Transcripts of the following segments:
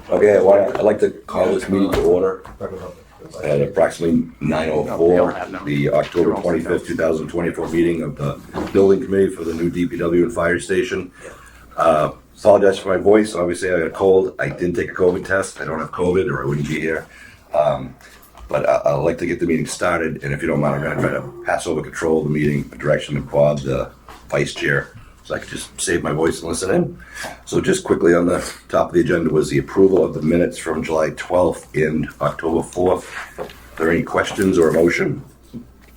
Okay, I'd like to call this meeting to order at approximately 9:04, the October 25th, 2024 meeting of the Building Committee for the new DPW and Fire Station. Apologize for my voice. Obviously, I got a cold. I did take a COVID test. I don't have COVID or I wouldn't be here. But I'd like to get the meeting started, and if you don't mind, I'm going to try to pass over control of the meeting, direction to Bob, the vice chair, so I could just save my voice and listen in. So just quickly on the top of the agenda was the approval of the minutes from July 12th and October 4th. Are there any questions or a motion?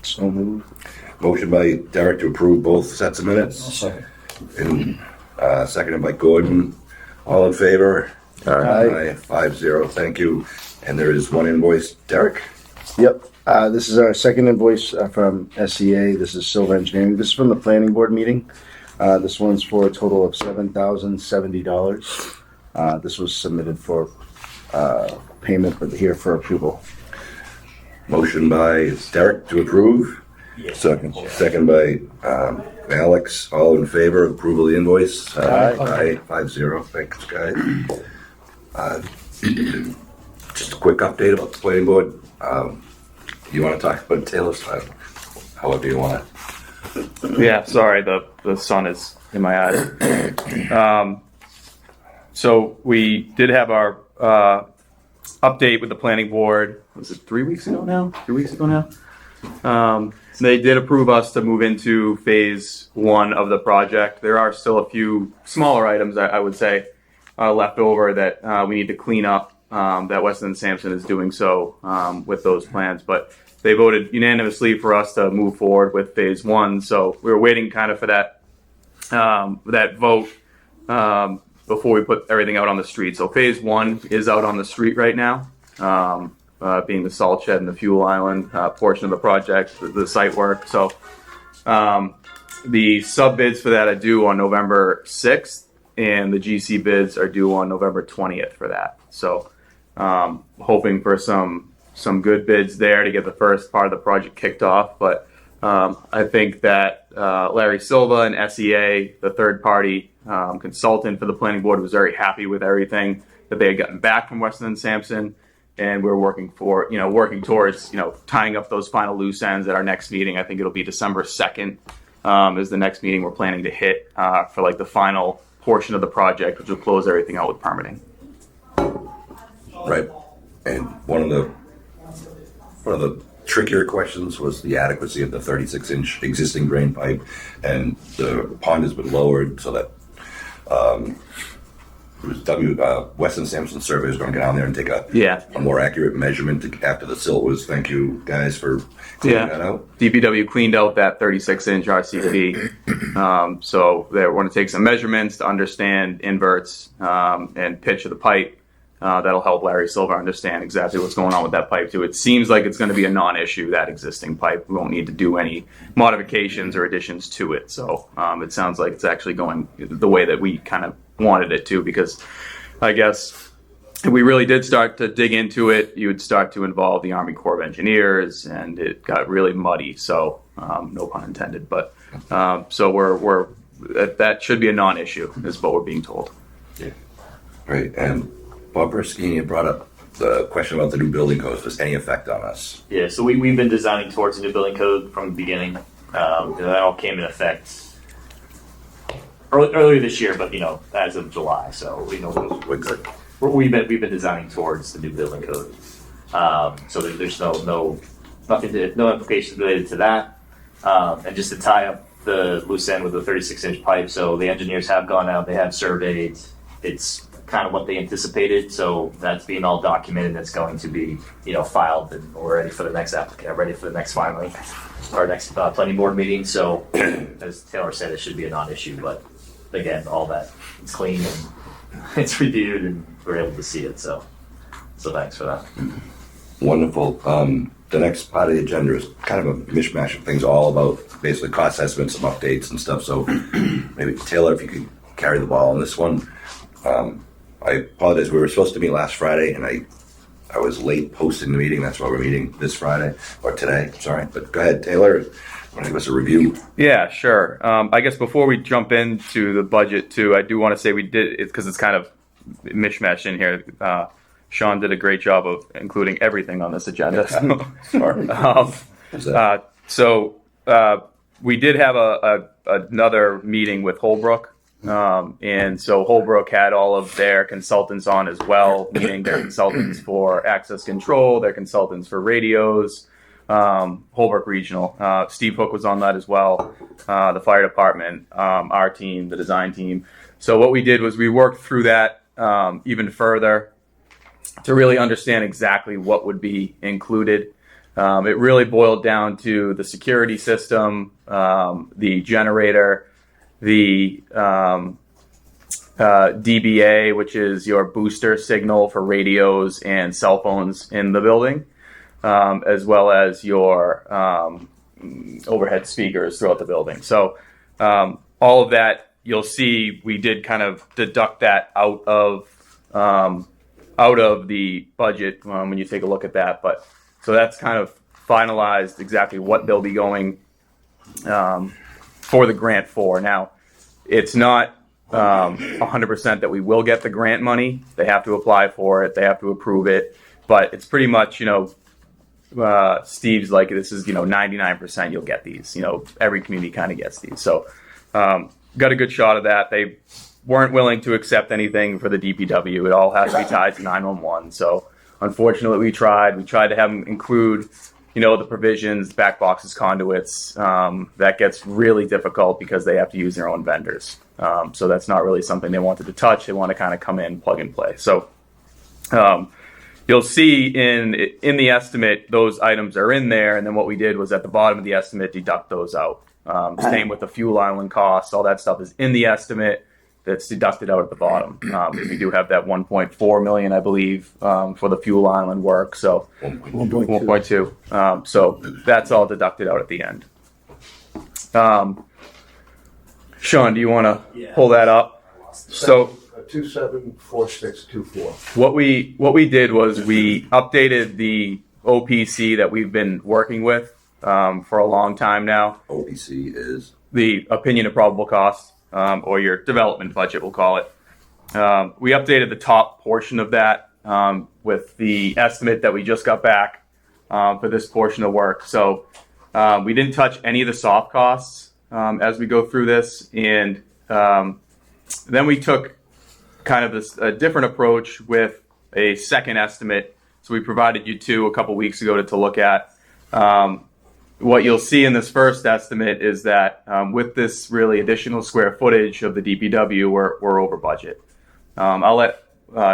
So moved. Motion by Derek to approve both sets of minutes. Second. And seconded by Gordon. All in favor? Aye. 5-0. Thank you. And there is one invoice. Derek? Yep. This is our second invoice from SEA. This is Silver Engineering. This is from the planning board meeting. This one's for a total of $7,070. This was submitted for payment, but here for approval. Motion by Derek to approve. Yes. Second by Alex. All in favor of approval of the invoice? Aye. 5-0. Thanks, guys. Just a quick update about the planning board. You want to talk about Taylor's time? However you want it. Yeah, sorry, the sun is in my eyes. So we did have our update with the planning board. Was it 3 weeks ago now? 3 weeks ago now? They did approve us to move into phase one of the project. There are still a few smaller items that I would say left over that we need to clean up. That Weston & Sampson is doing so with those plans, but they voted unanimously for us to move forward with phase one. So we were waiting kind of for that vote before we put everything out on the street. So phase one is out on the street right now, being the salt shed and the fuel island portion of the project, the site work. So the sub bids for that are due on November 6th, and the GC bids are due on November 20th for that. So hoping for some good bids there to get the first part of the project kicked off. But I think that Larry Silva and SEA, the third party consultant for the planning board, was very happy with everything that they had gotten back from Weston & Sampson. And we're working towards, tying up those final loose ends at our next meeting. I think it'll be December 2nd is the next meeting we're planning to hit for like the final portion of the project, which will close everything out with permitting. Right. And one of the trickier questions was the adequacy of the 36-inch existing drain pipe, and the pond has been lowered so that Weston Sampson survey is going to get down there and take a more accurate measurement after the silt was. Thank you guys for cleaning that out. DPW cleaned out that 36-inch RCP. So they want to take some measurements to understand inverts and pitch of the pipe. That'll help Larry Silva understand exactly what's going on with that pipe too. It seems like it's going to be a non-issue, that existing pipe. We won't need to do any modifications or additions to it. So it sounds like it's actually going the way that we kind of wanted it to, because I guess if we really did start to dig into it, you would start to involve the Army Corps of Engineers, and it got really muddy. So no pun intended, but so we're that should be a non-issue is what we're being told. Yeah. Right. And Bob Berskini brought up the question about the new building code. If there's any effect on us? Yeah, so we've been designing towards the new building code from the beginning. That all came in effect earlier this year, but as of July. So We're good. we've been designing towards the new building code. So there's no implications related to that. And just to tie up the loose end with the 36-inch pipe, so the engineers have gone out, they have surveyed. It's kind of what they anticipated, so that's being all documented. That's going to be filed, and we're ready for the next applicant, ready for the next filing, our next planning board meeting. So as Taylor said, it should be a non-issue, but again, all that it's clean and it's reviewed and we're able to see it, so thanks for that. Wonderful. The next part of the agenda is kind of a mishmash of things, all about basically cost estimates, some updates and stuff. So maybe Taylor, if you could carry the ball on this one. I apologize. We were supposed to meet last Friday, and I was late posting the meeting. That's why we're meeting this Friday, or today. Sorry. But go ahead, Taylor. Want to give us a review? Yeah, sure. I guess before we jump into the budget too, I do want to say we did it because it's kind of mishmash in here. Sean did a great job of including everything on this agenda. We did have another meeting with Holbrook. And so Holbrook had all of their consultants on as well, meaning their consultants for access control, their consultants for radios, Holbrook Regional. Steve Hook was on that as well, the fire department, our team, the design team. So what we did was we worked through that even further to really understand exactly what would be included. It really boiled down to the security system, the generator, the DBA, which is your booster signal for radios and cell phones in the building, as well as your overhead speakers throughout the building. So all of that, you'll see we did kind of deduct that out of the budget when you take a look at that. But so that's kind of finalized exactly what they'll be going for the grant for. Now, it's not 100% that we will get the grant money. They have to apply for it. They have to approve it. But it's pretty much, Steve's like, this is, 99% you'll get these. Every community kind of gets these. So got a good shot of that. They weren't willing to accept anything for the DPW. It all has to be tied to 911. So unfortunately, we tried to have them include the provisions, back boxes, conduits. That gets really difficult because they have to use their own vendors. So that's not really something they wanted to touch. They want to kind of come in, plug and play. So you'll see in the estimate, those items are in there. And then what we did was at the bottom of the estimate, deduct those out. Same with the fuel island costs. All that stuff is in the estimate. That's deducted out at the bottom. We do have that 1.4 million, I believe, for the fuel island work. So 1.2. So that's all deducted out at the end. Sean, do you want to pull that up? So 274624. What we did was we updated the OPC that we've been working with for a long time now. OPC is The opinion of probable cost. Or your development budget, we'll call it. We updated the top portion of that with the estimate that we just got back for this portion of work. So we didn't touch any of the soft costs as we go through this. And then we took kind of a different approach with a second estimate. So we provided you two a couple weeks ago to look at. What you'll see in this first estimate is that with this really additional square footage of the DPW, we're over budget. I'll let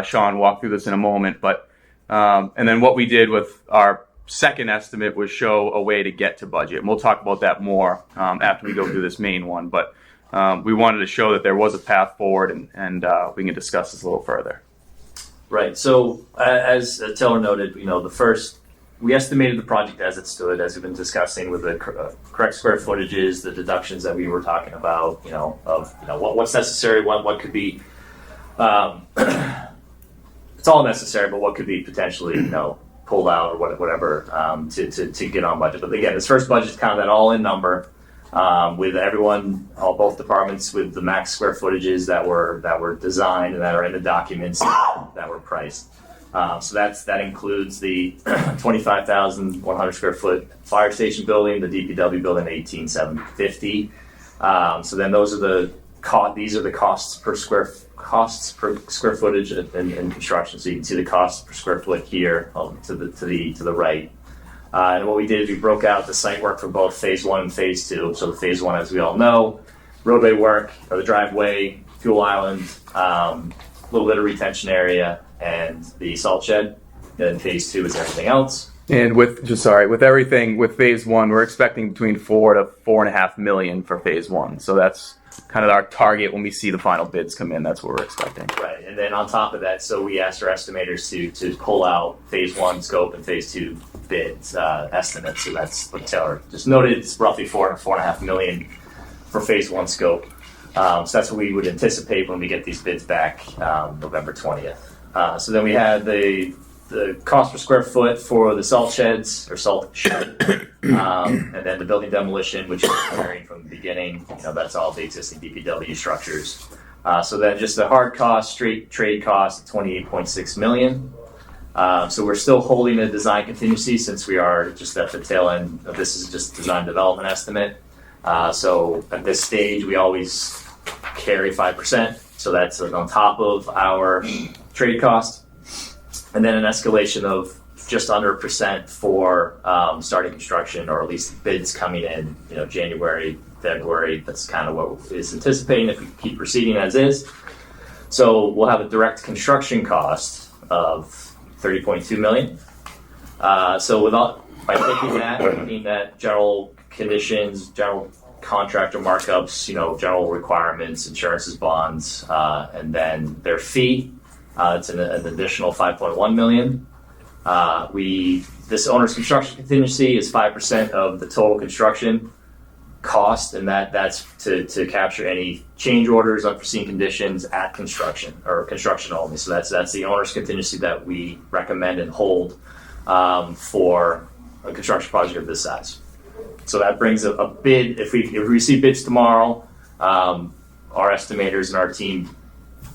Sean walk through this in a moment, but and then what we did with our second estimate was show a way to get to budget. And we'll talk about that more after we go through this main one, but we wanted to show that there was a path forward and we can discuss this a little further. Right. So as Taylor noted, we estimated the project as it stood, as we've been discussing, with the correct square footages, the deductions that we were talking about, what's necessary, what could be, it's all necessary, but what could be potentially, pulled out or whatever to get on budget. But again, this first budget is kind of that all-in number with everyone, both departments, with the max square footages that were designed and that are in the documents that were priced. So that includes the 25,100 square foot fire station building, the DPW building 18,750. So then these are the costs per square footage in construction. So you can see the cost per square foot here to the right. And what we did is we broke out the site work for both phase 1 and phase 2. So the phase 1, as we all know, roadway work, or the driveway, fuel island, a little bit of retention area, and the salt shed. And phase 2 is everything else. And with everything with phase 1, we're expecting between 4 to 4.5 million for phase 1. So that's kind of our target when we see the final bids come in. That's what we're expecting. Right, and then on top of that, so we asked our estimators to pull out phase 1 scope and phase 2 bids estimates. So that's what Taylor just noted. It's roughly 4 to 4.5 million for phase 1 scope. So that's what we would anticipate when we get these bids back November 20th. So then we had the cost per square foot for the salt shed, and then the building demolition, which is varying from the beginning. That's all the existing DPW structures. So then just the hard cost, straight trade cost, 28.6 million. So we're still holding a design contingency since we are just at the tail end of this is just design development estimate. So at this stage, we always carry 5%. So that's on top of our trade cost. And then an escalation of just under 1% for starting construction, or at least bids coming in, January, February. That's kind of what is anticipating if we keep proceeding as is. So we'll have a direct construction cost of 30.2 million. So by looking at general conditions, general contractor markups, general requirements, insurances, bonds, and then their fee, it's an additional 5.1 million. This owner's construction contingency is 5% of the total construction cost, and that's to capture any change orders, unforeseen conditions at construction or construction only. So that's the owner's contingency that we recommend and hold for a construction project of this size. So that brings a bid. If we receive bids tomorrow, our estimators and our team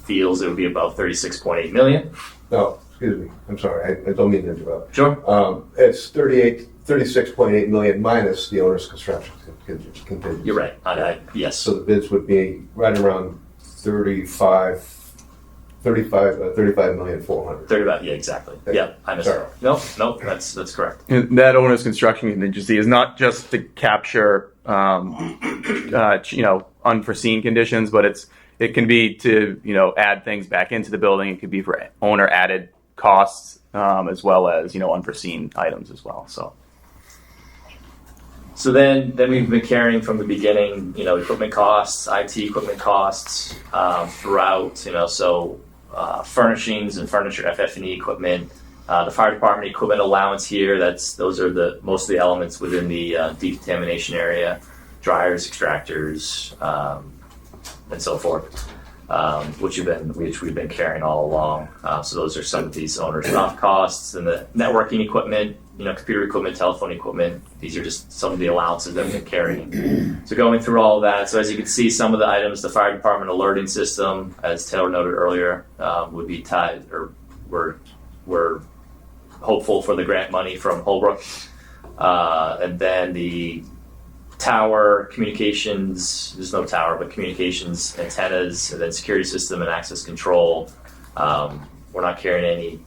feels it would be about 36.8 million. No, excuse me. I'm sorry. I don't mean to interrupt. Sure. It's 36.8 million minus the owner's construction contingency. You're right. Yes. So the bids would be right around 35 million 400. 35. Yeah, exactly. Okay. Yeah, I missed Sorry. that. No, that's correct. And that owner's construction contingency is not just to capture, unforeseen conditions, but it can be to, add things back into the building. It could be for owner added costs, as well as, unforeseen items as well. So then we've been carrying from the beginning, equipment costs, IT equipment costs throughout, furnishings and furniture, FF&E equipment, the fire department equipment allowance here. Those are most of the elements within the decontamination area, dryers, extractors, and so forth, which we've been carrying all along. So those are some of these owner's soft costs, and the networking equipment, computer equipment, telephone equipment. These are just some of the allowances that we've been carrying. So going through all of that, so as you can see, some of the items, the fire department alerting system, as Taylor noted earlier, would be tied, or we're hopeful for the grant money from Holbrook, and then the tower communications, there's no tower, but communications antennas, and then security system and access control. We're not carrying any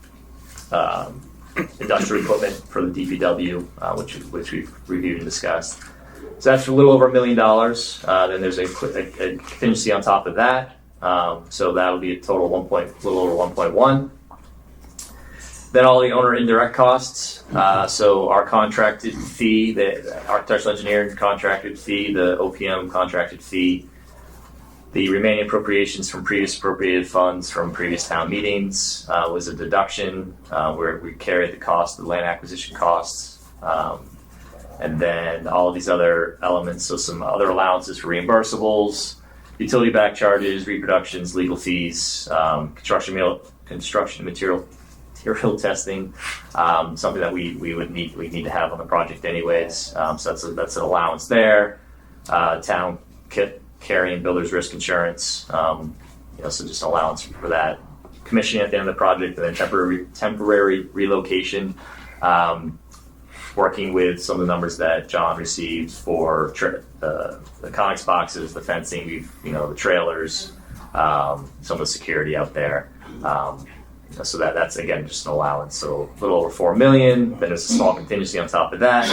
industrial equipment for the DPW, which we've reviewed and discussed. So that's a little over $1 million. Then there's a contingency on top of that. So that would be a total little over 1.1. Then all the owner indirect costs. So our contracted fee, the architectural engineering contracted fee, the OPM contracted fee, the remaining appropriations from previous appropriated funds from previous town meetings was a deduction where we carried the cost of the land acquisition costs. And then all of these other elements, so some other allowances for reimbursables, utility back charges, reproductions, legal fees, construction material testing, something that we need to have on the project anyways. So that's an allowance there. Town carrying builder's risk insurance, so just an allowance for that. Commissioning at the end of the project, and then temporary relocation. Working with some of the numbers that John received for the comics boxes, the fencing, the trailers, some of the security out there. So that's again just an allowance. So a little over $4 million. Then there's a small contingency on top of that.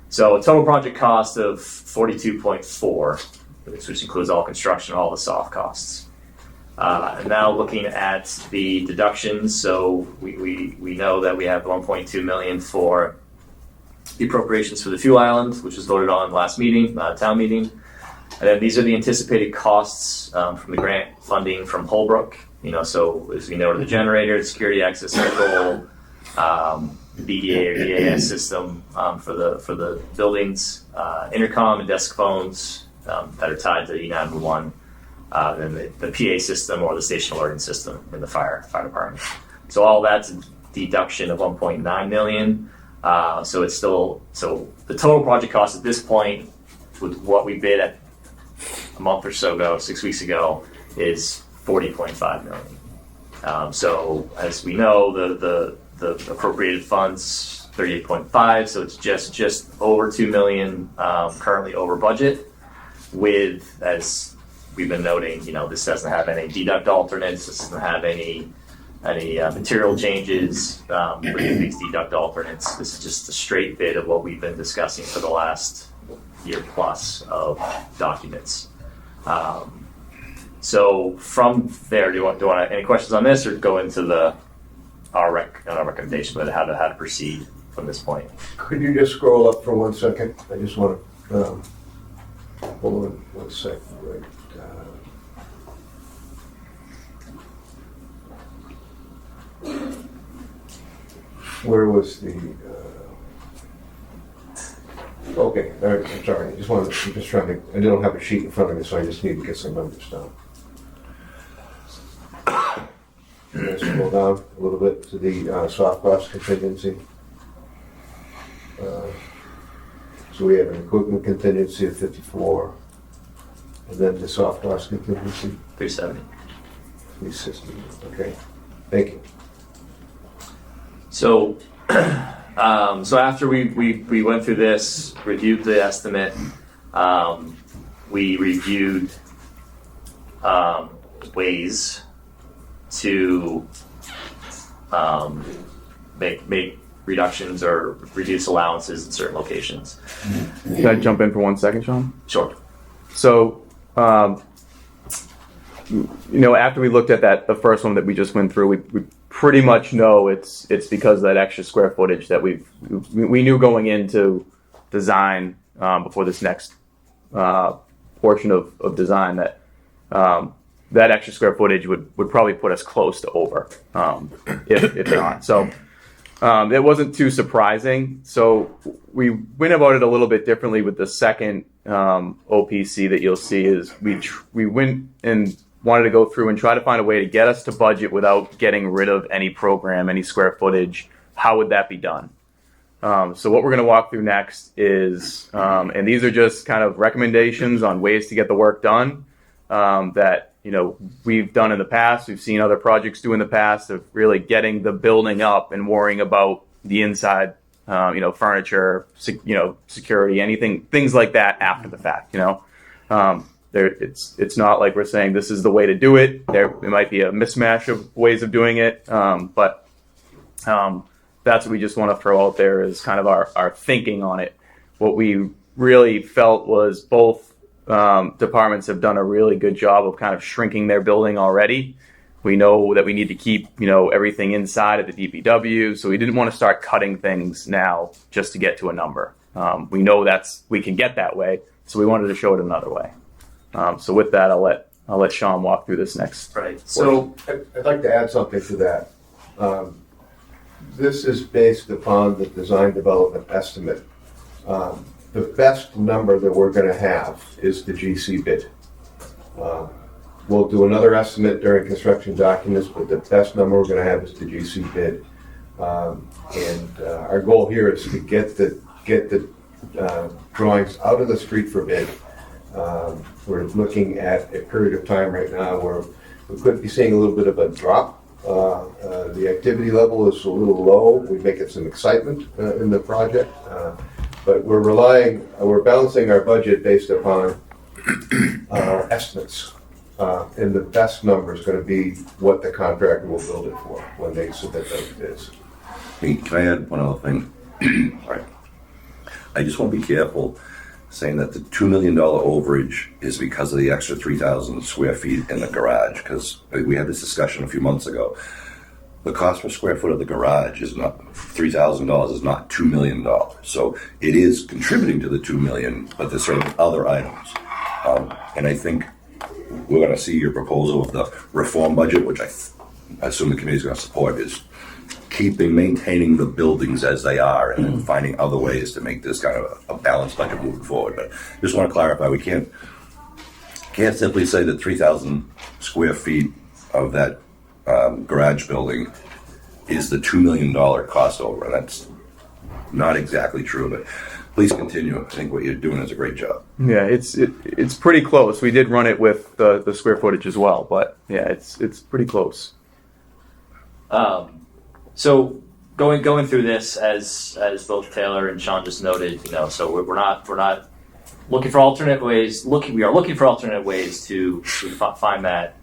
So a total project cost of 42.4, which includes all construction, all the soft costs. And now looking at the deductions. So we know that we have 1.2 million for the appropriations for the fuel island, which was voted on last meeting, town meeting. And then these are the anticipated costs from the grant funding from Holbrook. So as we know, the generator, the security access control, the BDA or EAS system for the buildings, intercom and desk phones that are tied to E911, and the PA system or the station alerting system in the fire department. So all that's a deduction of 1.9 million. So it's still, so the total project cost at this point with what we bid at a month or so ago, 6 weeks ago, is 40.5 million. So as we know, the appropriated funds 38.5, so it's just over 2 million, currently over budget. With, as we've been noting, this doesn't have any deduct alternates. This doesn't have any material changes for these deduct alternates. This is just a straight bid of what we've been discussing for the last year plus of documents. So from there, do you want any questions on this, or go into our recommendation about how to proceed from this point? Could you just scroll up for 1 second? I just want to, hold on 1 second, right. Where was the, okay, all right, I'm sorry, I don't have a sheet in front of me, so I just need to get some numbers down. Let's scroll down a little bit to the soft cost contingency. So we have an equipment contingency of 54, and then the soft cost contingency, 370. 360, okay, thank you. So, so after we went through this, reviewed the estimate, we reviewed ways to make reductions or reduce allowances in certain locations. Can I jump in for 1 second, Sean? Sure. So, after we looked at the first one that we just went through, we pretty much know it's because of that extra square footage that we knew going into design before this next portion of design that that extra square footage would probably put us close to over, if not. So it wasn't too surprising. So we went about it a little bit differently with the second OPC that you'll see is we went and wanted to go through and try to find a way to get us to budget without getting rid of any program, any square footage. How would that be done? So what we're going to walk through next is, and these are just kind of recommendations on ways to get the work done that we've done in the past. We've seen other projects do in the past of really getting the building up and worrying about the inside, furniture, security, anything, things like that after the fact. It's not like we're saying this is the way to do it. It might be a mismatch of ways of doing it, but that's what we just want to throw out there is kind of our thinking on it. What we really felt was both departments have done a really good job of kind of shrinking their building already. We know that we need to keep everything inside of the DPW, so we didn't want to start cutting things now just to get to a number. We know we can get that way, so we wanted to show it another way. So with that, I'll let Sean walk through this next. Right. So I'd like to add something to that. This is based upon the design development estimate. The best number that we're going to have is the GC bid. We'll do another estimate during construction documents, but the best number we're going to have is the GC bid. And our goal here is to get the drawings out of the street for bid. We're looking at a period of time right now where we could be seeing a little bit of a drop. The activity level is a little low. We're making some excitement in the project, but we're balancing our budget based upon estimates. And the best number is going to be what the contractor will build it for when they submit those bids. Hey, can I add one other thing? All right. I just want to be careful saying that the $2 million overage is because of the extra 3,000 square feet in the garage, because we had this discussion a few months ago. The cost per square foot of the garage is not $3,000, is not $2 million. So it is contributing to the $2 million, but there's certain other items. And I think we're going to see your proposal of the reform budget, which I assume the committee is going to support, is maintaining the buildings as they are and then finding other ways to make this kind of a balanced budget moving forward. But just want to clarify, we can't simply say that 3,000 square feet of that garage building is the $2 million cost over. That's not exactly true, but please continue. I think what you're doing is a great job. Yeah, it's pretty close. We did run it with the square footage as well, but yeah, it's pretty close. So going through this as both Taylor and Sean just noted, so we're not looking for alternate ways. We are looking for alternate ways to find that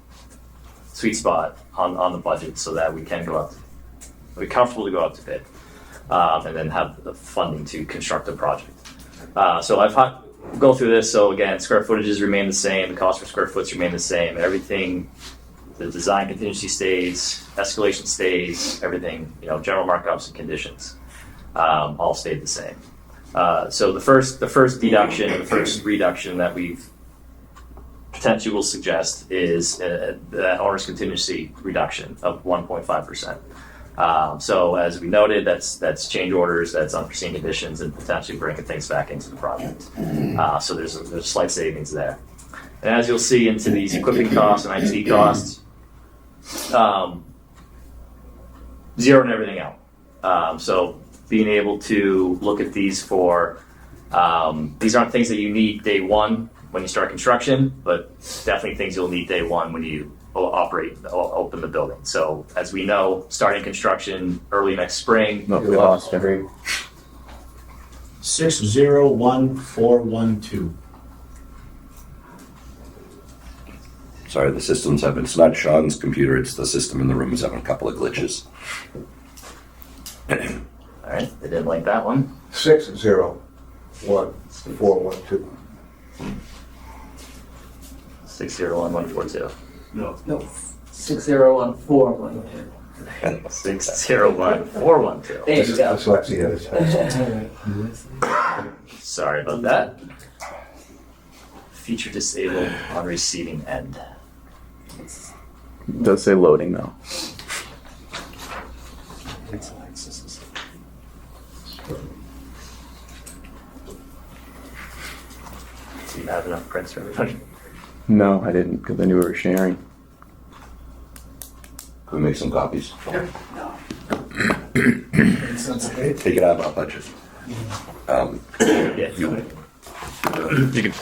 sweet spot on the budget so that we can we comfortably go out to bid, and then have the funding to construct the project. So go through this. So again, square footages remain the same. The cost per square foot remain the same. Everything, the design contingency stays, escalation stays, everything, general markups and conditions, all stayed the same. So the first deduction, the first reduction that we've potentially will suggest is the owner's contingency reduction of 1.5%. So as we noted, that's change orders, that's unforeseen conditions, and potentially bringing things back into the project. So there's slight savings there. And as you'll see into these equipment costs and IT costs, zeroing everything out. So being able to look at these for, these aren't things that you need day one when you start construction, but definitely things you'll need day one when you open the building. So as we know, starting construction early next spring. No, we lost it. 601412. Sorry, the system's having, it's not Sean's computer, it's the system in the room is having a couple of glitches. All right, they didn't like that one. 601412. 601142. No, 601412. 601412. There you go. Dyslexia. Sorry about that. Feature disabled on receiving end. It does say loading though. Do you have enough prints for everybody? No, I didn't because I knew we were sharing. Can we make some copies? Okay. Take it out of our budget. Yeah. You can.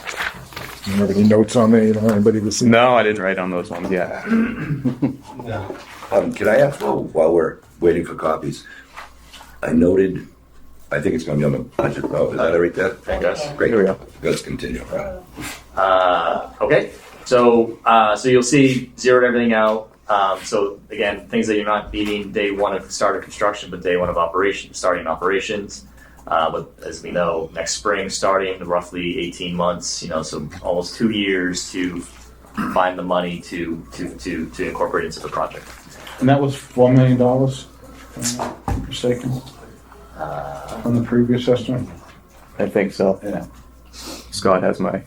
You have any notes on there? You don't want anybody to see? No, I didn't write on those ones yet. Can I ask, while we're waiting for copies, I noted, I think it's gonna be on the budget, though, is that right there? Yes. Great, Here we go. let's continue. Okay, so you'll see zeroed everything out. So again, things that you're not needing day one of start of construction, but day one of starting operations. But as we know, next spring starting roughly 18 months, so almost 2 years to find the money to incorporate into the project. And that was $4 million, if I'm not mistaken, from the previous estimate. I think so. Yeah. Scott has my.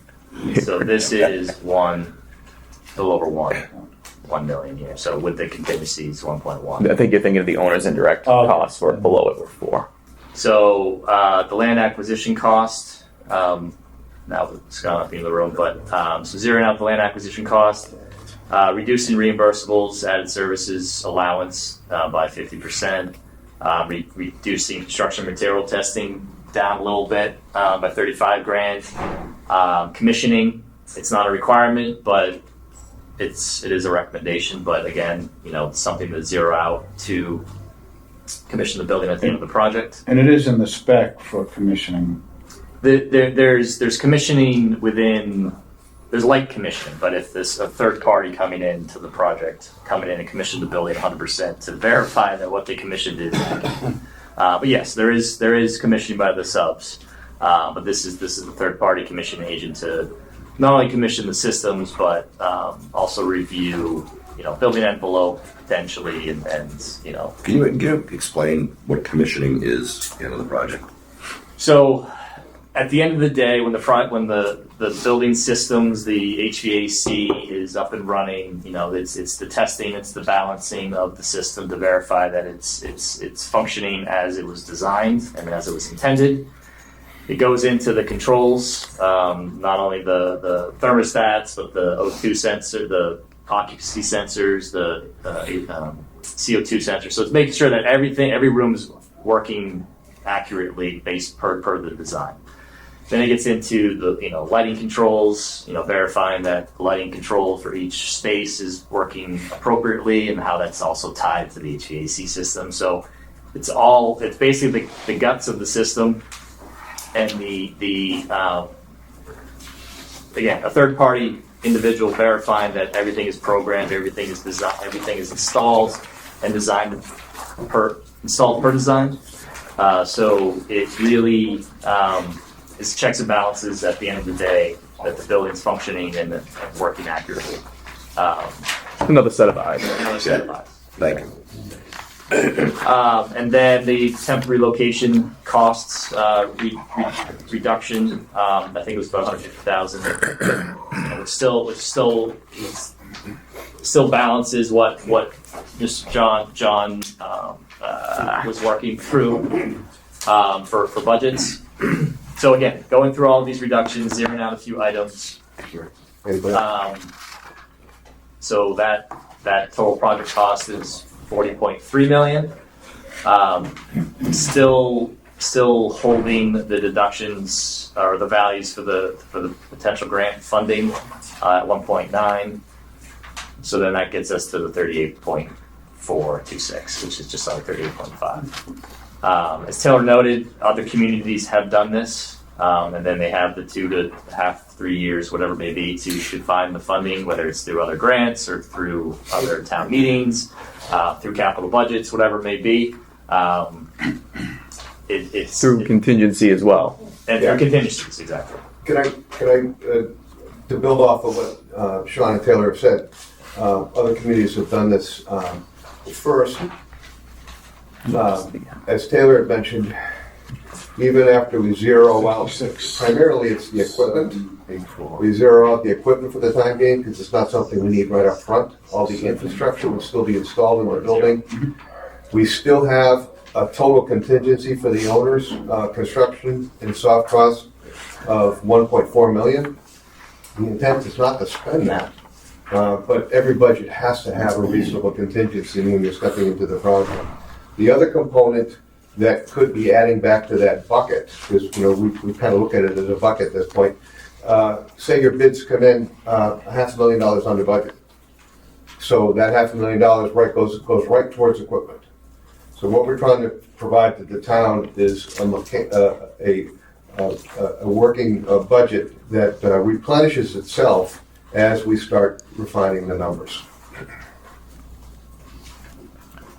So this is a little over 1 million here. So with the contingencies, 1.1. I think you're thinking of the owner's indirect costs, or below it were 4. So the land acquisition cost, now Scott not being in the room, but so zeroing out the land acquisition cost, reducing reimbursables, added services allowance by 50%, reducing construction material testing down a little bit by 35 grand. Commissioning, it's not a requirement, but it is a recommendation. But again, it's something to zero out to commission the building at the end of the project. And it is in the spec for commissioning. There's commissioning within. There's light commissioning, but if there's a third party coming into the project, coming in and commission the building 100% to verify that what they commissioned is accurate. But yes, there is commissioning by the subs, but this is the third party commissioning agent to not only commission the systems but also review building envelope potentially and Can you explain what commissioning is at the end of the project? So at the end of the day, when the building systems, the HVAC is up and running, it's the testing, it's the balancing of the system to verify that it's functioning as it was designed and as it was intended. It goes into the controls, not only the thermostats, but the O2 sensor, the occupancy sensors, the CO2 sensor. So it's making sure that every room is working accurately based per the design. Then it gets into the lighting controls, verifying that lighting control for each space is working appropriately and how that's also tied to the HVAC system. So it's basically the guts of the system, and again, a third party individual verifying that everything is programmed, everything is designed, everything is installed and designed per design. So it really is checks and balances at the end of the day that the building's functioning and working accurately. Another set of eyes. Another set of eyes. Thank you. And then the temporary location costs reduction. I think it was about 150,000. Which still balances what just John was working through for budgets. So again, going through all of these reductions, zeroing out a few items. So that total project cost is $40.3 million. Still holding the deductions or the values for the potential grant funding at 1.9. So then that gets us to the 38.426, which is just under 38.5. As Taylor noted, other communities have done this, and then they have the 2.5-3 years, whatever it may be, to find the funding, whether it's through other grants or through other town meetings, through capital budgets, whatever it may be. It's Through contingency as well. and through contingencies, exactly. Can I to build off of what Sean and Taylor have said, other communities have done this. First, as Taylor had mentioned, even after we zero out, primarily it's the equipment. We zero out the equipment for the time being because it's not something we need right up front. All the infrastructure will still be installed in the building. We still have a total contingency for the owners, construction and soft costs of $1.4 million. The intent is not to spend that, but every budget has to have a reasonable contingency when you're stepping into the project. The other component that could be adding back to that bucket, because we kind of look at it as a bucket at this point. Say your bids come in $500,000 under budget, so that $500,000 goes right towards equipment. So what we're trying to provide to the town is a working budget that replenishes itself as we start refining the numbers.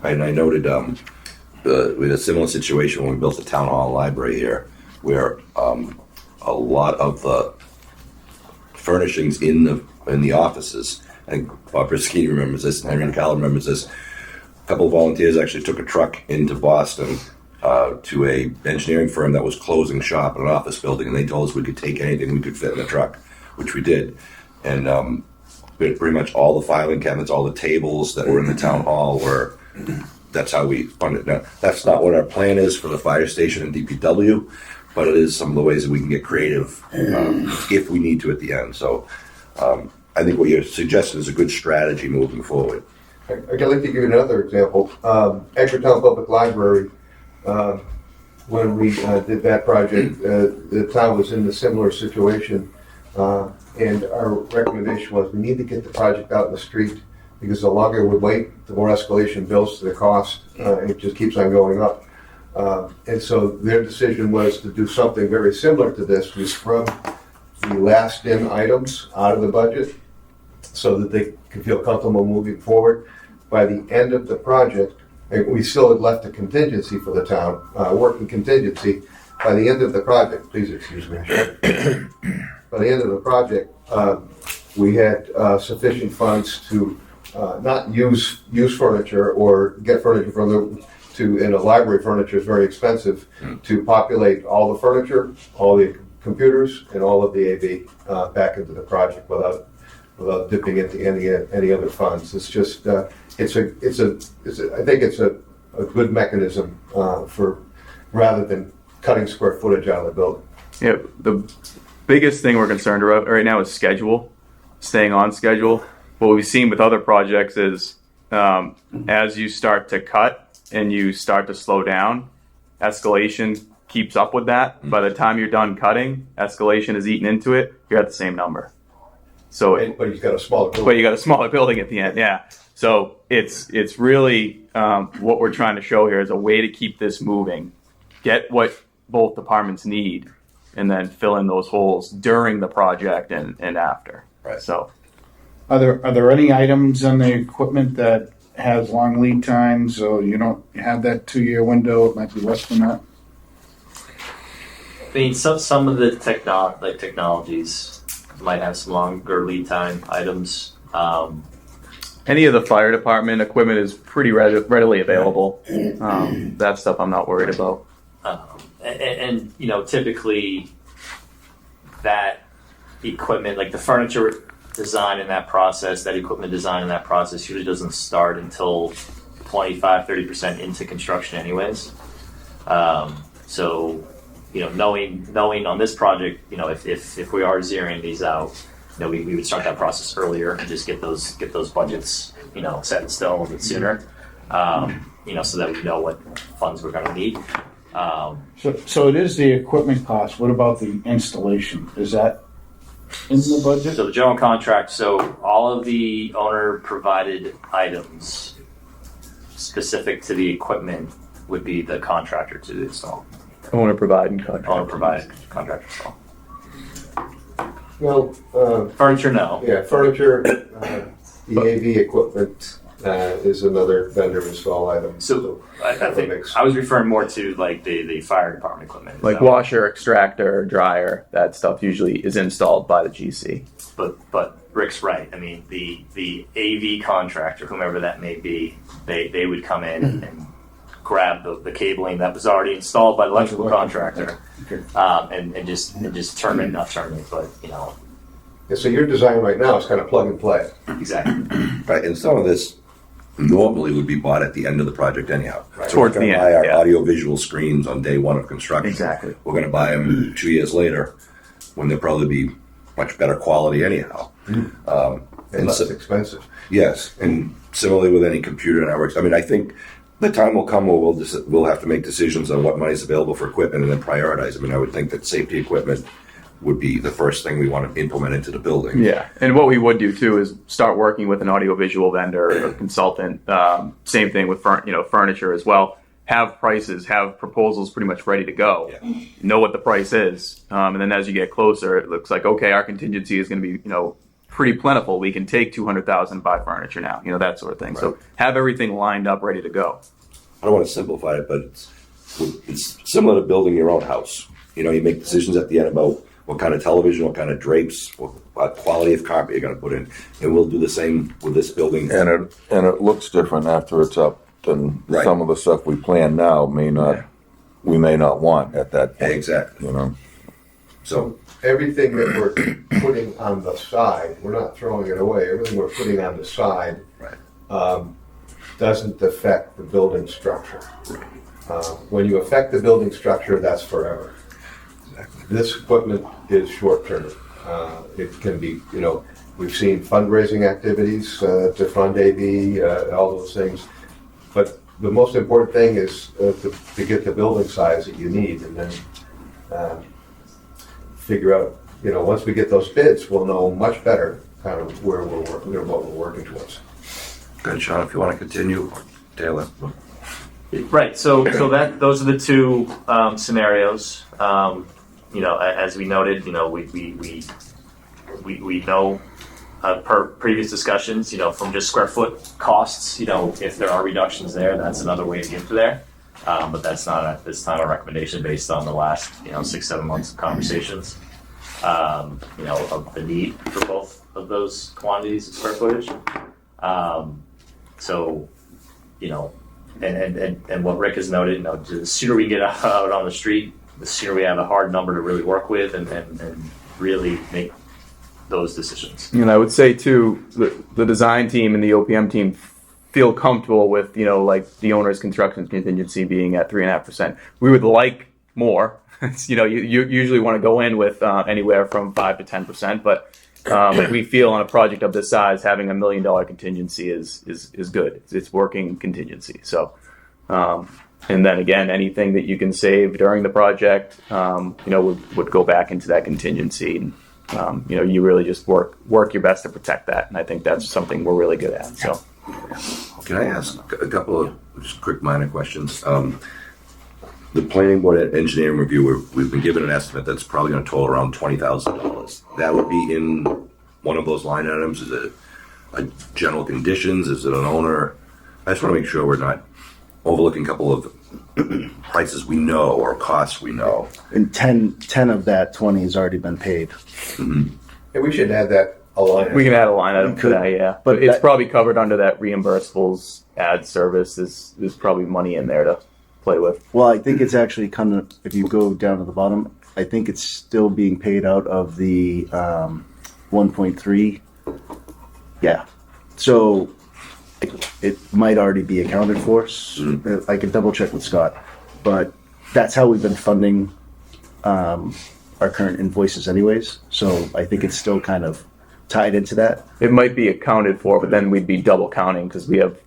And I noted we had a similar situation when we built the town hall library here, where a lot of the furnishings in the offices, and Bob Briskini remembers this, and Henry Calla remembers this. A couple of volunteers actually took a truck into Boston to a engineering firm that was closing shop in an office building, and they told us we could take anything we could fit in the truck, which we did. And pretty much all the filing cabinets, all the tables that were in the town hall were. That's how we fund it. Now, that's not what our plan is for the fire station and DPW, but it is some of the ways that we can get creative if we need to at the end. So I think what you're suggesting is a good strategy moving forward. I'd like to give you another example. Edgartown Public Library, when we did that project, the town was in a similar situation, and our recommendation was we need to get the project out in the street, because the longer we wait, the more escalation builds to the cost. It just keeps on going up. And so their decision was to do something very similar to this. We scrubbed the last in items out of the budget so that they could feel comfortable moving forward. By the end of the project, and we still had left a contingency for the town, working contingency. By the end of the project, please excuse me. By the end of the project, we had sufficient funds to not use furniture or get furniture from and a library furniture is very expensive, to populate all the furniture, all the computers, and all of the AV back into the project without dipping into any other funds. It's just I think it's a good mechanism for rather than cutting square footage out of the building. Yeah, the biggest thing we're concerned about right now is schedule, staying on schedule. What we've seen with other projects is as you start to cut and you start to slow down, escalation keeps up with that. By the time you're done cutting, escalation is eaten into it. You're at the same number. So, But he's got a smaller building. but you got a smaller building at the end, yeah. So it's really what we're trying to show here is a way to keep this moving, get what both departments need, and then fill in those holes during the project and after. Right. So Are there any items on the equipment that has long lead times, so you don't have that 2-year window? It might be less than that. I mean, some of the technologies might have some longer lead time items. any of the fire department equipment is pretty readily available. That stuff I'm not worried about. And you know, typically that equipment, like the furniture design in that process, that equipment design in that process usually doesn't start until 25-30% into construction anyways. So, you know, knowing on this project, you know, if we are zeroing these out, you know, we would start that process earlier and just get those budgets, you know, set in stone a little bit sooner, you know, so that we know what funds we're going to need. So it is the equipment cost. What about the installation? Is that in the budget? So the general contract, so all of the owner provided items specific to the equipment would be the contractor to install. Owner provide and contract. Owner provided, contractor install. Well, Furniture, no. yeah, furniture, the AV equipment is another vendor install item. So I think I was referring more to like the fire department equipment. Like washer, extractor, dryer, that stuff usually is installed by the GC. But Rick's right. I mean, the AV contractor, whomever that may be, they would come in and grab the cabling that was already installed by the electrical contractor, and just turn it, not turn it, but you know. And so your design right now is kind of plug and play. Exactly. Right, and some of this normally would be bought at the end of the project anyhow. Right. Towards We're the gonna end, buy our yeah. audio-visual screens on day one of construction. Exactly. We're gonna buy them 2 years later, when they'll probably be much better quality anyhow. And less expensive. Yes, and similarly with any computer networks. I mean, I think the time will come where we'll have to make decisions on what money is available for equipment and then prioritize. I mean, I would think that safety equipment would be the first thing we want to implement into the building. Yeah, and what we would do too is start working with an audiovisual vendor or consultant. Same thing with furniture as well. Have prices, have proposals pretty much ready to go. Yeah. Know what the price is, and then as you get closer, it looks like okay, our contingency is going to be pretty plentiful. We can take 200,000 buy furniture now, that sort of thing. Right. So have everything lined up, ready to go. I don't want to simplify it, but it's similar to building your own house. You make decisions at the end about what kind of television, what kind of drapes, what quality of carpet you're going to put in, and we'll do the same with this building. And it looks different after it's up than Right. some of the stuff we plan now we may not want at that point. Exactly. So Everything that we're putting on the side, we're not throwing it away. Everything we're putting on the side doesn't affect the building structure. When you affect the building structure, that's forever. exactly. This equipment is short-term. It can be, we've seen fundraising activities to fund AV, all those things. But the most important thing is to get the building size that you need, and then figure out, once we get those bids, we'll know much better kind of where we're working, what we're working towards. Good, Sean, if you want to continue, Taylor. Right. So those are the two scenarios. As we noted, we know per previous discussions, from just square foot costs, if there are reductions there, that's another way to get to there. But that's not a recommendation based on the last 6-7 months of conversations. Of the need for both of those quantities of square footage. And what Rick has noted, the sooner we get out on the street, the sooner we have a hard number to really work with and really make those decisions. And I would say too, the design team and the OPM team feel comfortable with, like the owner's construction contingency being at 3.5%. We would like more. You usually want to go in with anywhere from 5 to 10%, but we feel on a project of this size, having $1 million contingency is good. It's working contingency. So And then again, anything that you can save during the project, would go back into that contingency. And, you really just work your best to protect that. And I think that's something we're really good at. So, Can I ask a couple of just quick minor questions? The planning board engineering review, we've been given an estimate that's probably going to total around $20,000. That would be in one of those line items. Is it a general conditions? Is it an owner? I just want to make sure we're not overlooking a couple of prices we know or costs we know. And 10 of that 20 has already been paid. And we should add that a line. we can add a line item for that, yeah. But it's probably covered under that reimbursables ad service. There's probably money in there to play with. Well, I think it's actually if you go down to the bottom, I think it's still being paid out of the 1.3. Yeah. So it might already be accounted for. I can double check with Scott, but that's how we've been funding our current invoices anyways. So I think it's still kind of tied into that. It might be accounted for, but then we'd be double counting because we have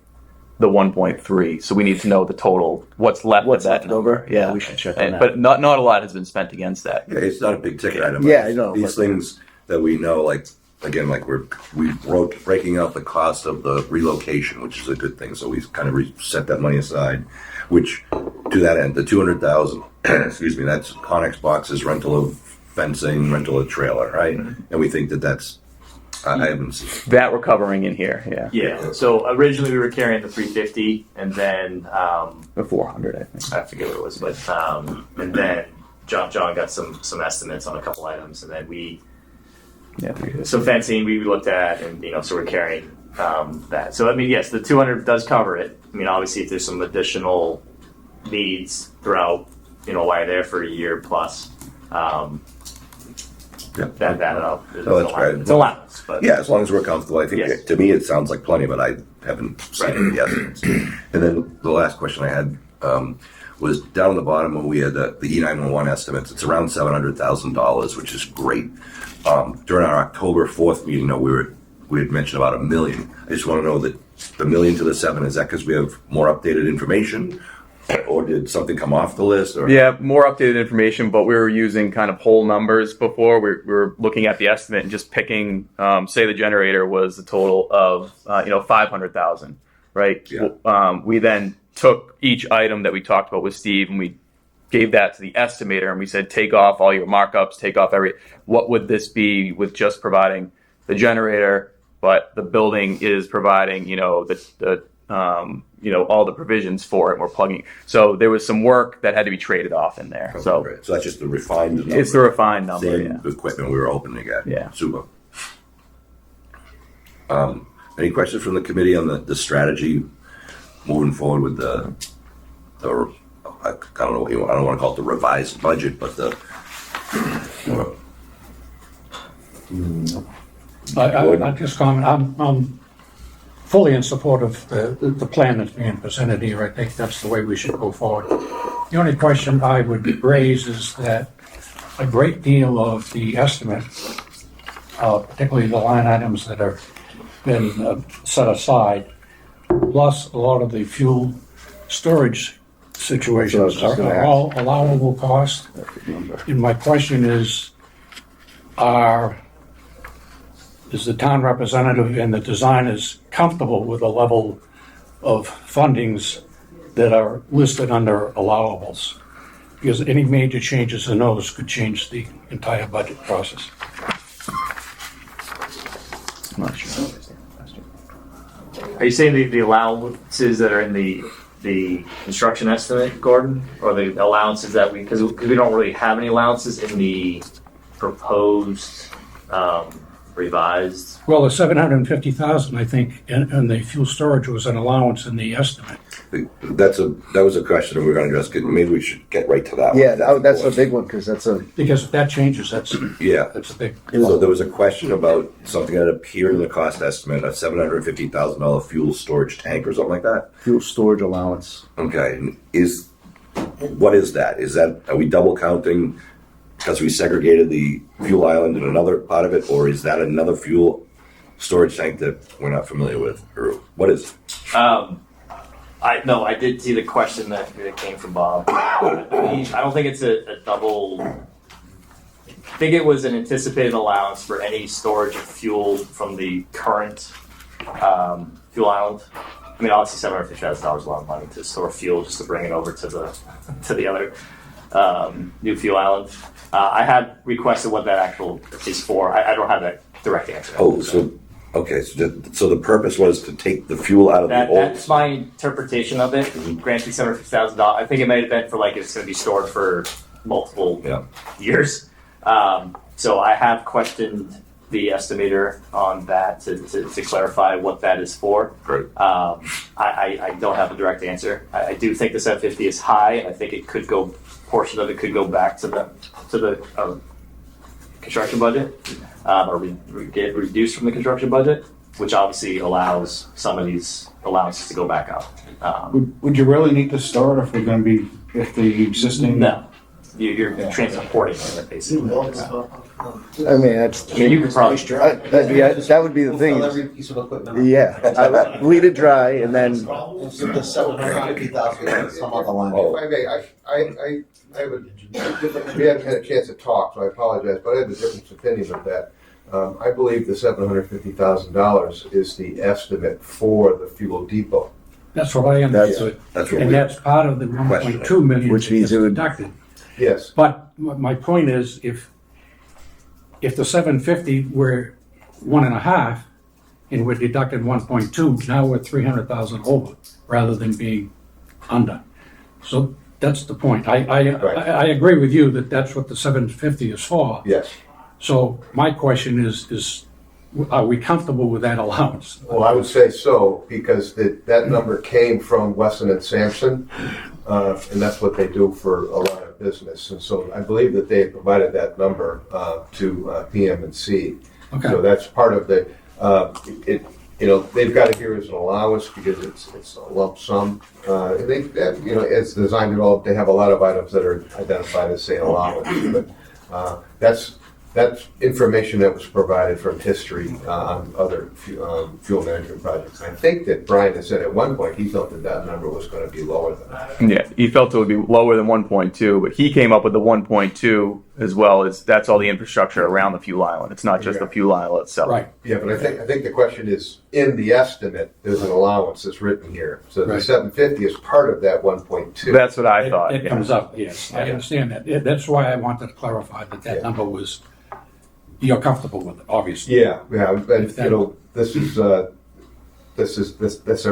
the 1.3. So we need to know the total, what's left of that number. Yeah, we should check on that. But not a lot has been spent against that. Yeah, it's not a big ticket item. Yeah, I know, These things that we know, like we wrote breaking out the cost of the relocation, which is a good thing. So we kind of set that money aside, which to that end, the 200,000, excuse me, that's Connex boxes, rental of fencing, rental of trailer, right? And we think that's, I haven't seen. That we're covering in here, yeah. Yeah. So originally we were carrying the 350, and then The 400, I think. I forget what it was, but and then John got some estimates on a couple items, and then Yeah, 350. some fencing we looked at, and so we're carrying that. So I mean, yes, the 200 does cover it. I mean, obviously, if there's some additional needs throughout, while you're there for a year plus, that up. Oh, that's great. It's allowance, but Yeah, as long as we're comfortable. I think Yes. to me it sounds like plenty, but I haven't seen it yet. And then the last question I had was down on the bottom when we had the E911 estimates. It's around $700,000, which is great. During our October 4th meeting, we had mentioned about $1 million. I just want to know that the $1 million to the 7, is that because we have more updated information, or did something come off the list? Or? Yeah, more updated information, but we were using kind of whole numbers before. We were looking at the estimate and just picking, say the generator was a total of, 500,000, right? Yeah. We then took each item that we talked about with Steve and we gave that to the estimator and we said, take off all your markups, take off what would this be with just providing the generator, but the building is providing, all the provisions for it. We're plugging. So there was some work that had to be traded off in there. Okay, So great. So that's just the refined number. it's the refined number. Same Yeah. equipment we were hoping to get. Yeah. Super. Any questions from the committee on the strategy moving forward with the I don't know I don't want to call it the revised budget, but I just comment, I'm fully in support of the plan that's being presented here. I think that's the way we should go forward. The only question I would raise is that a great deal of the estimate, particularly the line items that have been set aside, plus a lot of the fuel storage situations That's what I was just gonna are all allowable costs. And my question is the town representative and the designers comfortable with the level of fundings that are listed under allowables? Because any major changes in those could change the entire budget process. I'm not sure I understand the question. Are you saying the allowances that are in the construction estimate, Gordon, or the allowances that because we don't really have any allowances in the proposed revised? Well, the 750,000, I think, and the fuel storage was an allowance in the estimate. that was a question that we were going to address. Maybe we should get right to that. Yeah, one. that's a big one because that's a Because if that changes, that's a big. So there was a question about something that appeared in the cost estimate, a $750,000 fuel storage tank or something like that. fuel storage allowance. Okay, what is that? Are we double counting because we segregated the fuel island in another part of it, or is that another fuel storage tank that we're not familiar with, or what is it? I did see the question that came from Bob. I don't think it's a double. I think it was an anticipated allowance for any storage of fuel from the current fuel island. I mean, obviously, $750,000 is a lot of money to store fuel just to bring it over to the other new fuel island. I had requested what that actual is for. I don't have that direct answer. Oh, so the purpose was to take the fuel out of the old. That's my interpretation of it. Granted, $750,000. I think it may have been for like it's going to be stored for multiple years. So I have questioned the estimator on that to clarify what that is for. Great. I don't have a direct answer. I do think the 750 is high, and I think it could go. Portion of it could go back to the construction budget, or get reduced from the construction budget, which obviously allows some of these allowances to go back up. Would you really need to store it if the existing? No, you're transporting it basically. I mean, that's. You could probably. That would be the thing. Every piece of equipment. Yeah, bleed it dry and then. Give the $750,000 some other line. Oh. If I may, I have a different, we haven't had a chance to talk, so I apologize, but I have a different opinion of that. I believe the $750,000 is the estimate for the fuel depot. That's what I understood. That's what And we. that's part of the 1.2 million. Which means that's it would- deducted. Yes, But my point is, if the 750 were 1.5 and we deducted 1.2, now we're 300,000 over rather than being under. So that's the point. I agree with you that that's what the 750 is for. yes. So my question is are we comfortable with that allowance? Well, I would say so, because that number came from Weston and Sampson, and that's what they do for a lot of business. And so I believe that they provided that number to PM&C. Okay. So that's part of the, they've got it here as an allowance because it's a lump sum. As design developed, they have a lot of items that are identified as, say, allowance. But that's information that was provided from history on other fuel management projects. I think that Brian has said at one point he felt that number was going to be lower than that. Yeah, he felt it would be lower than 1.2, but he came up with the 1.2 as well as that's all the infrastructure around the fuel island. It's not just the fuel island itself. Right. Yeah, but I think the question is, in the estimate, there's an allowance that's written here. So the Right. 750 is part of that 1.2. That's what I thought. It yeah. comes up, yes. I understand that. That's why I wanted to clarify that number was, you're comfortable with it, obviously. Yeah, and this is their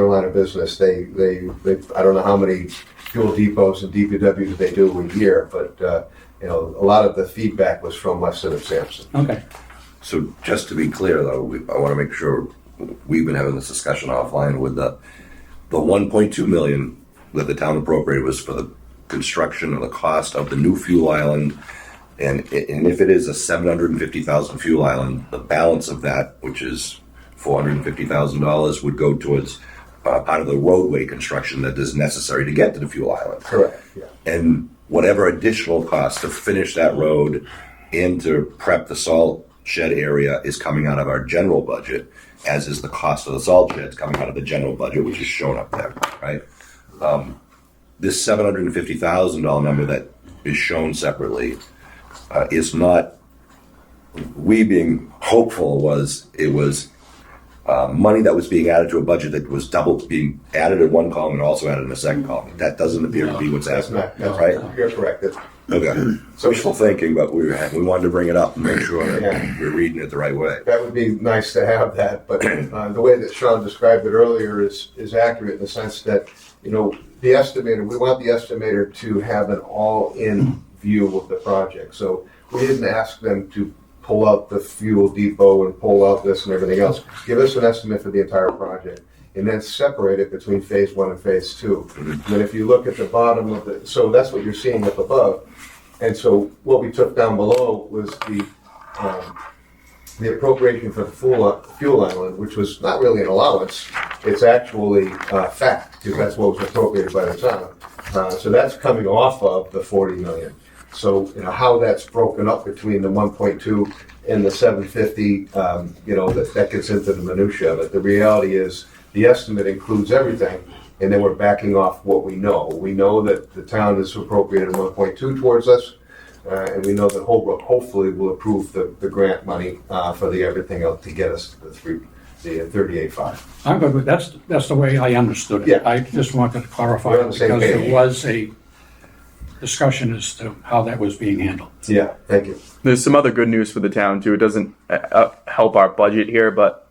line of business. They I don't know how many fuel depots and DPWs they do a year, but a lot of the feedback was from Weston and Sampson. Okay. So just to be clear, though, I want to make sure we've been having this discussion offline with the 1.2 million that the town appropriated was for the construction of the cost of the new fuel island. And if it is a 750,000 fuel island, the balance of that, which is $450,000, would go towards part of the roadway construction that is necessary to get to the fuel island. Correct. Yeah. And whatever additional cost to finish that road and to prep the salt shed area is coming out of our general budget, as is the cost of the salt sheds coming out of the general budget, which is shown up there, right? This $750,000 number that is shown separately is not, we being hopeful it was money that was being added to a budget that was double being added in one column and also added in a second column. That doesn't appear to be what's That's happening, not right? You're correct. Okay. So wishful thinking, but we wanted to bring it up and make sure that we're reading it the right way. That would be nice to have that, but the way that Sean described it earlier is accurate in the sense that, the estimator, we want the estimator to have an all-in view of the project. So we didn't ask them to pull out the fuel depot and pull out this and everything else. Give us an estimate for the entire project and then separate it between phase 1 and phase 2. And then if you look at the bottom of so that's what you're seeing up above. And so what we took down below was the appropriation for the fuel island, which was not really an allowance. It's actually fact, because that's what was appropriated by the town. So that's coming off of the 40 million. So how that's broken up between the 1.2 and the 750, that gets into the minutia of it. The reality is the estimate includes everything, and then we're backing off what we know. We know that the town has appropriated 1.2 towards us, and we know that Holbrook hopefully will approve the grant money for the everything else to get us the 38.5. I'm good with, that's the way I understood it. Yeah. I just wanted to clarify We're on it the same because page. there was a discussion as to how that was being handled. Yeah, thank you. There's some other good news for the town too. It doesn't help our budget here, but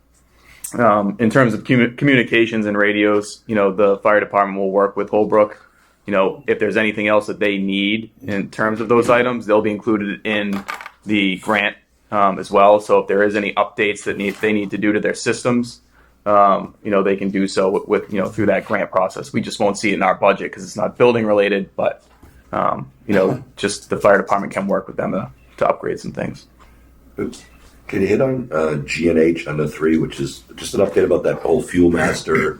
in terms of communications and radios, the fire department will work with Holbrook. If there's anything else that they need in terms of those items, they'll be included in the grant as well. So if there is any updates that they need to do to their systems, they can do so with through that grant process. We just won't see it in our budget because it's not building related, but just the fire department can work with them to upgrade some things. Can you hit on G&H under 3, which is just an update about that whole fuel master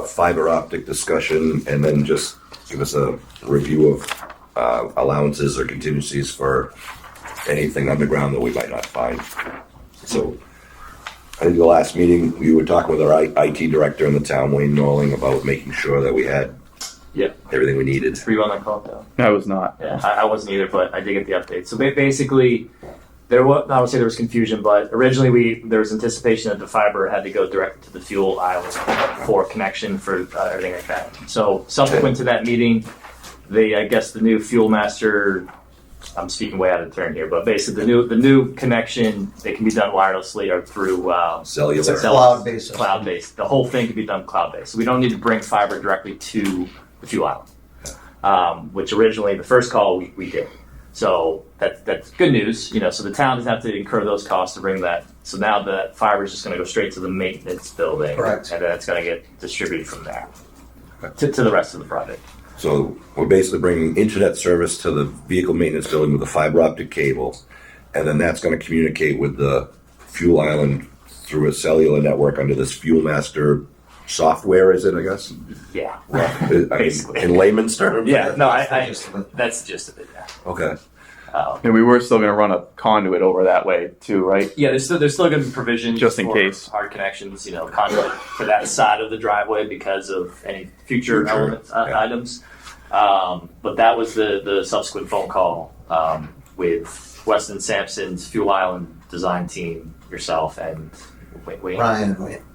fiber optic discussion, and then just give us a review of allowances or contingencies for anything underground that we might not find. So I think the last meeting we were talking with our IT director in the town, Wayne Norling, about making sure that we had everything we needed. Were you on that call, though? I was not. Yeah, I wasn't either, but I did get the update. So basically, I would say there was confusion, but originally there was anticipation that the fiber had to go directly to the fuel island for connection for everything like that. So subsequent to that meeting, I guess the new fuel master, I'm speaking way out of turn here, but basically the new connection, they can be done wirelessly or through Cellular. Cloud-based. Cloud-based. The whole thing can be done cloud-based. So we don't need to bring fiber directly to the fuel island, which originally the first call we did. So that's good news, so the town doesn't have to incur those costs to bring that. So now that fiber is just going to go straight to the maintenance building, Correct. and then it's going to get distributed from there to the rest of the project. So we're basically bringing internet service to the vehicle maintenance building with a fiber optic cable, and then that's going to communicate with the fuel island through a cellular network under this Fuel Master software, is it, I guess? Yeah, Basically. In layman's terms? yeah. No, that's the gist of it. Yeah. Okay. And we were still going to run a conduit over that way too, right? Yeah, there's still going to be provisions Just in for case. hard connections, conduit for that side of the driveway because of any future elements, items. But that was the subsequent phone call with Weston Sampson's Fuel Island design team, yourself, and Wayne.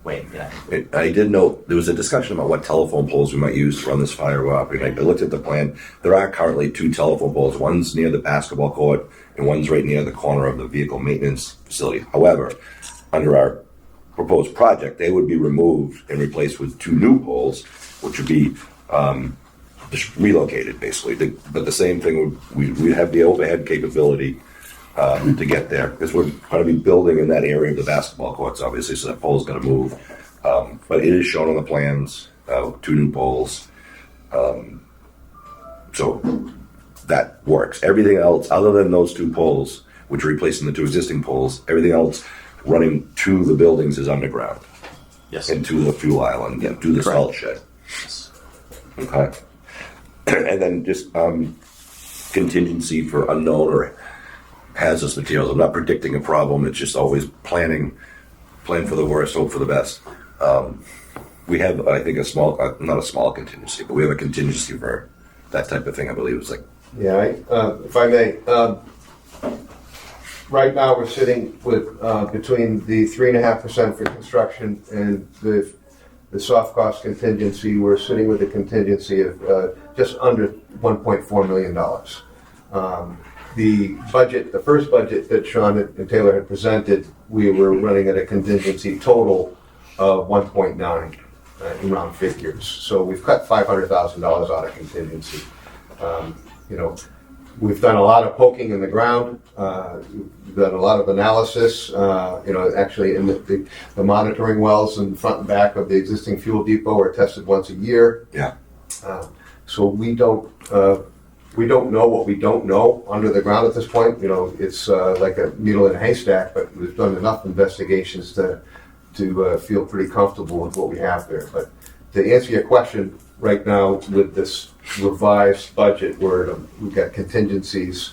Wayne, yeah. I did note there was a discussion about what telephone poles we might use to run this fiber optic. I looked at the plan. There are currently 2 telephone poles. One's near the basketball court, and one's right near the corner of the vehicle maintenance facility. However, under our proposed project, they would be removed and replaced with 2 new poles, which would be just relocated, basically. But the same thing, we'd have the overhead capability to get there, because we're going to be building in that area of the basketball courts, obviously, so that pole's going to move. But it is shown on the plans, 2 new poles. So that works. Everything else, other than those 2 poles, which are replacing the 2 existing poles, everything else running to the buildings is underground. Yes. And to the fuel island, and to the salt shed. Okay. And then just contingency for unknown or hazardous materials. I'm not predicting a problem. It's just always plan for the worst, hope for the best. We have, I think, not a small contingency, but we have a contingency for that type of thing. I believe it's like. Yeah, if I may, right now we're sitting with between the 3.5% for construction and the soft cost contingency. We're sitting with a contingency of just under $1.4 million. The first budget that Sean and Taylor had presented, we were running at a contingency total of 1.9 in round figures. So we've cut $500,000 out of contingency. We've done a lot of poking in the ground. We've done a lot of analysis. Actually, in the monitoring wells in the front and back of the existing fuel depot are tested once a year. Yeah. So we don't know what we don't know under the ground at this point. It's like a needle in a haystack, but we've done enough investigations to feel pretty comfortable with what we have there. But to answer your question, right now with this revised budget, we've got contingencies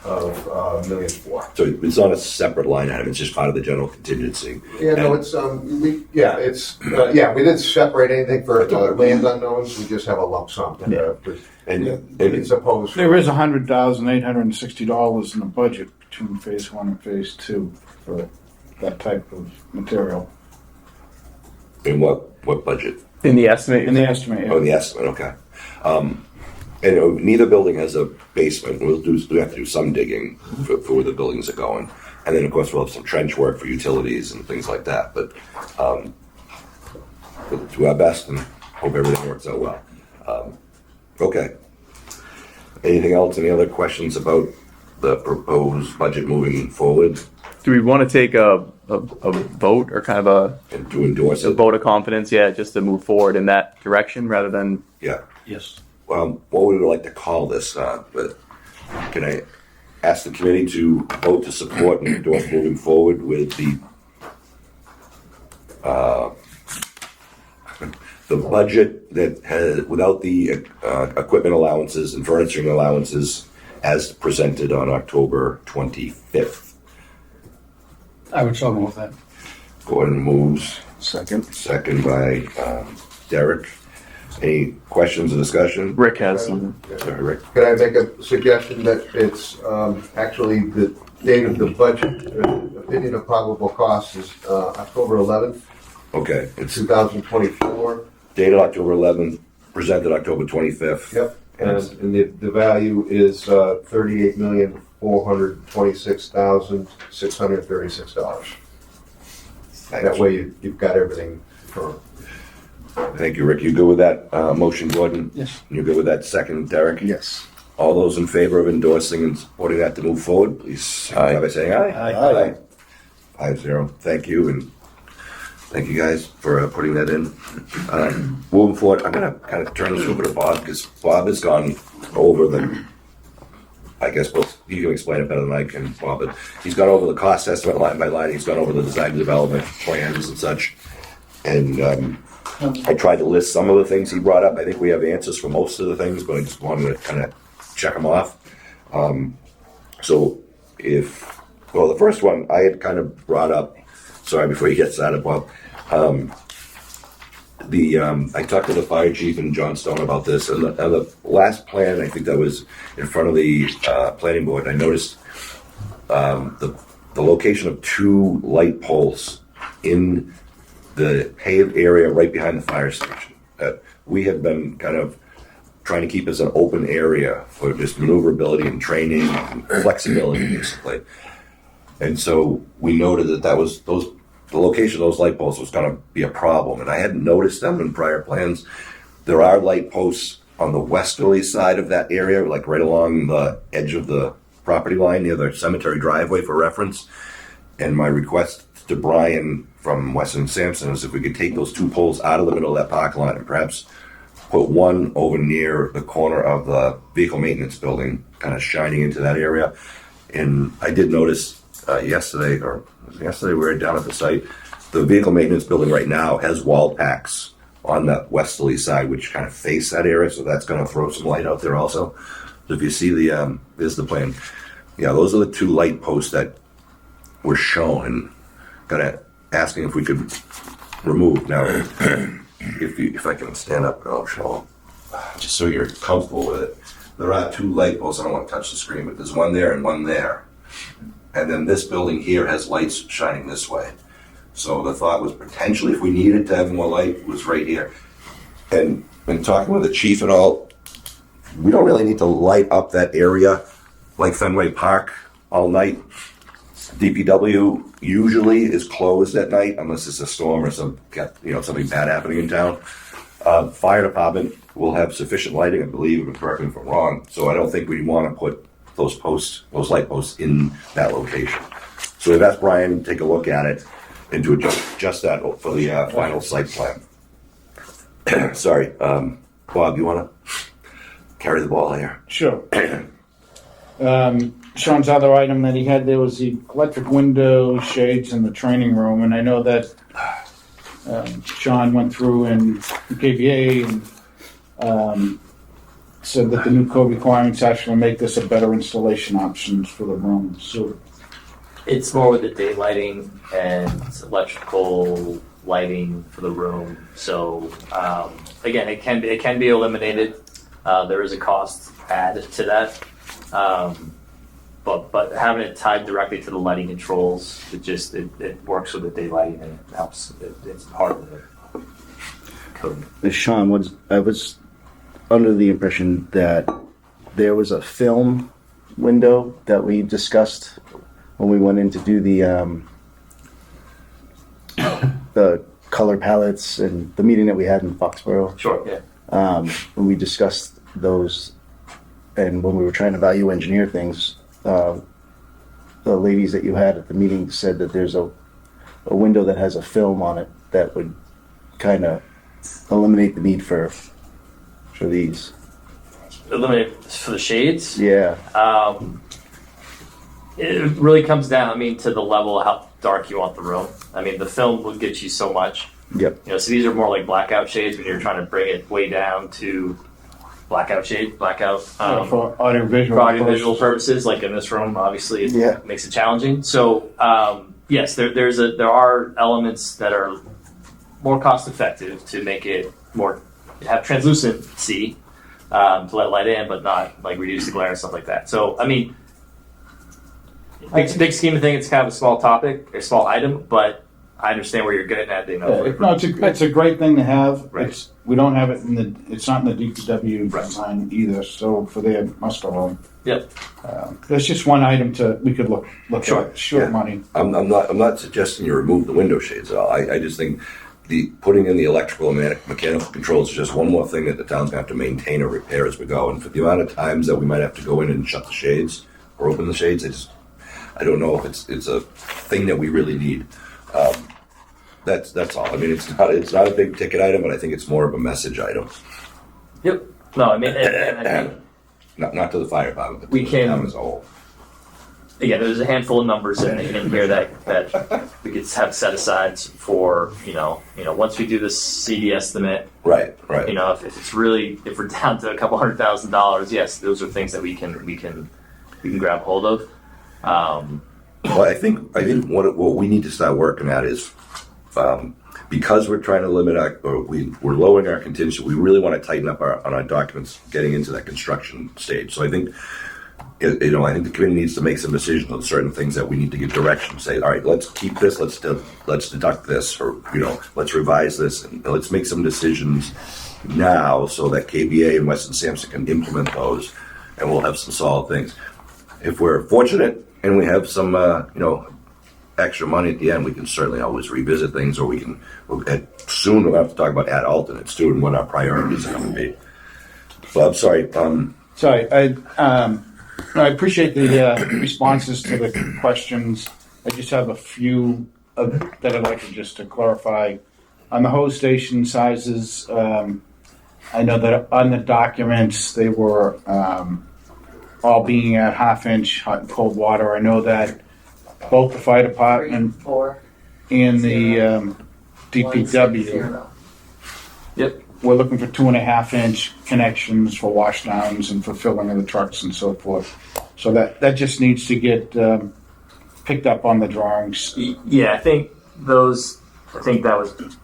of $1.4 million. So it's not a separate line item, it's just part of the general contingency. Yeah, no, it's, we didn't separate anything for land unknowns, we just have a lump sum. And It's opposed. There is $100,860 in the budget between phase one and phase two for that type of material. in what budget? In the estimate, In the estimate, Oh, yeah. the estimate, okay. And neither building has a basement. We have to do some digging for where the buildings are going. And then, of course, we'll have some trench work for utilities and things like that. But we'll do our best and hope everything works out well. Okay. Anything else? Any other questions about the proposed budget moving forward do we want to take a vote or kind of and to endorse a it? vote of confidence? Yeah, just to move forward in that direction rather than. Yeah. Yes. What would we like to call this? But can I ask the committee to vote to support and endorse moving forward with the budget that has, without the equipment allowances and furnishing allowances as presented on October 25th? I would so move that. Gordon moves, Second. second by Derek. Any questions or discussion? Rick has some. Sorry, Rick. Can I make a suggestion that it's actually the date of the budget, opinion of probable costs is October 11th, Okay, it's 2024. dated October 11th, presented October 25th. Yep, and the value is $38,426,636. That way you've got everything for. Thank you, Rick. You good with that motion, Gordon? Yes. You good with that second, Derek? Yes. All those in favor of endorsing and supporting that to move forward, please signify by saying aye. Aye. 5-0. Thank you, and thank you guys for putting that in. Moving forward, I'm gonna kind of turn this over to Bob, because Bob has gone over I guess both you can explain it better than I can, Bob, but he's gone over the cost estimate line by line, he's gone over the design and development plans and such. And I tried to list some of the things he brought up. I think we have answers for most of the things, but I just wanted to kind of check them off. The first one I had kind of brought up, sorry, before you get started, Bob. I talked to the fire chief and John Stone about this, and the last plan, I think that was in front of the planning board, I noticed the location of 2 light poles in the paved area right behind the fire station. We have been kind of trying to keep as an open area for just maneuverability and training and flexibility, basically. And so we noted that was the location of those light posts was going to be a problem, and I hadn't noticed them in prior plans. There are light posts on the westerly side of that area, like right along the edge of the property line near the cemetery driveway, for reference. And my request to Brian from Weston Sampson is if we could take those 2 poles out of the middle of that parking lot and perhaps put one over near the corner of the vehicle maintenance building, kind of shining into that area. And I did notice yesterday we were down at the site, the vehicle maintenance building right now has wall packs on that westerly side, which kind of face that area, so that's going to throw some light out there also. So if you see there's the plan. Yeah, those are the 2 light posts that were shown, and kind of asking if we could remove. Now, if I can stand up, I'll show them, just so you're comfortable with it. There are 2 light posts. I don't want to touch the screen, but there's one there and one there. And then this building here has lights shining this way. So the thought was potentially, if we needed to have more light, was right here. And in talking with the chief and all, we don't really need to light up that area like Fenway Park all night. DPW usually is closed at night unless it's a storm or something bad happening in town. Fire department will have sufficient lighting, I believe, and correct me if I'm wrong. So I don't think we want to put those light posts in that location. So we've asked Brian to take a look at it and to adjust that for the final site plan. Sorry, Bob, you want to carry the ball here? Sure. Sean's other item that he had there was the electric window shades in the training room, and I know that Sean went through and KVA and said that the new code requirements actually make this a better installation options for the room, so. It's more with the daylighting and electrical lighting for the room. So again, it can be eliminated. There is a cost added to that, but having it tied directly to the lighting controls, it works with the daylighting and it helps. It's part of the code. Sean, I was under the impression that there was a film window that we discussed when we went in to do the color palettes and the meeting that we had in Foxborough. Sure. Yeah. When we discussed those and when we were trying to value engineer things, the ladies that you had at the meeting said that there's a window that has a film on it that would kind of eliminate the need for these. Eliminate for the shades. Yeah. It really comes down, to the level of how dark you want the room. The film will get you so much. Yep. So these are more like blackout shades when you're trying to bring it way down to blackout. For audiovisual. For audiovisual purposes, like in this room, obviously, it makes it challenging. So yes, there are elements that are more cost effective to make it more have translucency to let light in, but not like reduce the glare and stuff like that. So big scheme of things, it's kind of a small topic, a small item, but I understand where you're getting at. It's a great thing to have. Right. We don't have it it's not in the DPW design either, so for their muster home. Yep. There's just one item we could look Sure. at. Short Yeah. money. I'm not suggesting you remove the window shades at all. I just think putting in the electrical and mechanical controls is just one more thing that the town's gonna have to maintain or repair as we go. And for the amount of times that we might have to go in and shut the shades or open the shades, I don't know if it's a thing that we really need. That's all. It's not a big ticket item, but I think it's more of a message item. Yep. No, and I think Not to the fire department, but We to the can- town as a whole. again, there's a handful of numbers in here that we could have set aside for once we do this CD estimate. Right. If we're down to a couple $100,000, yes, those are things that we can grab hold of. Well, I think what we need to start working at is because we're trying to limit we're lowering our contingency. We really want to tighten up on our documents getting into that construction stage. So I think I think the committee needs to make some decisions on certain things that we need to give direction. Say, all right, let's keep this, let's deduct this, or let's revise this, and let's make some decisions now so that KBA and Weston Sampson can implement those, and we'll have some solid things. If we're fortunate and we have some extra money at the end, we can certainly always revisit things, or soon we'll have to talk about add alternates too and what our priorities are going to be. Well, I'm sorry. Sorry, I appreciate the responses to the questions. I just have a few that I'd like to clarify. On the hose station sizes, I know that on the documents they were all being at 1/2 inch hot and cold water. I know that both the fire department and the DPW, Yep. we're looking for 2.5 inch connections for washdowns and for filling of the trucks and so forth. So that just needs to get picked up on the drawings. Yeah, I think that was,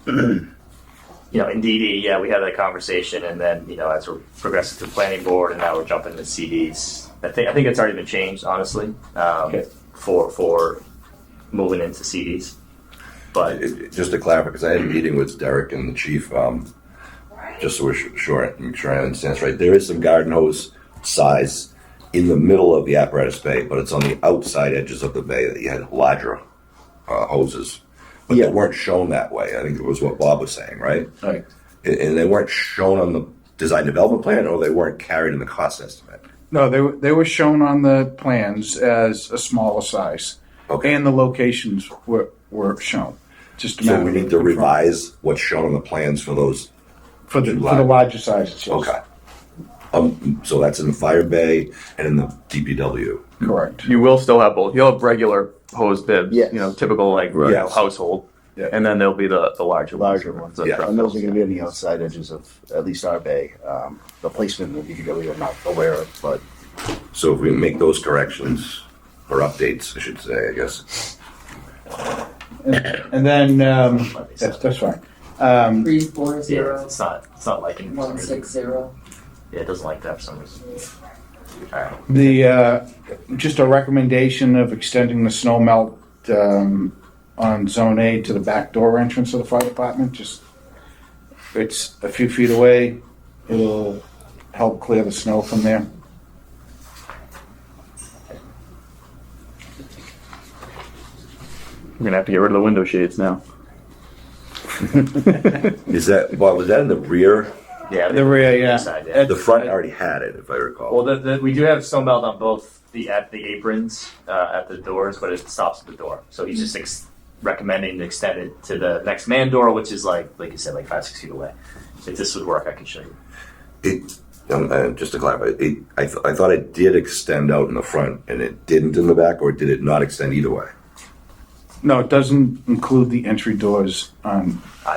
in DD, we had that conversation, and then, as we're progressing to planning board, and now we're jumping to CDs. I think it's already been changed, honestly, for moving into CDs. But Just to clarify, because I had a meeting with Derek and the chief, just so we're sure, make sure I understand this right. There is some garden hose size in the middle of the apparatus bay, but it's on the outside edges of the bay that you had larger hoses. But they weren't shown that way. I think it was what Bob was saying, right? Right. And they weren't shown on the design development plan, or they weren't carried in the cost estimate. No, they were shown on the plans as a smaller size. Okay. And the locations were shown. Just a So matter we of need to revise what's shown on the plans for those. for the larger sizes. Yes. Okay. So that's in the fire bay and in the DPW. Correct. You will still have both. You'll have regular hose bibs, Yes. typical Right. household. Yeah. And then there'll be the larger Larger ones. The Yeah. truck And those are bills. gonna be on the outside edges of at least our bay. The placement of the DPW I'm not aware of, but So if we make those corrections, or updates, I should say, I guess. And then, that's fine. 340 Yeah, it's not liking it for some reason. 160. Yeah, it doesn't like that for some reason. All right. The, just a recommendation of extending the snow melt, on zone A to the back door entrance of the fire department, just, it's a few feet away, it'll help clear the snow from there. We're gonna have to get rid of the window shades now. Is that, Bob, was that in the rear? Yeah, The rear, yeah. Side, yeah. The front already had it, if I recall. Well, we do have snow melt on both at the aprons at the doors, but it stops at the door. So he's just recommending to extend it to the next man door, which is like you said, like 5-6 feet away. If this would work, I can show you. Just to clarify, I thought it did extend out in the front, and it didn't in the back, or did it not extend either way? No, it doesn't include the entry doors on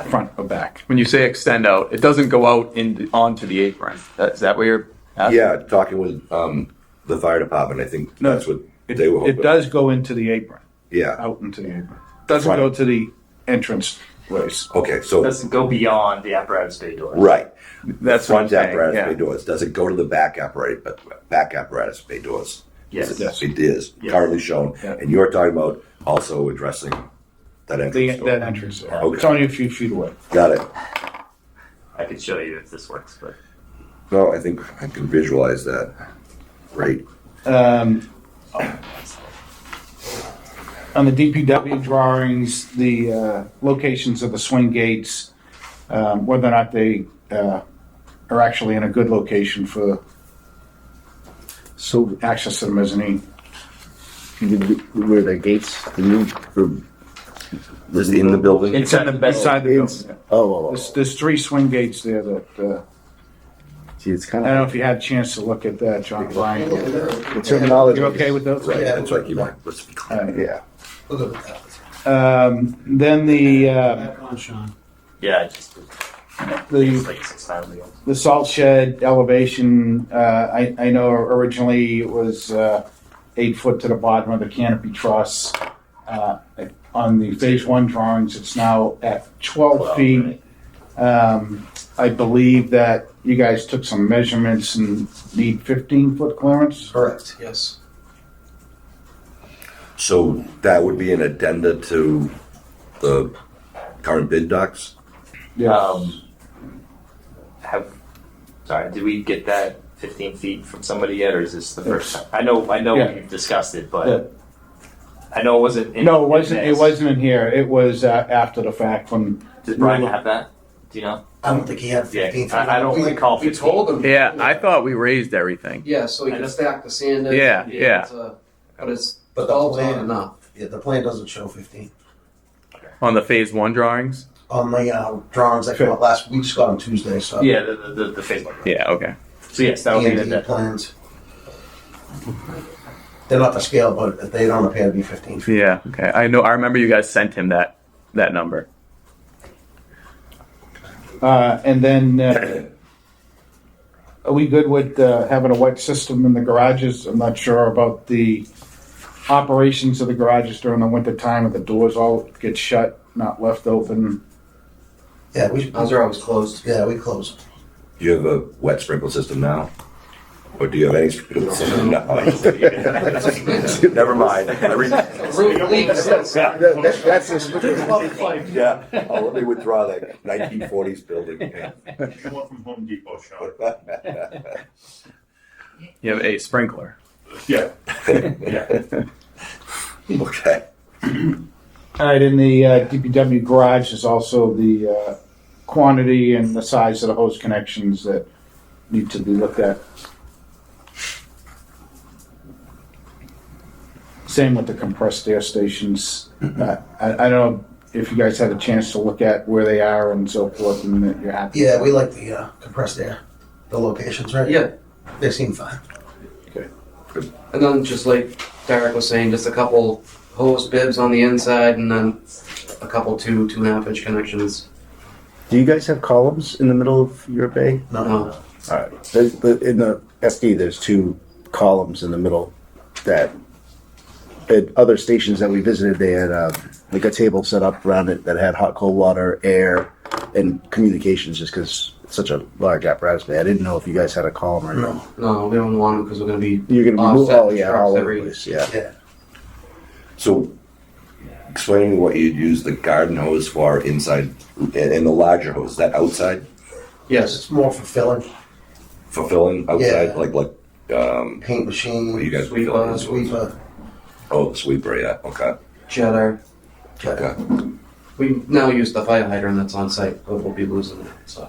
front or back. When you say extend out, it doesn't go out onto the apron. Is that what you're asking? Yeah, talking with the fire department, I think that's what they were hoping. It does go into the apron, Yeah, out into the apron. Doesn't Front. go to the entrance ways. okay, It so, doesn't go beyond the apparatus bay door. right. That's what I'm Front saying, apparatus yeah. bay doors, does it go to the back apparatus bay doors? Yes. Yes. It is, Yes. currently shown, Yeah. and you're talking about also addressing that entrance door. That entrance, it's Okay. only a few feet away. Got it. I can show you if this works, but No, I think I can visualize that. Great. On the DPW drawings, the locations of the swing gates, whether or not they are actually in a good location for so access to the mezzanine. where the gates, the new, Is it in the building? inside the bed. Inside the building. oh, There's 3 swing gates there that, see, it's I kind don't know of, if you had a chance to look at that, John Ryan. the terminology. You okay with those? Right, that's like you want, let's be clear. Yeah. We'll go with that. Then the, Back on, Sean. Yeah, it's the like 6 times ago. The salt shed elevation, I know originally it was 8 foot to the bottom of the canopy truss. On the phase 1 drawings, it's now at 12 feet. I believe that you guys took some measurements and need 15-foot clearance. Correct, yes. So that would be an addenda to the current bid docs? Sorry, did we get that 15 feet from somebody yet, or is this the first time? I know Yeah. we've discussed it, but Yeah. I know it wasn't. No, it wasn't. in It this. wasn't in here. It was after the fact when. Does Brian have that? Do you know? I don't think he had 15 feet. I don't recall. We told him. Yeah, I thought we raised everything. Yeah, so he I can know. stack the sand in. Yeah, yeah. But it's But the 12's not plan, enough. yeah, the plan doesn't show 15. On the phase 1 drawings? On the drawings that came out last week, Scott, on Tuesday, so. Yeah, the Facebook. Yeah, okay. So yes, that would be E&D the plans. They're not to scale, but they don't appear to be 15 feet. Yeah, okay. I remember you guys sent him that number. And then, are we good with having a wet system in the garages? I'm not sure about the operations of the garages during the winter time, if the doors all get shut, not left open. Yeah, Those are always closed. yeah, we closed. Do you have a wet sprinkle system now? Or do you have any sprinkle system? No. Never mind. Roof leaks. That's just, Yeah, let me withdraw that 1940s building. Yeah. From Home Depot shop. You have a sprinkler. Yeah. Okay. All right, in the DPW garage is also the quantity and the size of the hose connections that need to be looked at. Same with the compressed air stations. I don't know if you guys had a chance to look at where they are and so forth, and that you're happy. Yeah, we like the compressed air, the locations, right? Yeah. They seem fine. And then just like Derek was saying, just a couple hose bibs on the inside and then a couple 2.5 inch connections. Do you guys have columns in the middle of your bay? No. All right. In the FD, there's 2 columns in the middle that at other stations that we visited, they had like a table set up around it that had hot, cold water, air, and communications. Just because it's such a large apparatus, bay, I didn't know if you guys had a column or not. No, we don't want them because we're gonna be. You're gonna be offset all the yeah, trucks all over every- the place. Yeah. So, explain to me what you'd use the garden hose for inside, and the larger hose, is that outside? Yes. It's more fulfilling. Fulfilling outside, Yeah. like, Paint machine, what you guys Sweeper, fulfilling this with? sweeper. Oh, the sweeper, yeah, okay, Cheddar. okay. We now use the fire hydrant that's on site, but we'll be losing it. So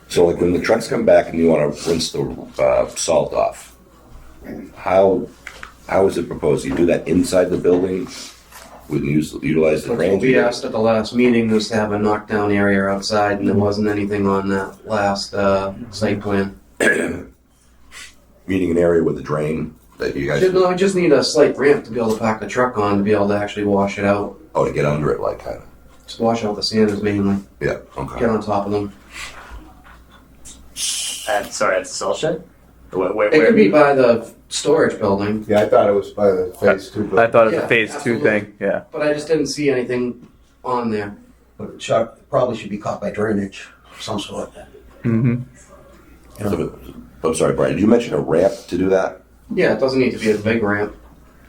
So like when the trucks come back and you wanna rinse the, salt off, how is it proposed? You do that inside the building? Wouldn't utilize the that's drains? what we asked at the last meeting was to have a knockdown area outside, and there wasn't anything on that last site plan. Meaning an area with a drain that you guys, No, we just need a slight ramp to be able to park the truck on to be able to actually wash it out. oh, to get under it, like kinda, Just wash out the sanders mainly. yeah, okay. Get on top of them. At the salt shed? Where, It could be by the storage building, Yeah, I thought it was by the phase 2. I thought it was Yeah, a phase 2 absolutely. thing. Yeah. but I just didn't see anything on there. But Chuck, probably should be caught by drainage of some sort. Mm-hmm. You know, I'm sorry, Brian, did you mention a ramp to do that? Yeah, it doesn't need to be a big ramp.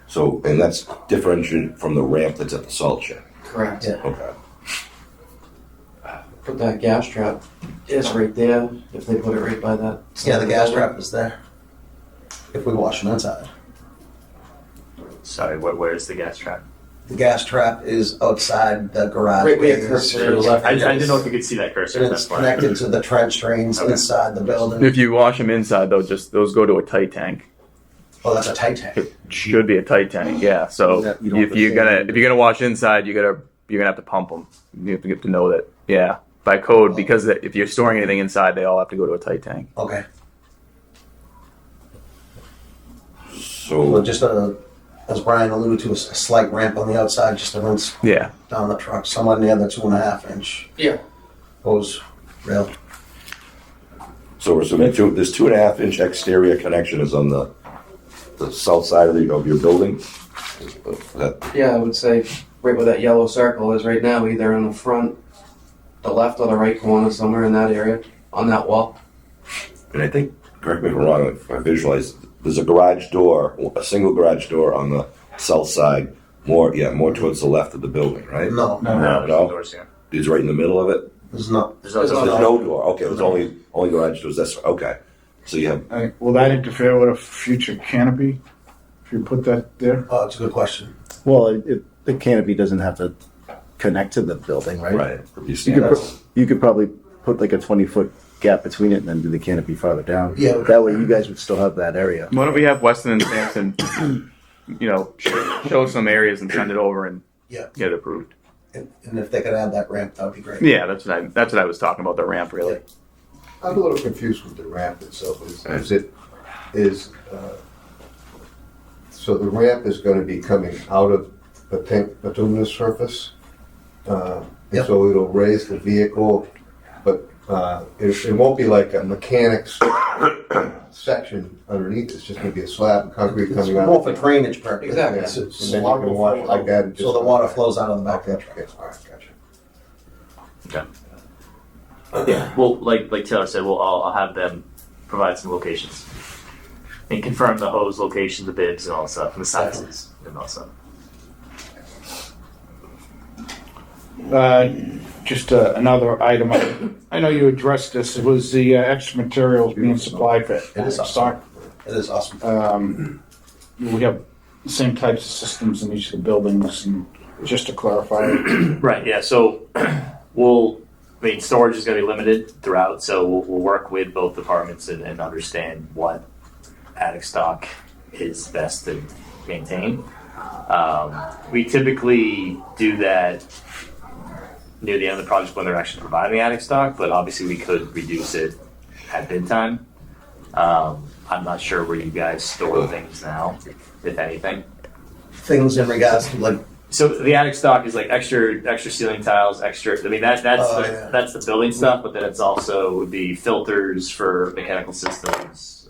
So, and that's differentiated from the ramp that's at the salt shed? Correct. Yeah. Okay. Put that gas trap is right there, if they put it right by that. yeah, the gas trap is there. If we wash them inside. Sorry, where's the gas trap? The gas trap is outside the garage. Right where your bays. cursor is. I didn't know if you could see that cursor. And That's it's why. connected to the trench drains Okay. inside the building. If you wash them inside, those go to a tight tank. Oh, that's a tight tank. It should be a tight tank. Yeah. So Yeah, you don't have if to you're say gonna anything. wash inside, you're gonna have to pump them. You have to get to know that. Yeah. By code, because if you're storing anything inside, they all have to go to a tight tank. Okay. So, Well, just as Brian alluded to, a slight ramp on the outside just to rinse Yeah. down the truck. Somewhat near the 2.5 inch Yeah. hose rail. so we're assuming this 2.5 inch exterior connection is on the south side of your building? That, Yeah, I would say right where that yellow circle is right now, either in the front, the left or the right corner, somewhere in that area, on that wall. and I think, correct me if I'm wrong, if I visualize, there's a garage door, a single garage door on the south side, more towards the left of the building, right? No, No? Doors here. It's right in the middle of it? there's not. There's no There's door. no door, okay, there's only garage doors, that's, okay. So you have, Will that interfere with a future canopy? If you put that there? Oh, it's a good question. Well, the canopy doesn't have to connect to the building, right? right, you You stand could, up. you could probably put like a 20-foot gap between it and then do the canopy farther down. Yeah. That way you guys would still have that area. Why don't we have Weston and Sampson, show some areas and send it over and Yeah. get it approved. And if they could add that ramp, that would be great. Yeah, that's what I was talking about, the ramp really. I'm a little confused with the ramp itself. So the ramp is going to be coming out of the bituminous surface? And Yep. so it'll raise the vehicle, but it won't be like a mechanics section underneath. It's just going to be a slab of concrete It's coming out. more for drainage purposes. Exactly. It's- And it's then you can wash it like that. And So the water flows out of the back of the truck. Okay, all right, gotcha. Yeah. Well, like Taylor said, I'll have them provide some locations and confirm the hose location, the bibs, and all that stuff, and the sizes, and all that stuff. Just another item. I know you addressed this. It was the extra materials being supplied for It is stock. It is awesome. We have the same types of systems in each of the buildings, and just to clarify. Right. Yeah. So storage is going to be limited throughout, so we'll work with both departments and understand what attic stock is best to maintain. We typically do that near the end of the project when they're actually providing the attic stock, but obviously we could reduce it at bid time. I'm not sure where you guys store things now, if anything. Things in regards to like So the attic stock is like extra ceiling tiles, extra. I mean that's the building stuff, but then it's also would be filters for mechanical systems.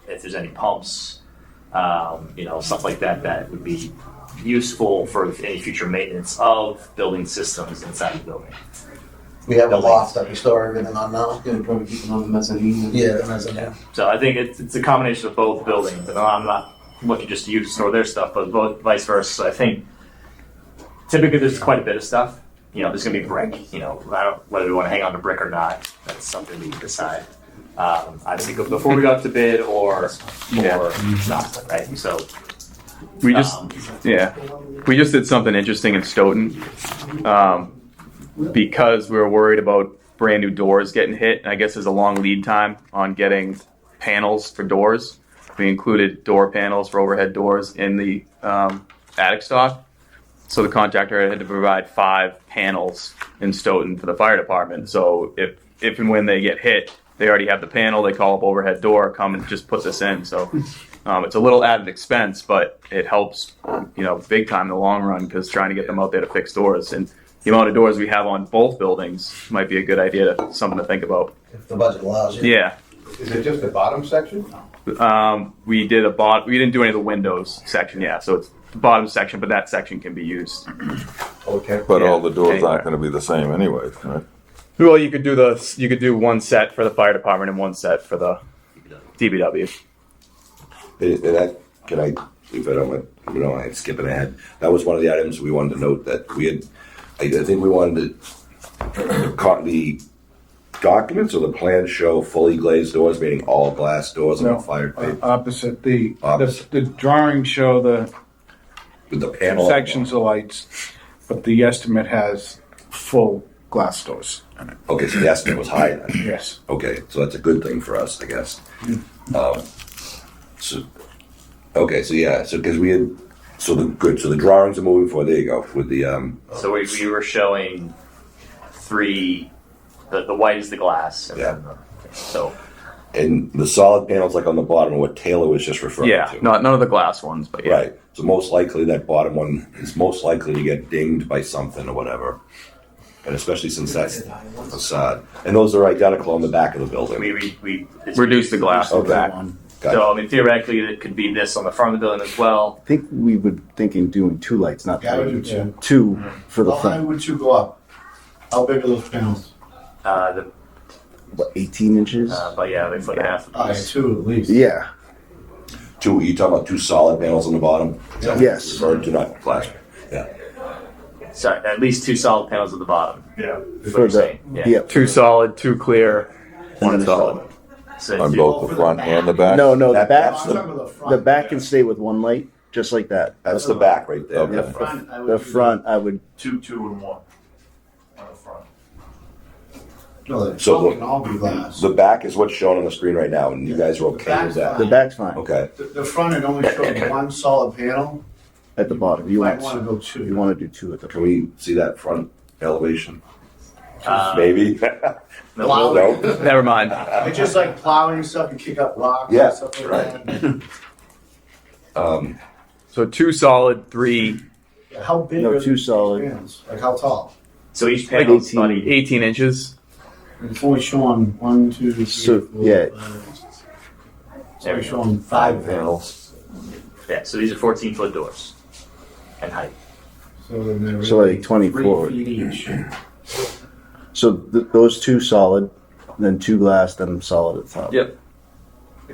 If there's any pumps, stuff like that that would be useful for any future maintenance of building systems inside the building. We have a loft that we store everything on now. Gonna probably keep it on the mezzanine. Yeah, the mezzanine. So I think it's a combination of both buildings. And I'm not looking just to use to store their stuff, but both vice versa. So I think typically there's quite a bit of stuff. There's going to be brick. I don't whether we want to hang on to brick or not. That's something we can decide. I think before we go up to bid or not, right? So We just did something interesting in Stoughton because we were worried about brand new doors getting hit. And I guess there's a long lead time on getting panels for doors. We included door panels for overhead doors in the attic stock. So the contractor had to provide 5 panels in Stoughton for the fire department. So if and when they get hit, they already have the panel. They call up overhead door, come and just put this in. So it's a little added expense, but it helps, big time in the long run because trying to get them out there to fix doors and the amount of doors we have on both buildings might be a good idea something to think about. If the budget allows you. Yeah. Is it just the bottom section? We didn't do any of the windows section, yeah. So it's the bottom section, but that section can be used. Okay. But all the doors aren't gonna be the same anyways, right? Well, you could do one set for the fire department and one set for the DPW. If I don't mind skipping ahead, that was one of the items we wanted to note that we had. I think we wanted the documents or the plans show fully glazed doors, meaning all glass doors on the fire pit. Opposite. The drawings show the With the panel. sections of lights, but the estimate has full glass doors in it. Okay, so the estimate was high then. Yes. Okay, so that's a good thing for us, I guess. So because we had, so the drawings are moving forward. There you go with the So we were showing 3. The white is the glass. And and the solid panels like on the bottom are what Taylor was just referring to. None of the glass ones, but yeah. Right. So most likely that bottom one is most likely to get dinged by something or whatever. And especially since that's facade. And those are identical on the back of the building. We Reduce the glass on the back. Gotcha. So theoretically, it could be this on the front of the building as well. I think we were thinking doing 2 lights, not 3. Yeah, I would do 2. 2 for the How high front. would 2 go up? How big are those panels? What, 18 inches? But yeah, like 1.5. Oh, yeah, 2 at least. Yeah. You talking about 2 solid panels on the bottom? Yes. Referred to, not glass. Yeah. Sorry, at least 2 solid panels at the bottom. Yeah. Is what For you're the, saying. Yeah. 2 solid, 2 clear, 1 solid. So On both the front and the back? No, the back. That's I'm talking about the front. The back can stay with 1 light, just like that. That's the back right there. Okay. The front, I would The do front, I would. 2, 2, and 1 on the front. No, the So front can all be glass. The back is what's shown on the screen right now, and you guys are okay with that. The back's fine. Okay. The front, it only shows 1 solid panel. At the bottom, you Might want want to go 2. you want to do 2 at the Can we see that front elevation? Uh, Maybe. No, No. Never mind. It's just like plowing stuff, you kick up rocks Yeah, and stuff like that. So 2 solid, 3, How big No, are 2 these solid. panels? Like how tall? So each Like panel's 18. buddy. 18 inches. It's only showing 1, 2, 3, So, 4, yeah. 5. It's only showing 5 panels. Yeah, so these are 14-foot doors in height. So then they're So, like, really 24. 3 feet each. So those 2 solid, then 2 glass, then solid at the top. Yep.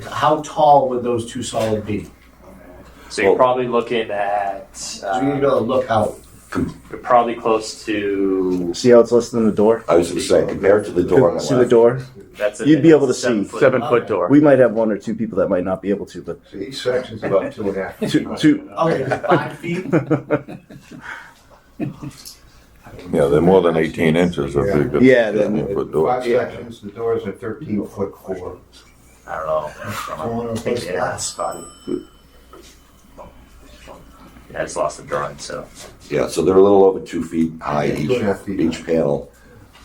How tall would those 2 solid be? So you're Well- probably looking at. So you need to be able to look out. You're probably close to. See how it's less than the door? I was going to say, compared to the door on the See the left. door? That's You'd be able to see. 7-foot door. We might have 1 or 2 people that might not be able to, but So each section's about 2.5 feet. two. Okay, 5 feet. Yeah, they're more than 18 inches if you could. Yeah, then- Put doors. 5 sections, the doors are 13 foot 4. I don't know. One I think of they have spotty. Yeah, I just lost the drawing, so. Yeah, so they're a little over 2 feet high Yeah, 2.5 feet. each panel.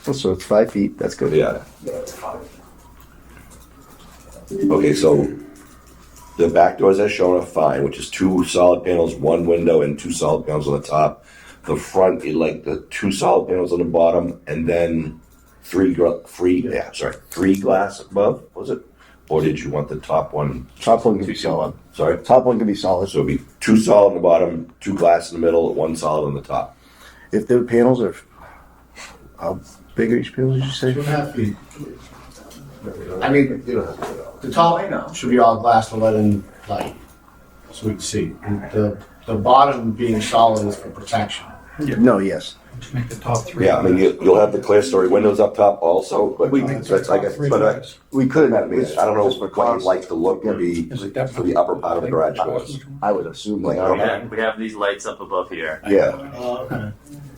So it's 5 feet. That's good. Yeah. Okay, so The back doors as shown are fine, which is 2 solid panels, 1 window, and 2 solid panels on the top. The front, you like the 2 solid panels on the bottom, and then 3 glass above, was it? Or did you want the top one? Top one can be solid. Sorry? Top one can be solid. So it'll be 2 solid on the bottom, 2 glass in the middle, 1 solid on the top. If the panels are, how big are each panels, did you say? 2.5 feet. I mean, the top should be all glass to let in light, so we can see. The bottom being solid is for protection. No, yes. To make the top three. Yeah, I mean, you'll have the clear story windows up top also, but that's, I guess, but We could, I mean, I don't know what you'd like the look to be Is it for definitely? the upper part of the garage doors. I would assume like, We have these lights up above here, Yeah,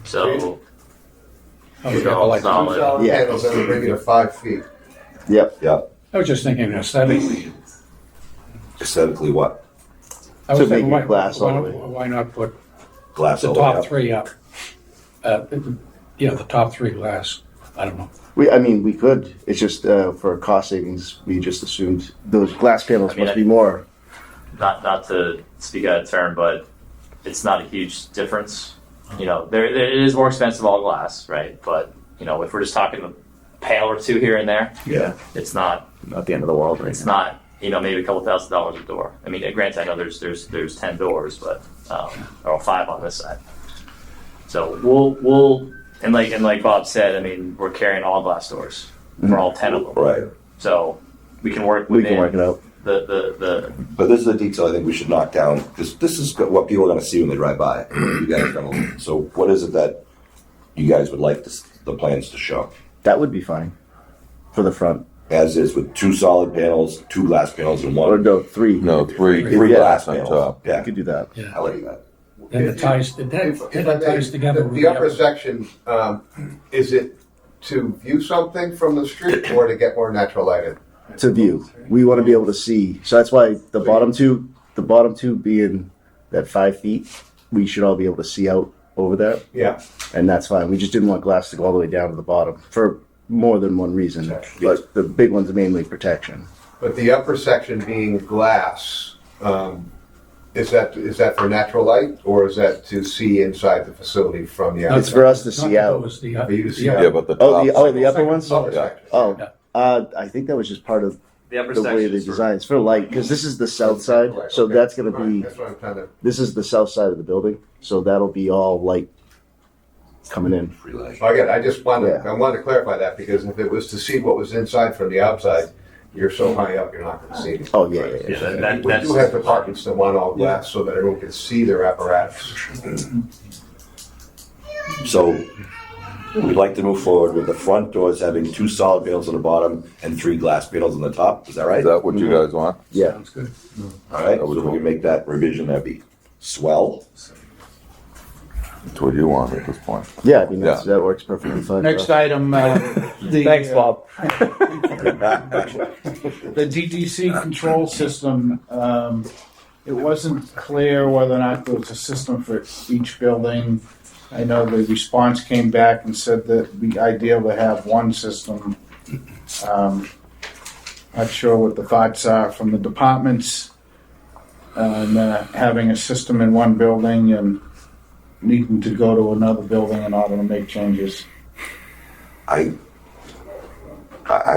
so Oh, we got the lights. solid. Solid Yeah. panels, then we bring it to 5 feet. yep. yeah. I was just thinking aesthetically. Aesthetically, what? I was To thinking, make it glass all the way. why not put Glass the all the way top up? three up? Yeah, the top 3 glass. I don't know. I mean, we could. It's just for cost savings. We just assumed those glass panels I mean, must be more. Not to speak out of turn, but it's not a huge difference. You know, there it is more expensive all glass, right? But you know, if we're just talking a panel or 2 here and there, Yeah. it's not the end of the world, it's not, you know, maybe a couple $1,000s a door. I mean, granted, I know there's 10 doors, but or 5 on this side. So we'll and like Bob said, I mean, we're carrying all glass doors for all 10 of them. Right. So we can work We within can work it out. the But this is a detail I think we should knock down, because this is what people are gonna see when they drive by. You guys are gonna, so what is it that you guys would like the plans to show? That would be fine for the front. As is with 2 solid panels, 2 glass panels, and Or 1, no, 3. No, 3 3 glass on panels. top. We Yeah, could do that. Yeah. I like that. Then it ties, If I may, ties together. with the upper section, is it to view something from the street or to get more natural light in? To view, we want to be able to see. So that's why the bottom two being that 5 feet, we should all be able to see out over that, Yeah. and that's fine. We just didn't want glass to go all the way down to the bottom for more than one reason. But the big one's mainly protection. But the upper section being glass, is that for natural light or is that to see inside the facility from the It's outside? for us to see out. For you to see Yeah, out. but the Oh, top. the upper ones. Upper section. Oh, I think that was just part of upper the way section they is for- designed. It's for light because this is the south side, so Okay. that's gonna Right, be. That's what I'm trying to. This is the south side of the building, so that'll be all light coming in. Free light. I just wanted, Yeah. I wanted to clarify that because if it was to see what was inside from the outside, you're so high up, you're not going to see it. Oh yeah, yeah, Yeah, yeah. that, We that's do have departments that want all glass so that everyone can see their apparatus. So we'd like to move forward with the front doors having 2 solid panels on the bottom and 3 glass panels on the top. Is that right? Is that what you guys want? Yeah. Sounds good. All right, so we can make that revision, that'd be swell. That's what you want at this point. Yeah, I mean Yeah. that works perfectly fine. Next for us. item, the. Thanks, Bob. The DTC control system, it wasn't clear whether or not there was a system for each building. I know the response came back and said that it'd be ideal to have one system. Not sure what the thoughts are from the departments, and having a system in one building and needing to go to another building in order to make changes. I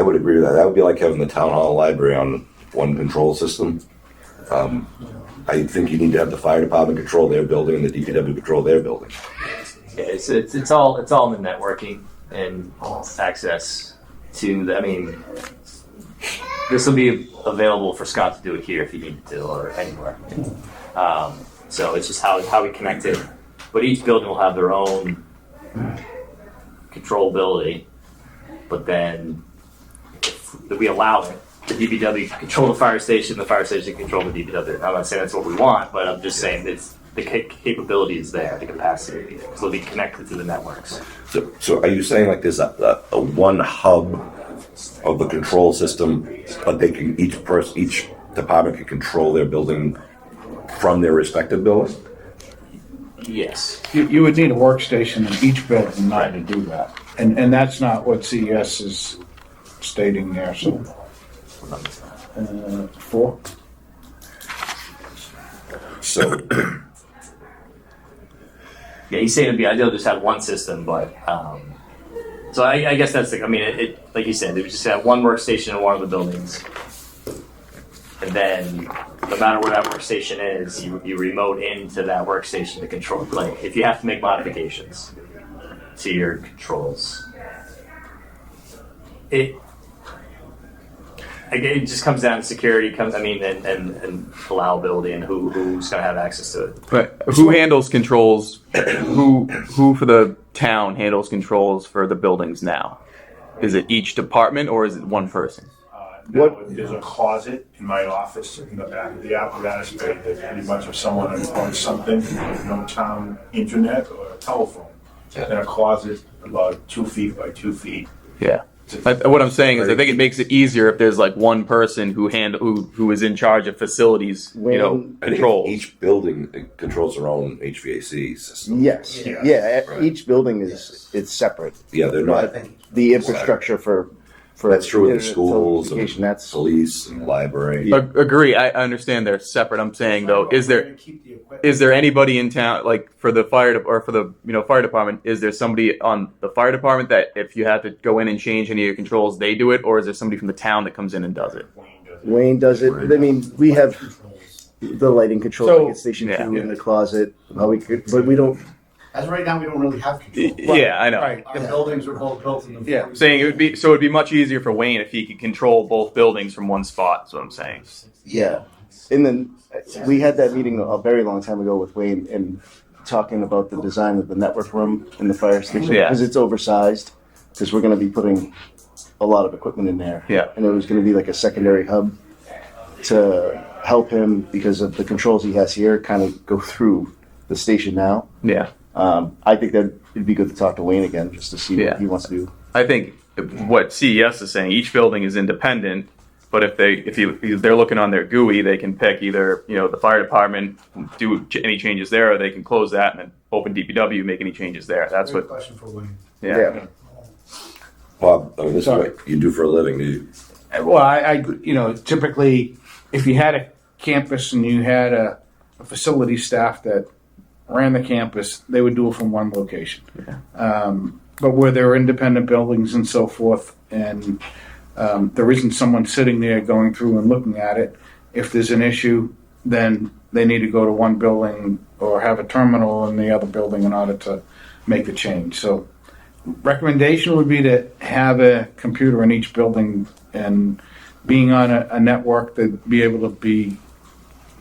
would agree with that. That would be like having the town hall library on one control system. I think you need to have the fire department control their building and the DPW control their building. Yeah, it's all in the networking and access to the, I mean, this will be available for Scott to do it here if he needed to or anywhere. So it's just how we connect it. But each building will have their own controllability. But then if we allow it, the DPW can control the fire station can control the DPW. I'm not saying that's what we want, but I'm just saying it's the capability is there, the capacity, so they'll be connected to the networks. So are you saying like there's a one hub of the control system, but they can each department can control their building from their respective building? Yes. You would need a workstation in each building in order to do that. And that's not what CES is stating there, so. 4? So, Yeah, he's saying it'd be ideal to just have one system, but so I guess that's the. I mean, it like you said, they would just have one workstation in one of the buildings, and then no matter where that workstation is, you remote into that workstation to control. Like if you have to make modifications to your controls, it just comes down to security. And allowability, and who's going to have access to it. But who handles controls? Who for the town handles controls for the buildings now? Is it each department or is it one person? There's a closet in my office in the back of the apparatus bay that pretty much if someone owns something, no town internet or a telephone, in a closet about 2 feet by 2 feet. Yeah. What I'm saying is, I think it makes it easier if there's like one person who is in charge of facilities, controls. Each building controls their own HVAC system. Yes, yeah. Each building it's separate. Yeah, they're not. The infrastructure for That's true with the schools, and telecommunication, that's police, and library. Agree. I understand they're separate. I'm saying though, is there anybody in town like for the fire fire department? Is there somebody on the fire department that if you have to go in and change any of your controls, they do it, or is there somebody from the town that comes in and does it? Wayne does it. I mean, we have the lighting control So- like at Station 2 in the closet. But we don't. As of right now, we don't really have control. Yeah, I know. Right. Our buildings were both built in the. Yeah. Saying it'd be much easier for Wayne if he could control both buildings from one spot. Is what I'm saying. Yeah, and then we had that meeting a very long time ago with Wayne and talking about the design of the network room in the fire station Yeah. because it's oversized because we're going to be putting a lot of equipment in there. Yeah. And it was going to be like a secondary hub to help him because of the controls he has here kind of go through the station now. Yeah. I think that it'd be good to talk to Wayne again just to see Yeah. what he wants to do. I think what CES is saying, each building is independent, but if they're looking on their GUI, they can pick either the fire department, do any changes there, or they can close that and then open DPW, make any changes there. That's Great what. question for Wayne. Yeah. Bob, this is what you do for a living. Do you? Well, I typically, if you had a campus and you had a facility staff that ran the campus, they would do it from one location. But where there are independent buildings and so forth, and there isn't someone sitting there going through and looking at it, if there's an issue, then they need to go to one building or have a terminal in the other building in order to make the change. So recommendation would be to have a computer in each building and being on a network that be able to be,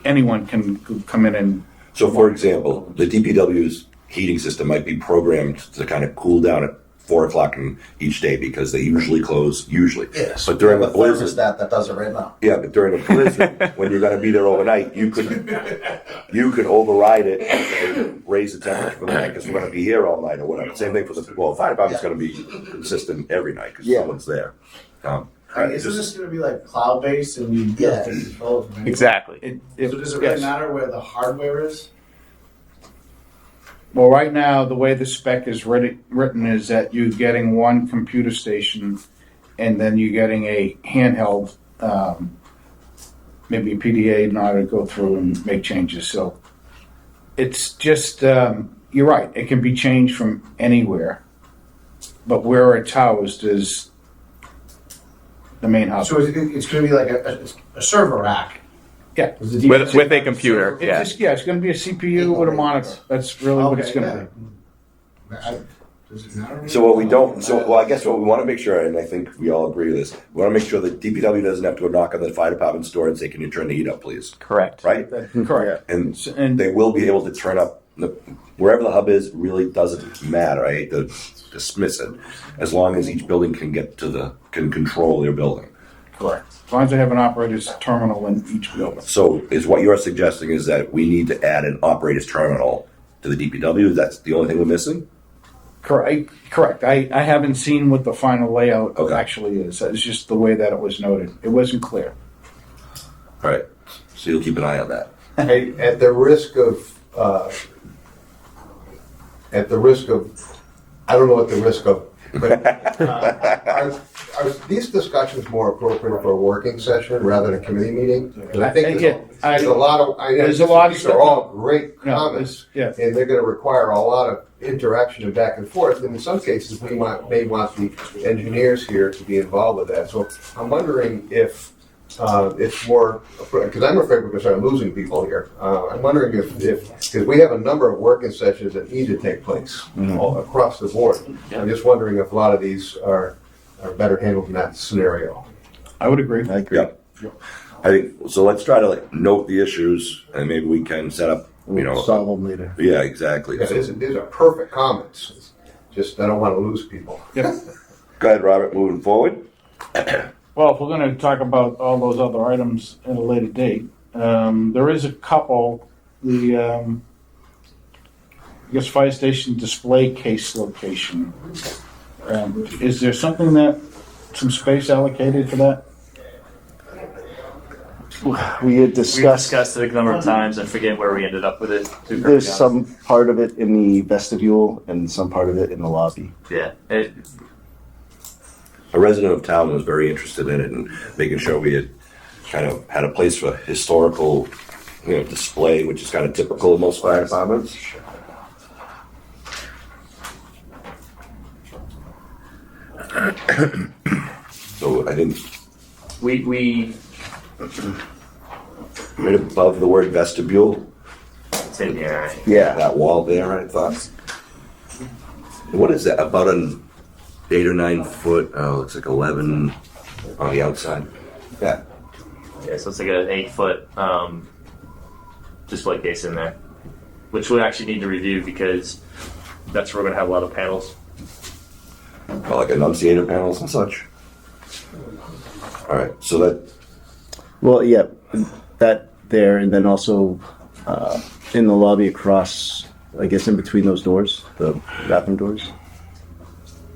anyone can come in and. So, for example, the DPW's heating system might be programmed to kind of cool down at 4 o'clock in each day because they usually close. Yes. But during the blizzard, that does it right now. yeah, but during the blizzard, when you're going to be there overnight, you could override it and raise the temperature for the night because we're going to be here all night or whatever. Same thing for the fire department's going to be consistent every night because someone's there. Isn't this going to be like cloud based and you get control from anywhere? Exactly. So does it really matter where the hardware is? Well, right now, the way the spec is written is that you're getting one computer station and then you're getting a handheld, maybe a PDA in order to go through and make changes. So it's just, you're right, it can be changed from anywhere. But where it's housed is the main hub. So it's going to be like a server rack. Yeah. With a computer. It's it's going to be a CPU with a monitor. That's really what it's going to be. Does it matter? So what we don't, I guess what we want to make sure, and I think we all agree with this, we want to make sure that DPW doesn't have to go knock on the fire department's door and say, "Can you turn the heat up, please?" Correct. Right? Correct. And And they will be able to turn up wherever the hub is. Really doesn't matter. I hate to dismiss it, as long as each building can control their building. correct. As long as they have an operator's terminal in each building. So, is what you're suggesting is that we need to add an operator's terminal to the DPW? That's the only thing we're missing? Correct. I haven't seen what the final layout Okay. actually is. It's just the way that it was noted. It wasn't clear. All right. So you'll keep an eye on that. Hey, at the risk of, I don't know what the risk of, but are these discussions more appropriate for a working session rather than a committee meeting? 'Cause I think Yeah. There's a lot of, There's a lot of these are stuff. all great No, comments. yeah. And they're gonna require a lot of interaction and back and forth, and in some cases, may want the engineers here to be involved with that. So I'm wondering if, it's more, because I'm afraid we're gonna start losing people here. I'm wondering if, because we have a number of working sessions that need to take place all across the board. I'm just wondering if a lot of these are better handled in that scenario. I would agree. I agree. Yeah. I think, so let's try to like note the issues and maybe we can set up, you know. Solve them later. Yeah, exactly. Yeah, these are perfect comments. Just, I don't want to lose people. Yeah. Go ahead, Robert, moving forward. Well, if we're gonna talk about all those other items at a later date, there is a couple, I guess fire station display case location. Is there some space allocated for that? We had We've discussed, discussed it a number of times. I forget where we ended up with it. to be perfectly there's honest. some part of it in the vestibule and some part of it in the lobby. Yeah. A resident of town was very interested in it and making sure we had kind of had a place for historical, you know, display, which is kind of typical of most fire departments. So I think We right above the word vestibule, it's in here. Right? Yeah. that wall there, I thought. What is that? About an 8 or 9 foot, looks like 11 on the outside. Yeah. Yeah, so it's like an 8-foot display case in there, which we actually need to review because that's where we're gonna have a lot of panels. Like enunciator panels and such. All right, so that, Well, yeah, that there, and then also in the lobby across, I guess in between those doors, the bathroom doors.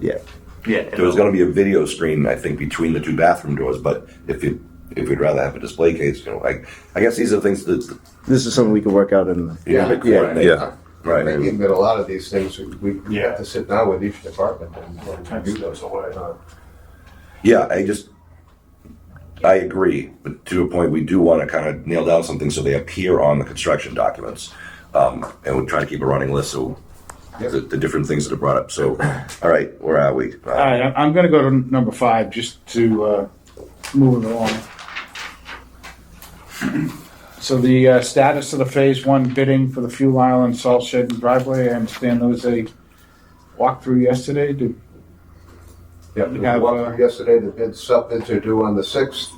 Yeah. Yeah. there was going to be a video screen, I think, between the 2 bathroom doors, but if you'd rather have a display case, you know, I guess these are things that, This is something we can work out in. Yeah, Yeah. right. I'm thinking that a lot of these things, we Yeah. have to sit down with each department and Sometimes review it those. goes away. Yeah, I agree, but to a point, we do want to kind of nail down something so they appear on the construction documents. And we'll try to keep a running list, so the different things that are brought up. So, all right, where are we? All right, I'm gonna go to number 5 just to move it along. So the status of the phase 1 bidding for the fuel island, salt shed and driveway, I understand there was a walkthrough yesterday. Yeah, We we have, walked through yesterday, the bids, sub-bids are due on the 6th,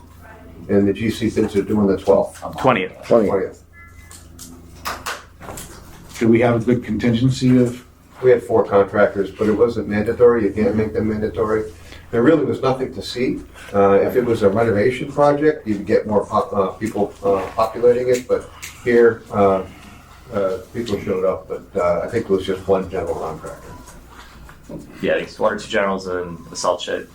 and the GC bids are due on the 12th. 20th. 20th. Do we have a good contingency of? We had 4 contractors, but it wasn't mandatory, you can't make them mandatory. There really was nothing to see. If it was a renovation project, you'd get more people populating it, but here, people showed up, but I think it was just one general contractor. Yeah, it's 1 or 2 generals and a salt shed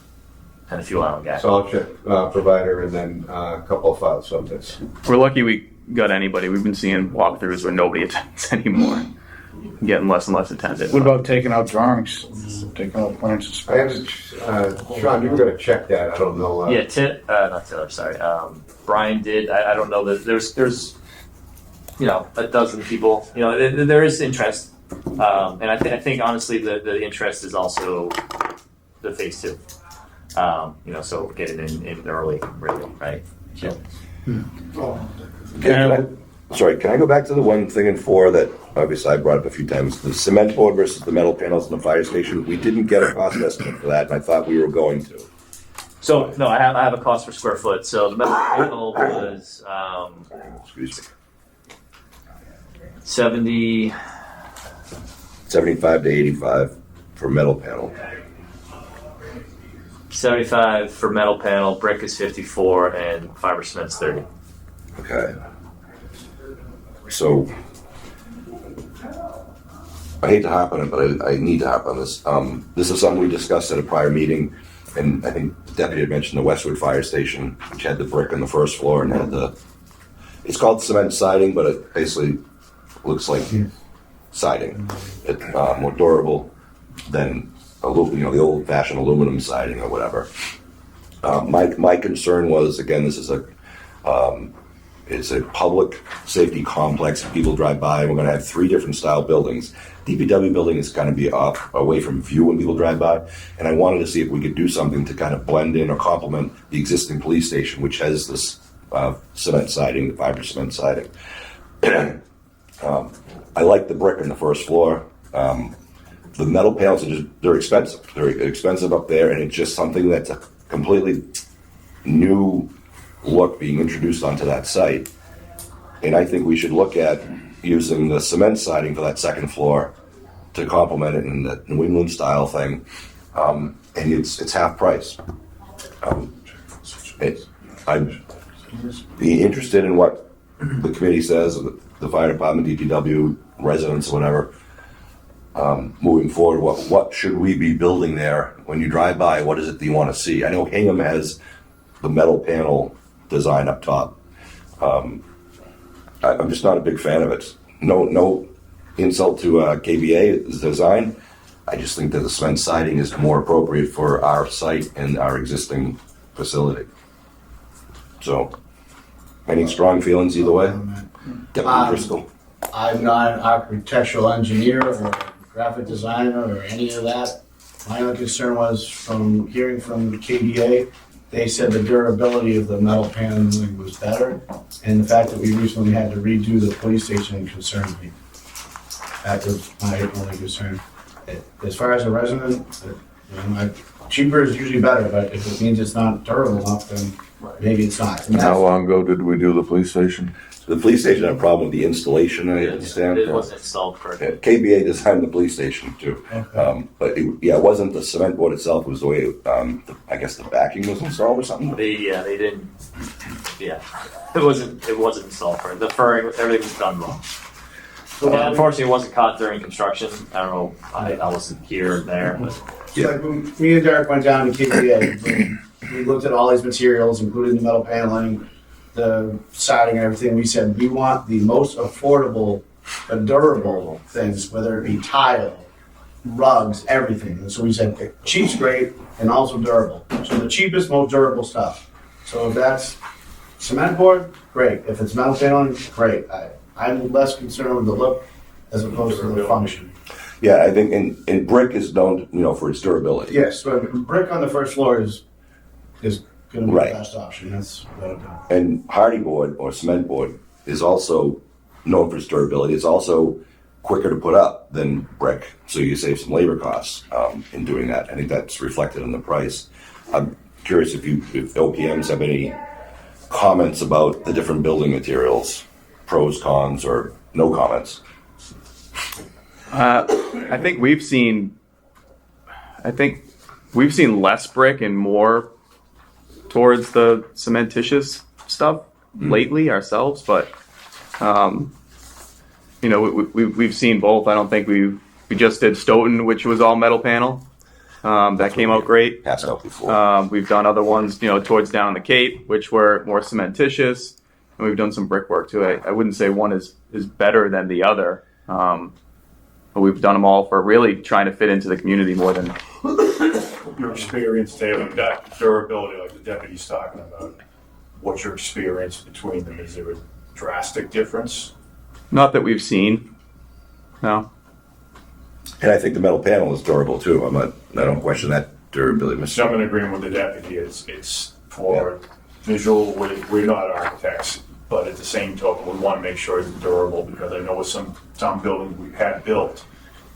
and a fuel island guy. Salt shed provider, and then a couple of file sub-bids. We're lucky we got anybody. We've been seeing walkthroughs where nobody attends anymore. Getting less and less attended. What about taking out drawings, taking out plans and I specs? haven't, Sean, you were gonna check that, I don't know. Yeah, not Taylor, sorry. Brian did. I don't know that there's you know, a dozen people. You know, there is interest, and I think honestly the interest is also the phase 2. You know, so get it in early, really, right? So, Sorry, can I go back to the one thing in 4 that obviously I brought up a few times? The cement board versus the metal panels in the fire station. We didn't get a cost estimate for that, and I thought we were going to. So no, I have a cost per square foot. So the metal panel was Excuse me. 70. 75 to 85 for metal panel. 75 for metal panel, brick is 54, and fiber cement's 30. Okay. So, I hate to hop on it, but I need to hop on this. This is something we discussed at a prior meeting, and I think the deputy had mentioned the Westwood Fire Station, which had the brick on the first floor and had it's called cement siding, but it basically looks like siding. It's more durable than the old-fashioned aluminum siding or whatever. My concern was, again, this is a It's a public safety complex. People drive by. We're going to have 3 different style buildings. DPW building is going to be away from view when people drive by. And I wanted to see if we could do something to kind of blend in or complement the existing police station, which has this cement siding, the fiber cement siding. I like the brick on the first floor. The metal panels they're expensive. They're expensive up there, and it's just something that's a completely new look being introduced onto that site. And I think we should look at using the cement siding for that second floor to complement it in the New England style thing. And it's half price. I'd be interested in what the committee says, the fire department, DPW, residents, whatever. Moving forward, what should we be building there? When you drive by, what is it that you want to see? I know Hingham has the metal panel design up top. I'm just not a big fan of it. No insult to KBA's design. I just think that the cement siding is more appropriate for our site and our existing facility. So, any strong feelings either way? Deputy Driscoll. I'm not an architectural engineer or graphic designer or any of that. My only concern was from hearing from the KBA, they said the durability of the metal paneling was better, and the fact that we recently had to redo the police station concerned me. That was my only concern. As far as a resident, cheaper is usually better, but if it means it's not durable enough, then maybe it's not. And How long ago did we do the police station? The police station had a problem with the installation, I understand. It wasn't installed correctly. KBA designed the police station too. Okay. But it wasn't the cement board itself, it was the way, I guess the backing was installed or something. They didn't. Yeah, it wasn't installed correctly. The furring, everything was done wrong. And unfortunately, it wasn't caught during construction. I don't know. I wasn't here or there, but So like when me and Derek went down to KBA, we looked at all these materials, including the metal paneling, the siding, and everything. We said we want the most affordable but durable things, whether it be tile, rugs, everything. And so we said cheap's great and also durable. So the cheapest, most durable stuff. So if that's cement board, great. If it's metal paneling, great. I'm less concerned with the look as opposed to the function. Yeah, I think, and brick is known, for its durability. Yes, but brick on the first floor is going to be Right. the best option. That's what I'm doing. And hardy board or cement board is also known for its durability. It's also quicker to put up than brick, so you save some labor costs in doing that. I think that's reflected in the price. I'm curious if OPMs have any comments about the different building materials, pros, cons, or no comments. I think we've seen less brick and more towards the cementitious stuff lately ourselves, but we've seen both. I don't think we just did Stoughton, which was all metal panel. That came out great. Passed out before. We've done other ones, towards down in the Cape, which were more cementitious, and we've done some brickwork too. I wouldn't say one is better than the other, but we've done them all for really trying to fit into the community more than. Your experience there with that durability, like the deputy's talking about, what's your experience between them? Is there a drastic difference? Not that we've seen. No. And I think the metal panel is durable too. I don't question that durability. So I'm in agreement with the deputy. It's for visual. We're not architects, but at the same token, we want to make sure it's durable, because I know with some buildings we've had built,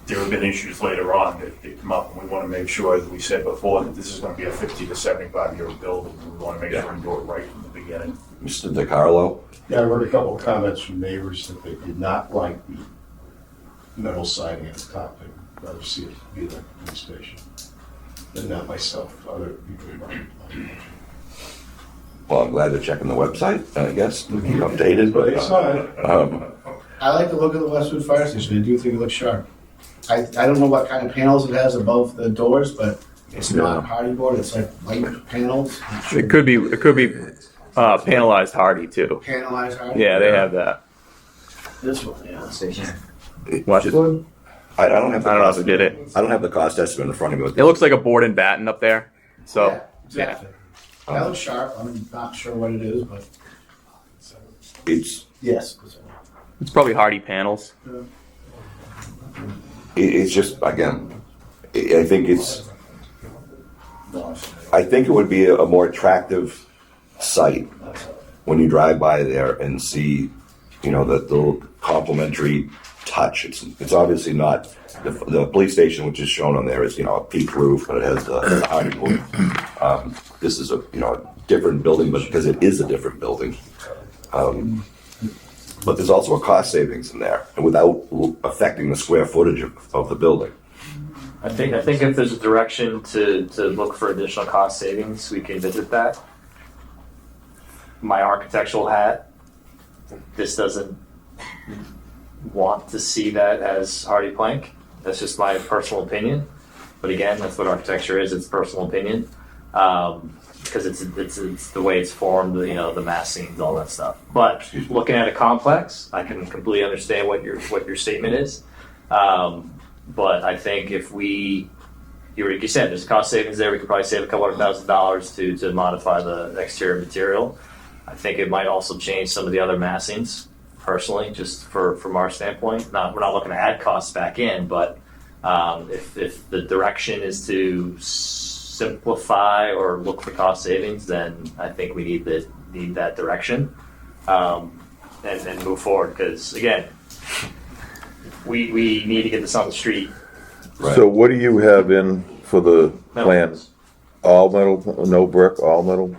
there have been issues later on that come up, and we want to make sure, as we said before, that this is going to be a 50 to 75-year-old building. We want to make sure we do it right from the beginning. Mr. DiCarlo? Yeah, I heard a couple of comments from neighbors that they did not like the metal siding at the top. They'd rather see it be like a police station. And not myself, other people might. Well, I'm glad they're checking the website, I guess, to keep updated. But it's not. I like the look of the Westwood Fire Station. I do think it looks sharp. I don't know what kind of panels it has above the doors, but it's not hardy board. It's like white panels. It could be panelized hardy too. Panelized hardy. Yeah, they have that. This one, yeah. Westwood? I don't have. I don't know if they did it. I don't have the cost estimate in front of me. It looks like a board and batten up there. So Yeah, exactly. That looks sharp. I'm not sure what it is, but it's, Yes. It's probably hardy panels. it's just, again, I think it would be a more attractive site when you drive by there and see, you know, that little complimentary touch. It's obviously not, the police station, which is shown on there, is, you know, a peaked roof, but it has the hardy wood. This is a, you know, a different building, but because it is a different building. But there's also a cost savings in there, and without affecting the square footage of the building. I think if there's a direction to look for additional cost savings, we can visit that. My architectural hat, this doesn't want to see that as hardy plank. That's just my personal opinion. But again, that's what architecture is. It's personal opinion. Because it's the way it's formed, you know, the massings, all that stuff. But looking at a complex, I can completely understand what your statement is. But I think if like you said, there's cost savings there. We could probably save a couple $100,000 to modify the exterior material. I think it might also change some of the other massings, personally, just from our standpoint. We're not looking to add costs back in, but if the direction is to simplify or look for cost savings, then I think we need that direction and move forward. Because again, we need to get this on the street. Right. So what do you have in for the plans? All metal, no brick, all metal?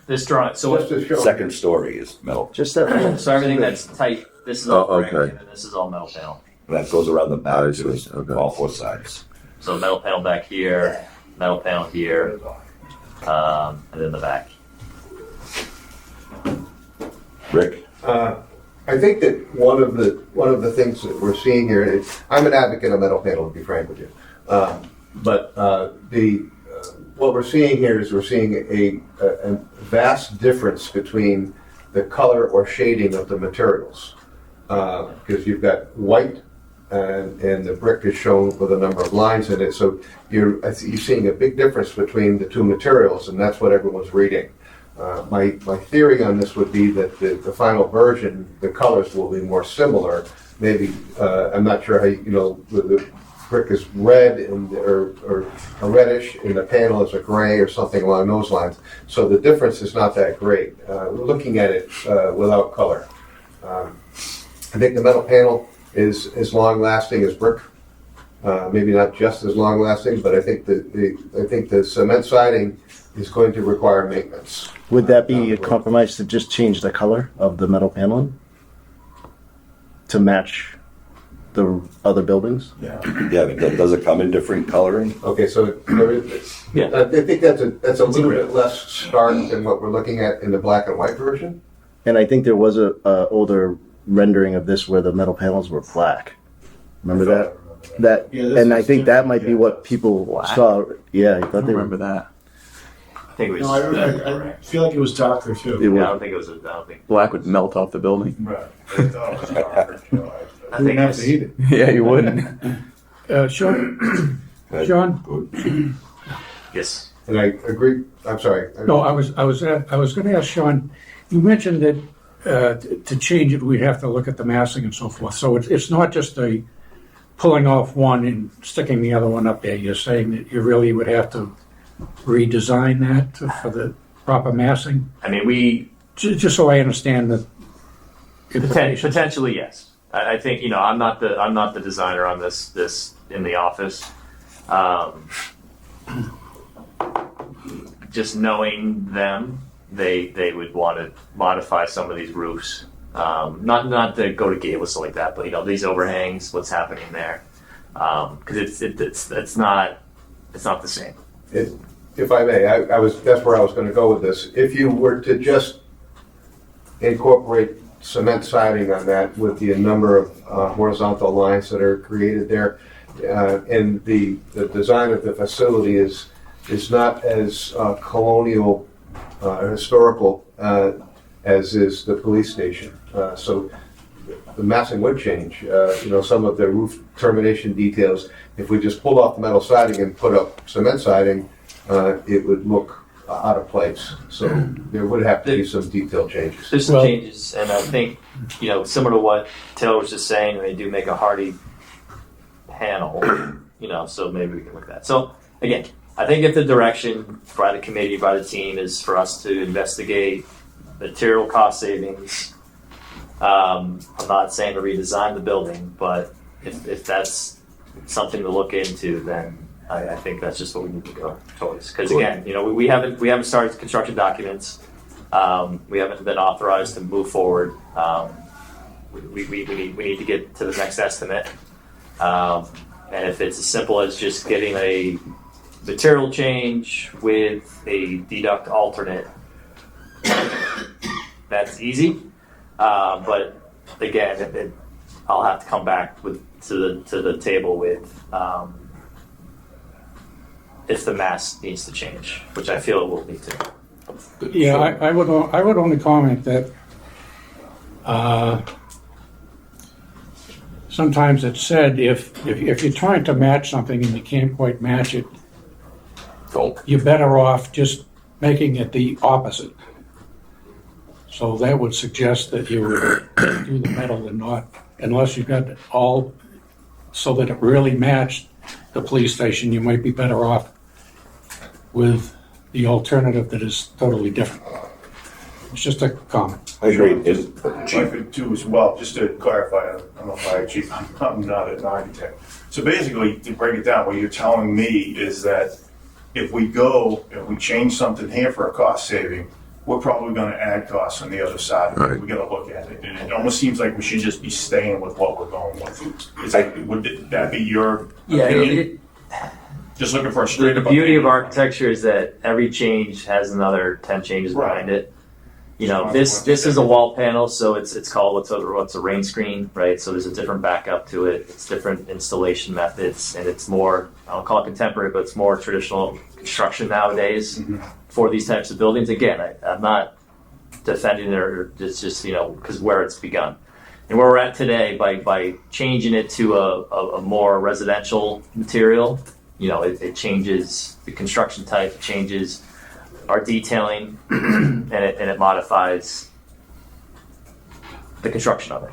This drawing, so Just to show. Second story is metal. Just that. so everything that's tight, this is all Oh, brick, okay. and then this is all metal panel. And that goes around the back, I to see. Okay. all four sides. So metal panel back here, metal panel here, and then the back. Rick? I think that one of the things that we're seeing here, I'm an advocate of metal panel, to be frank with you. What we're seeing here is we're seeing a vast difference between the color or shading of the materials. Because you've got white and the brick is shown with a number of lines in it. So you're seeing a big difference between the two materials, and that's what everyone's reading. My theory on this would be that the final version, the colors will be more similar. Maybe, I'm not sure how, the brick is red or a reddish, and the panel is a gray or something along those lines. So the difference is not that great. We're looking at it without color. I think the metal panel is as long lasting as brick. Maybe not just as long lasting, but I think the cement siding is going to require maintenance. Would that be a compromise to just change the color of the metal paneling to match the other buildings? Yeah, but does it come in different coloring? Okay, so Yeah. I think that's a little bit less stark than what we're looking at in the black and white version. And I think there was a older rendering of this where the metal panels were black. Remember that? Yeah, this And I is think that different, might be yeah. what people saw. Yeah, I thought they were. Remember that? I think it was. No, I feel like it was darker too. It I was. don't think it was. I don't think. Black would melt off the building. Right. I thought it was darker, too. I We think wouldn't have it's- to heat it. Yeah, you wouldn't. Sean, Sean, Yes. And I agree. I'm sorry. no, I was going to ask Sean, you mentioned that to change it, we'd have to look at the massing and so forth. So it's not just a pulling off one and sticking the other one up there. You're saying that you really would have to redesign that for the proper massing? I mean, we Just so I understand the implications. potentially yes. I think I'm not the designer on this in the office. Just knowing them, they would want to modify some of these roofs. Not to go to gable stuff like that, but these overhangs, what's happening there? Because it's not the same. If I may, that's where I was going to go with this. If you were to just incorporate cement siding on that with the number of horizontal lines that are created there, and the design of the facility is not as colonial historical as is the police station. So the massing would change. Some of the roof termination details. If we just pulled off the metal siding and put up cement siding, it would look out of place. So there would have to be some detailed changes. There's some Well- changes, and I think, similar to what Taylor was just saying, they do make a hardy panel, so maybe we can look at that. So again, I think if the direction by the committee, by the team is for us to investigate material cost savings, I'm not saying to redesign the building, but if that's something to look into, then I think that's just what we need to go towards. Because again, we haven't started construction documents. We haven't been authorized to move forward. We need to get to the next estimate. And if it's as simple as just getting a material change with a deduct alternate, that's easy. But again, I'll have to come back to the table with if the mass needs to change, which I feel it will need to. Yeah, I would only comment that sometimes it's said if you're trying to match something and you can't quite match it, you're better off just making it the opposite. So that would suggest that you would do the metal and not, unless you've got it all so that it really matched the police station, you might be better off with the alternative that is totally different. It's just a comment. I agree. Chief, too, as well, just to clarify, I'm a fire chief, I'm not an architect. So basically, to break it down, what you're telling me is that if we change something here for a cost saving, we're probably gonna add costs on the other side. Right. We gotta look at it, and it almost seems like we should just be staying with what we're going with. Would that be your opinion? Just looking for a straight The up. beauty of opinion. architecture is that every change has another 10 changes behind it. This is a wall panel, so it's called what's a rain screen, right? So there's a different backup to it. It's different installation methods, and it's more, I don't call it contemporary, but it's more traditional construction nowadays for these types of buildings. Again, I'm not defending it, or it's just because where it's begun. And where we're at today, by changing it to a more residential material, it changes the construction type, it changes our detailing, and it modifies the construction of it.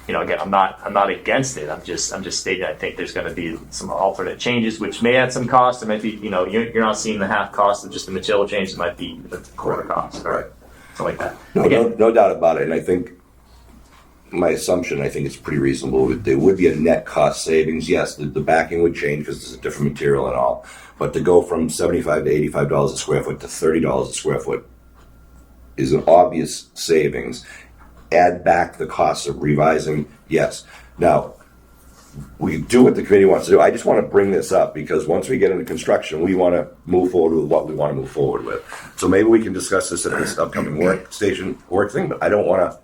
Again, I'm not against it. I'm just stating I think there's going to be some alternate changes, which may add some cost. It might be, you're not seeing the half cost of just the material change. It might be the quarter cost, or something like that. No doubt about it. And I think my assumption, I think it's pretty reasonable. There would be a net cost savings. Yes, the backing would change because it's a different material and all. But to go from $75 to $85 a square foot to $30 a square foot is an obvious savings. Add back the cost of revising, yes. Now, we do what the committee wants to do. I just want to bring this up because once we get into construction, we want to move forward with what we want to move forward with. So maybe we can discuss this at this upcoming work thing, but I don't want to.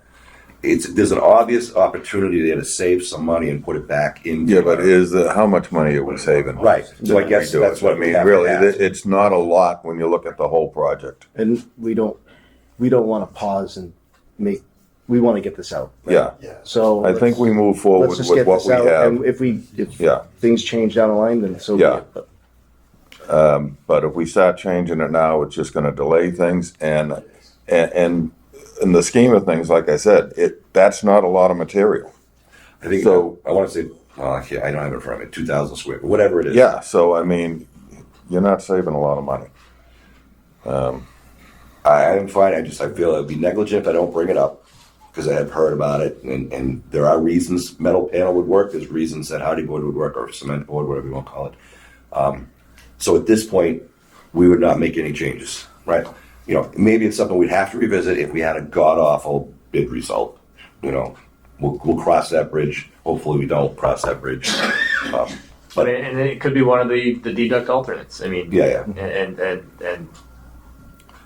There's an obvious opportunity there to save some money and put it back in. Yeah, but how much money are we saving? Right. So I guess that's what I mean. we have to Really, ask. it's not a lot when you look at the whole project. And we don't want to pause and we want to get this out. Yeah. So I think we move forward let's just with get what this we out. have. And if Yeah. things change down the line, then so be Yeah. it. But But if we start changing it now, it's just going to delay things. And in the scheme of things, like I said, that's not a lot of material. I think So- I want to say, I don't have it in front of me, 2,000 square, whatever it is. Yeah. So I mean, you're not saving a lot of money. I'm fine. I feel it would be negligent if I don't bring it up because I have heard about it, and there are reasons metal panel would work. There's reasons that hardy board would work, or cement board, whatever you want to call it. So at this point, we would not make any changes, right? Maybe it's something we'd have to revisit if we had a god awful bid result. We'll cross that bridge. Hopefully, we don't cross that bridge. But and it could be one of the deduct alternates. I mean, Yeah. and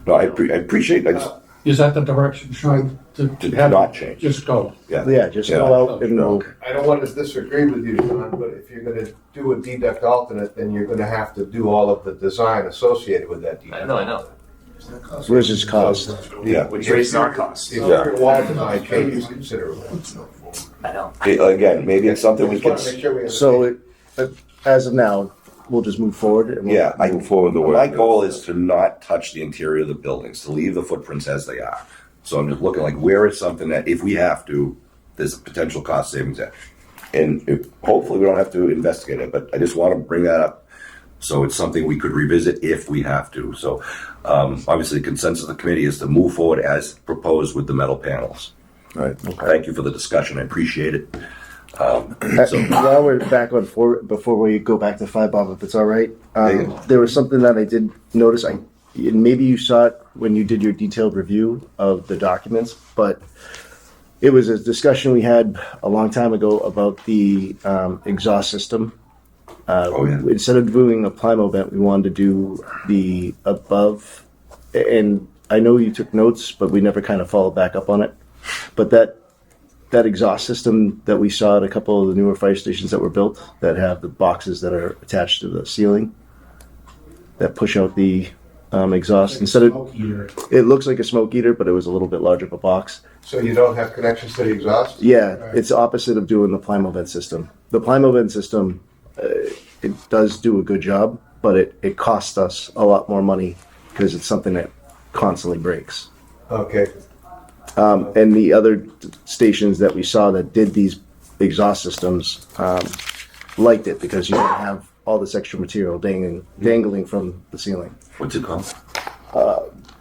No, I appreciate. I just Is that the direction trying to to have not change. just go? just go out and we'll. I don't want to disagree with you, John, but if you're going to do a deduct alternate, then you're going to have to do all of the design associated with that deduct. I know. Where's his cost? Yeah. Which raises our costs. If your wall design changes considerably. I know. Again, maybe it's something we Just can. want to make sure we So understand. as of now, we'll just move forward. And we'll Yeah, I Move forward the way. My goal is to not touch the interior of the buildings, to leave the footprints as they are. So I'm just looking like, where is something that if we have to, there's a potential cost savings there. And hopefully we don't have to investigate it, but I just want to bring that up. So it's something we could revisit if we have to. So obviously the consensus of the committee is to move forward as proposed with the metal panels. Right. Thank you for the discussion. I appreciate it. While we're back on four, before we go back to 5, Bob, if it's all right, Yeah. there was something that I did notice. And maybe you saw it when you did your detailed review of the documents, but it was a discussion we had a long time ago about the exhaust system. Instead of doing a Plimo vent, we wanted to do the above. And I know you took notes, but we never kind of followed back up on it. But that exhaust system that we saw at a couple of the newer fire stations that were built that have the boxes that are attached to the ceiling that push out the exhaust. Instead of, Smoke heater. it looks like a smoke eater, but it was a little bit larger of a box. So you don't have connections to the exhaust? Yeah, it's opposite of doing the Plimo vent system. The Plimo vent system, it does do a good job, but it costs us a lot more money because it's something that constantly breaks. Okay. And the other stations that we saw that did these exhaust systems liked it because you don't have all this extra material dangling from the ceiling. What's it called?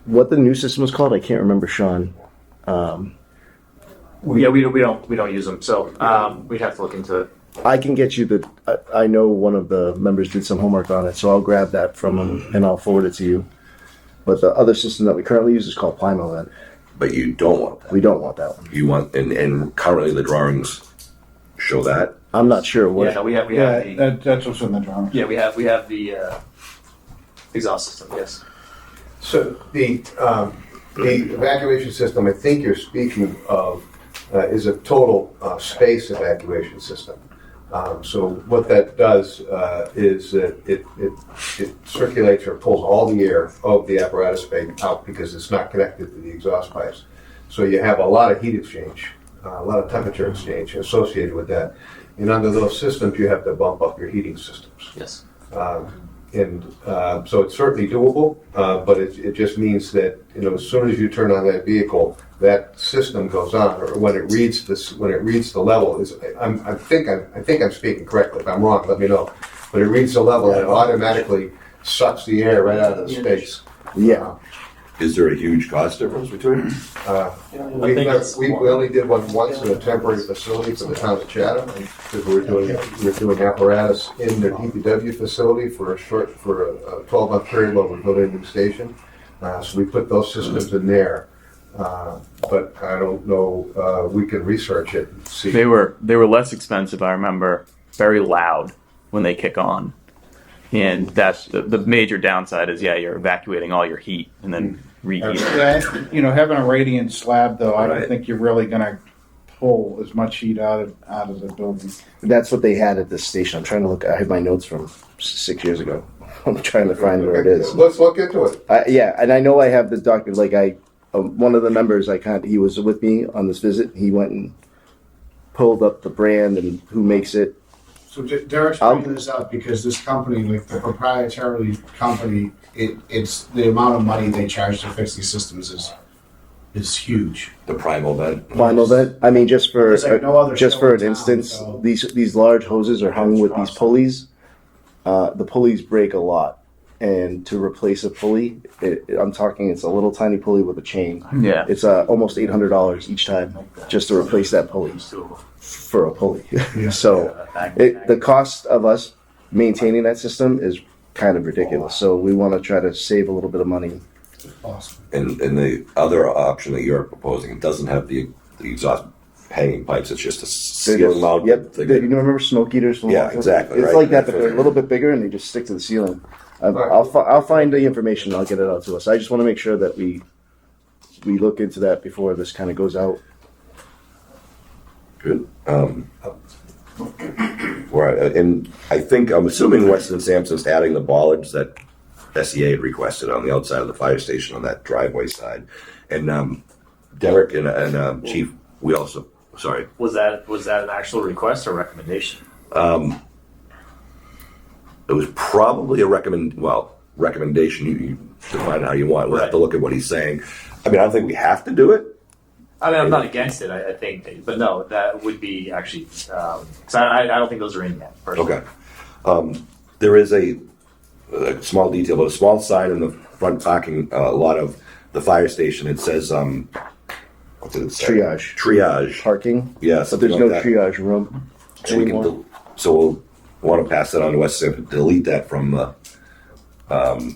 What the new system was called, I can't remember, Sean. We don't use them, so we'd have to look into it. I can get you I know one of the members did some homework on it, so I'll grab that from him and I'll forward it to you. But the other system that we currently use is called Plimo vent. But you don't want that. We don't want that one. You want, and currently the drawings show that. I'm not sure what. Yeah, no, we have Yeah, the that's what's in the drawing. yeah we have the exhaust system. Yes. So the evacuation system I think you're speaking of is a total space evacuation system. So what that does is it circulates or pulls all the air of the apparatus bay out because it's not connected to the exhaust pipes. So you have a lot of heat exchange, a lot of temperature exchange associated with that. And under those systems, you have to bump up your heating systems. Yes. So it's certainly doable, but it just means that as soon as you turn on that vehicle, that system goes on, or when it reads the level. I think I'm speaking correctly. If I'm wrong, let me know. But it reads the level and it automatically sucks the air right out of the space. Yeah. Is there a huge cost difference between? We only did one once in a temporary facility for the town of Chatham because we were doing apparatus in the DPW facility for a 12-month period while we built a new station. So we put those systems in there, but I don't know. We can research it and see. They were less expensive. I remember very loud when they kick on. And that's the major downside is, you're evacuating all your heat and then reheating. Yeah, having a radiant slab though, I Right. don't think you're really gonna pull as much heat out of the building. That's what they had at this station. I'm trying to look. I have my notes from 6 years ago. I'm trying to find where it is. Let's look into it. Yeah, and I know I have this document. Like one of the members, he was with me on this visit. He went and pulled up the brand and who makes it. So Derek's bringing this up because this company, like the proprietary company, it's the amount of money they charge to fix these systems is huge. The primal vent. Plimo vent. I mean, just for There's like no other just show for in an town, instance, so- these large hoses are hung with these pulleys. The pulleys break a lot, and to replace a pulley, I'm talking it's a little tiny pulley with a chain. Yeah. It's almost $800 each time just to replace that pulley for a pulley. So the cost of us maintaining that system is kind of ridiculous. So we want to try to save a little bit of money. Awesome. And the other option that you're proposing doesn't have the exhaust hanging pipes. It's just a ceiling mount. Yep. thing. You remember smoke eaters? From Yeah, exactly, It's right. like that, but they're a little bit bigger and they just stick to the ceiling. I'll find the information. And I'll get it out to us. I just want to make sure that we look into that before this kind of goes out. Good. Right, and I'm assuming Weston Sampson's adding the bollards that SEA had requested on the outside of the fire station on that driveway side. And Derek and Chief, we also, sorry. Was that an actual request or recommendation? it was probably a recommendation. You define it how you want. We'll have to look at what he's saying. I mean, I don't think we have to do it. I mean, I'm not against it. I think, but no, that would be actually. Cause I don't think those are in yet. Personally. Okay. There is a small detail, but a small sign in the front parking lot of the fire station. It says, what did it say? Triage. Triage. Parking. Yes. But there's no triage room So we anymore. can, so we'll want to pass that on to us to delete that from the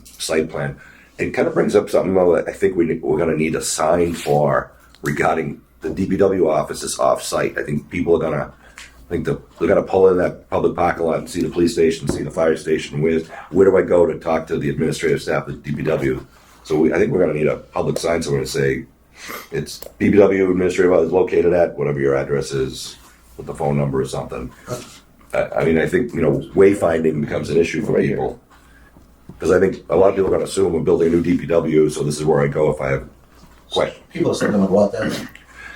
site plan. It kind of brings up something that I think we're going to need a sign for regarding the DPW office is off-site. I think people are going to they're going to pull in that public parking lot and see the police station, see the fire station. Where do I go to talk to the administrative staff at DPW? So I think we're going to need a public sign somewhere to say it's DPW administrative is located at whatever your address is with the phone number or something. I mean, I think, wayfinding becomes an issue for people. Because I think a lot of people are going to assume we're building a new DPW, so this is where I go if I have questions. People are still gonna go out there.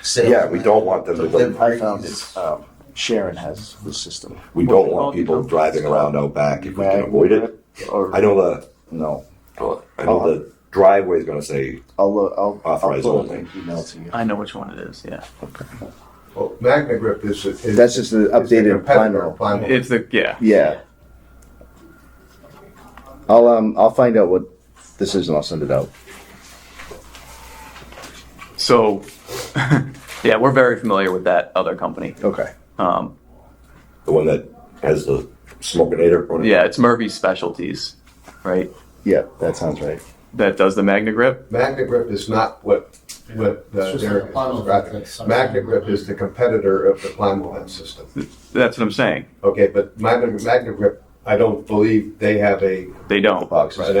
Sit Yeah, we don't want them to go. I found it. Sharon has the system. We don't want people driving around out back if we can avoid it. Or I know no. the driveway is going to say I'll Authorized pull only. an email to you. I know which one it is. Yeah, Well, Magna Grip is That's just the updated plan competitor roll. of Plan Roll. it's the Yeah. I'll find out what this is and I'll send it out. So, yeah, we're very familiar with that other company. Okay. the one that has the smokinator. Yeah, it's Murphy's Specialties, right? Yeah, that sounds right. That does the Magna Grip. Magna Grip is not what Derek is describing. Magna Grip is the competitor of the Plymouth system. That's what I'm saying. Okay, but Magna Grip, I don't believe they have a. They don't. Boxes.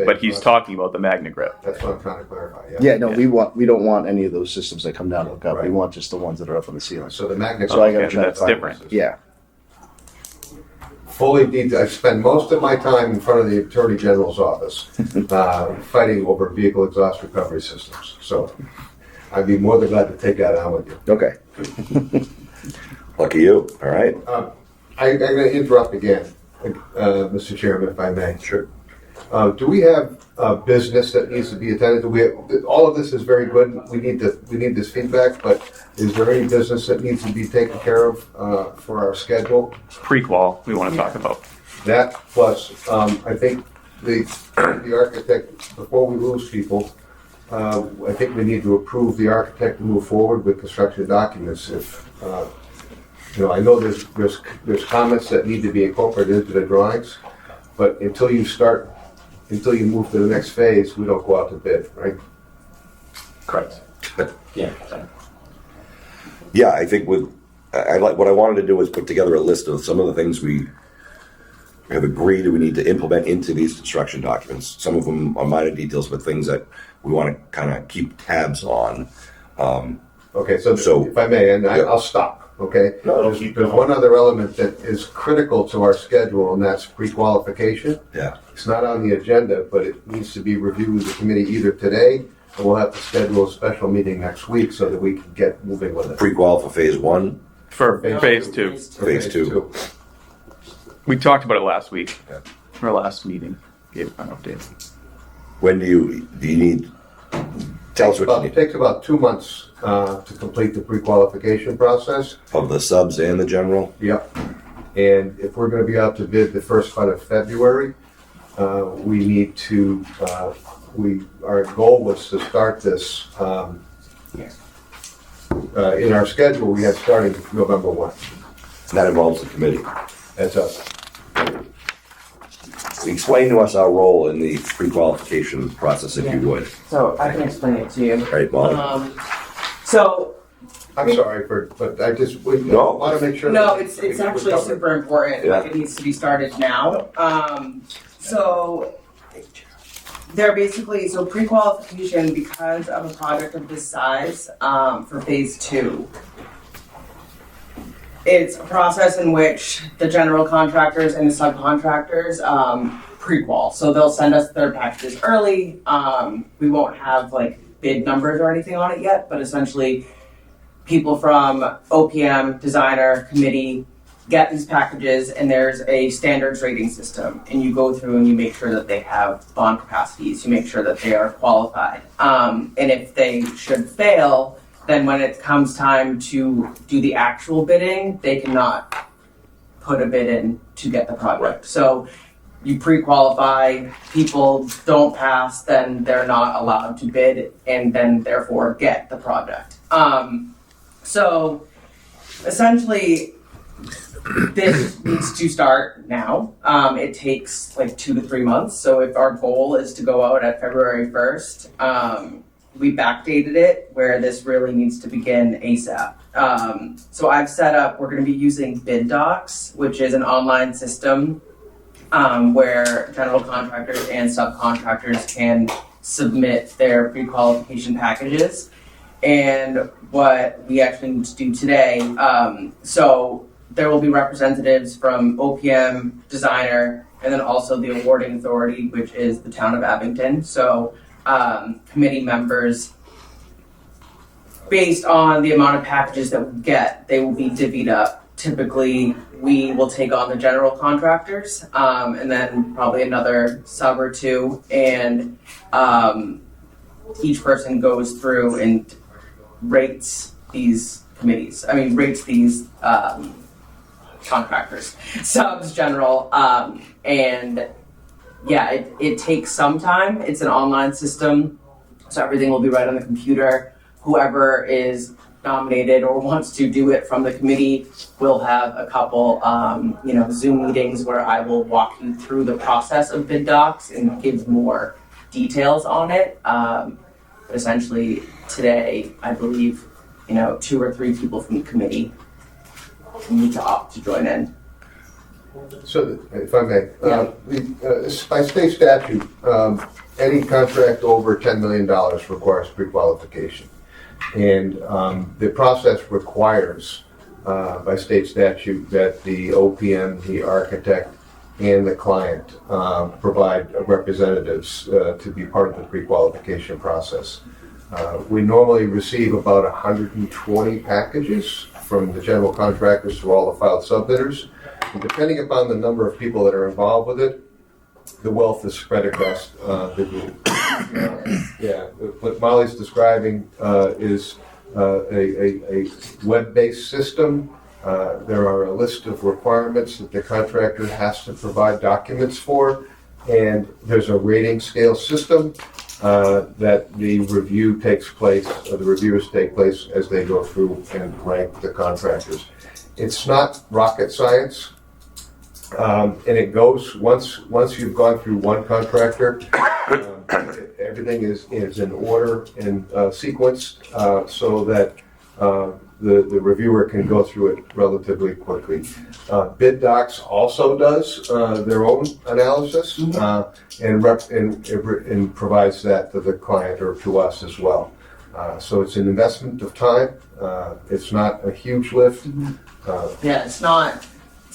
But he's talking about the Magna Grip. That's what I'm trying to clarify. Yeah, no, we don't want any of those systems that come down and hook up. We Right. want just the ones that are up on the ceiling. So the Magna. So I gotta Okay, try to that's find different. Yeah. Fully detailed. I spend most of my time in front of the Attorney General's office fighting over vehicle exhaust recovery systems. So I'd be more than glad to take that on with you. Okay. Lucky you. All right. I'm going to interrupt again, Mr. Chairman, if I may. Sure. Do we have business that needs to be attended to? All of this is very good. We need this feedback, but is there any business that needs to be taken care of for our schedule? Prequal, we want to talk about. That plus, I think the architect, before we lose people, I think we need to approve the architect to move forward with construction documents. If I know there's comments that need to be incorporated into the drawings, but until you move to the next phase, we don't go out to bid, right? Correct. Yeah. Yeah, I think I like what I wanted to do was put together a list of some of the things we have agreed we need to implement into these construction documents. Some of them are minor details, but things that we want to kind of keep tabs on. Okay, so if I may, and I'll stop. Okay, No, there's one other element that is critical to our schedule, and that's pre-qualification. Yeah. It's not on the agenda, but it needs to be reviewed with the committee either today, or we'll have to schedule a special meeting next week so that we can get moving with it. Pre-qual for phase one. For phase two. Phase two. We talked about it last week. Yeah. Our last meeting. Gave an update. When do you need? Tell us what you It need takes about 2 months to complete the pre-qualification process. of the subs and the general. Yep. And if we're going to be out to bid the first part of February, we need to. Our goal was to start this in our schedule. We had starting November 1. And that involves the committee. That's us. Explain to us our role in the pre-qualification process, if you would. So I can explain it to you. Right, Molly? So I'm sorry but I just No. want to make sure. no, that it's we're actually covered. super important. Yeah. It needs to be started now. So they're basically pre-qualification because of a project of this size for phase 2. It's a process in which the general contractors and the subcontractors pre-qual. So they'll send us their packages early. We won't have bid numbers or anything on it yet, but essentially people from OPM, designer, committee, get these packages, and there's a standards rating system, and you go through and you make sure that they have bond capacities, you make sure that they are qualified. And if they should fail, then when it comes time to do the actual bidding, they cannot put a bid in to get the project. So you pre-qualify, people don't pass, then they're not allowed to bid and then therefore get the project. So essentially, this needs to start now. It takes like 2 to 3 months. So if our goal is to go out at February 1st, we backdated it where this really needs to begin ASAP. So I've set up, we're going to be using Bid Docs, which is an online system where general contractors and subcontractors can submit their pre-qualification packages. And what we actually need to do today, so there will be representatives from OPM, designer, and then also the awarding authority, which is the town of Abington. So committee members, based on the amount of packages that we get, they will be divvied up. Typically, we will take on the general contractors, and then probably another sub or two, and each person goes through and rates these contractors, subs, general, and yeah, it takes some time. It's an online system, so everything will be right on the computer. Whoever is nominated or wants to do it from the committee will have a couple, Zoom meetings where I will walk you through the process of Bid Docs and give more details on it. But essentially, today, I believe, 2 or 3 people from the committee need to opt to join in. So, if I may, by state statute, any contract over $10 million requires pre-qualification. And the process requires, by state statute, that the OPM, the architect, and the client provide representatives to be part of the pre-qualification process. We normally receive about 120 packages from the general contractors to all the filed subbidders. And depending upon the number of people that are involved with it, the wealth is spread across the group. What Molly's describing is a web-based system. There are a list of requirements that the contractor has to provide documents for, and there's a rating scale system that the review takes place, or the reviewers take place as they go through and rank the contractors. It's not rocket science. And it goes, once you've gone through one contractor, everything is in order and sequenced so that the reviewer can go through it relatively quickly. Bid Docs also does their own analysis and provides that to the client or to us as well. So it's an investment of time. It's not a huge lift. It's not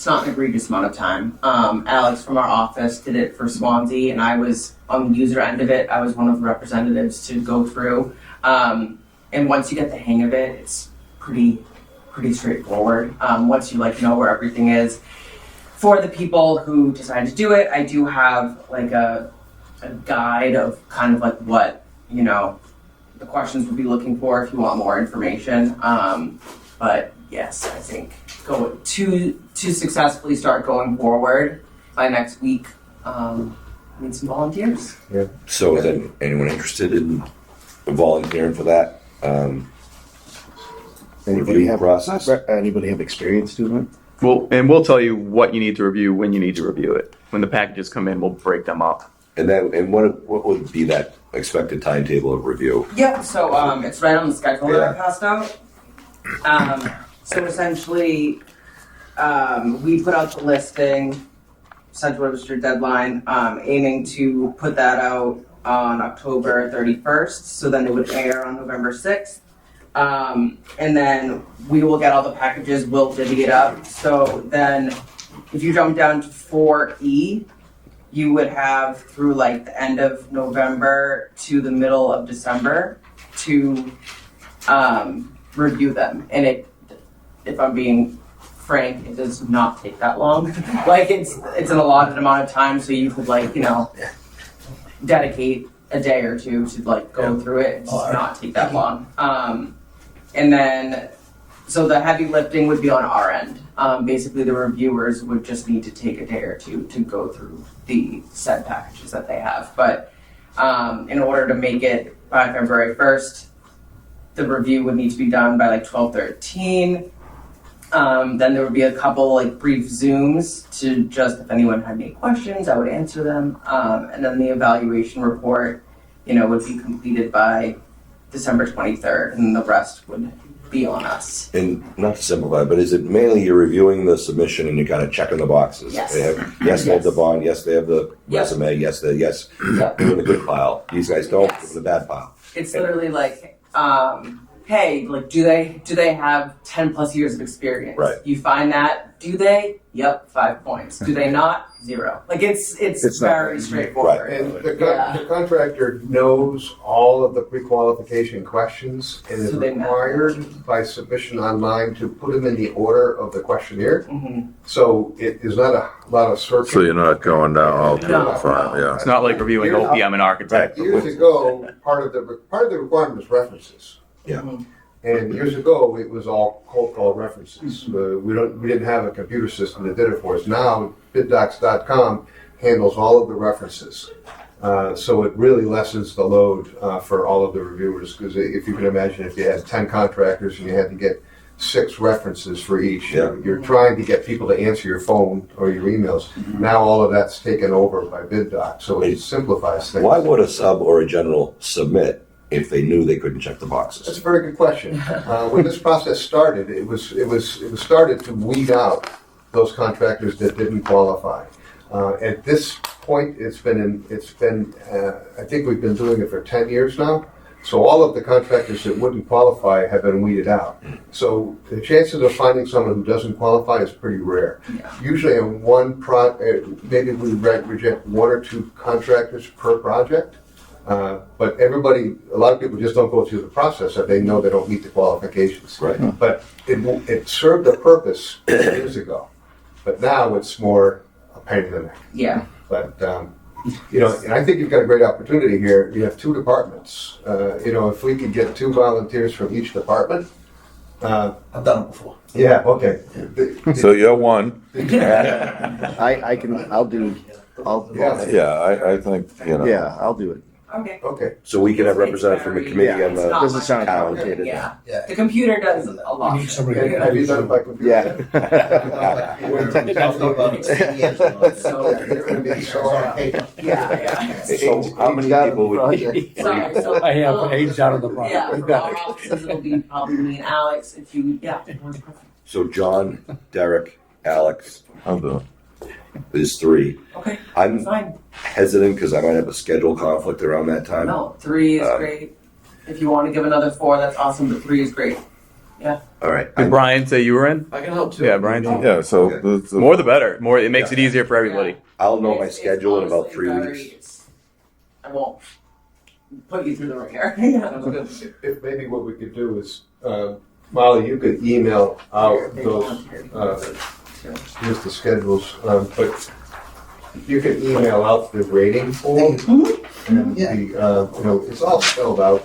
an egregious amount of time. Alex from our office did it for Swansea, and I was on the user end of it. I was one of the representatives to go through. And once you get the hang of it, it's pretty straightforward. Once you know where everything is. For the people who decide to do it, I do have a guide of kind of what the questions would be looking for if you want more information. But yes, I think to successfully start going forward by next week, need some volunteers. Yeah. So is anyone interested in volunteering for that? Anybody have process? Anybody have experience doing it? We'll tell you what you need to review when you need to review it. When the packages come in, we'll break them up. And what would be that expected timetable of review? Yep, so it's right on the schedule that I passed out. So essentially, we put out the listing, Central Register deadline, aiming to put that out on October 31st, so then it would air on November 6th. And then we will get all the packages, we'll divvy it up. So then if you jump down to 4E, you would have through the end of November to the middle of December to review them. And if I'm being frank, it does not take that long. Like it's an allotted amount of time, so you could like, dedicate a day or two to like go through it. It does not take that long. And then, so the heavy lifting would be on our end. Basically, the reviewers would just need to take a day or two to go through the said packages that they have. But in order to make it by February 1st, the review would need to be done by like 12/13. Then there would be a couple like brief Zooms to just, if anyone had any questions, I would answer them. And then the evaluation report, would be completed by December 23rd, and the rest would be on us. And not to simplify, but is it mainly you're reviewing the submission and you're kind of checking the boxes? Yes. They have the bond, yes, they have the Yep. resume, yes, they're in the good pile. These guys don't, they're in the bad pile. It's literally like, hey, like, do they have 10 plus years of experience? Right. You find that, do they? Yep, 5 points. Do they not? 0. Like it's not- very straightforward. And Yeah. the contractor knows all of the pre-qualification questions and is So they required by submission online to put them in the order of the questionnaire. Mhm. So it is not a lot of searching. So you're not going down all through No. the file, yeah. It's not like reviewing OPM and architect. Years ago, part of the requirement was references. Yeah. And years ago, it was all cold call references. We didn't have a computer system that did it for us. Now, biddocs.com handles all of the references. So it really lessens the load for all of the reviewers. Because if you can imagine, if you had 10 contractors and you had to get 6 references for each, Yeah. you're trying to get people to answer your phone or your emails. Now all of that's taken over by BidDocs, so it simplifies things. Why would a sub or a general submit if they knew they couldn't check the That's boxes? a very good question. When this process started, it was started to weed out those contractors that didn't qualify. At this point, I think we've been doing it for 10 years now. So all of the contractors that wouldn't qualify have been weeded out. So the chances of finding someone who doesn't qualify is pretty rare. Yeah. Usually in maybe we reject 1 or 2 contractors per project. But a lot of people just don't go through the process if they know they don't meet the qualifications. Right. But it served a purpose years ago. But now it's more a pain in the neck. Yeah. But, and I think you've got a great opportunity here. You have 2 departments. If we could get 2 volunteers from each department. I've done it before. Yeah, okay. So you're one. I'll do, Yeah. Yeah, I think, yeah, I'll do it. Okay. Okay. So we can have representatives from the committee and It's not the Doesn't sound much. complicated. Yeah. Yeah. The computer does a lot. You need somebody And have you done it by computer? Yeah. So, It's gonna be so hard. yeah. So how many people would be? Sorry, so, I have AIDS out of the project. Yeah, for our offices, it'll be probably me and Alex. If you, So John, Derek, Alex I'll do it. is 3. Okay, I'm fine. hesitant because I might have a schedule conflict around that time. No, 3 is great. If you want to give another 4, that's awesome. But 3 is great. All right. Did Brian say you were in? I can help too. Yeah, Brian. Yeah, so Okay. the More the better. More, it makes it easier for everybody. I'll know my It's schedule in about honestly 3 very- weeks. I won't put you through the ringer. If maybe what we could do is, Molly, you could email out those, here's the schedules, but you could email out the rating form. And it's all spelled out,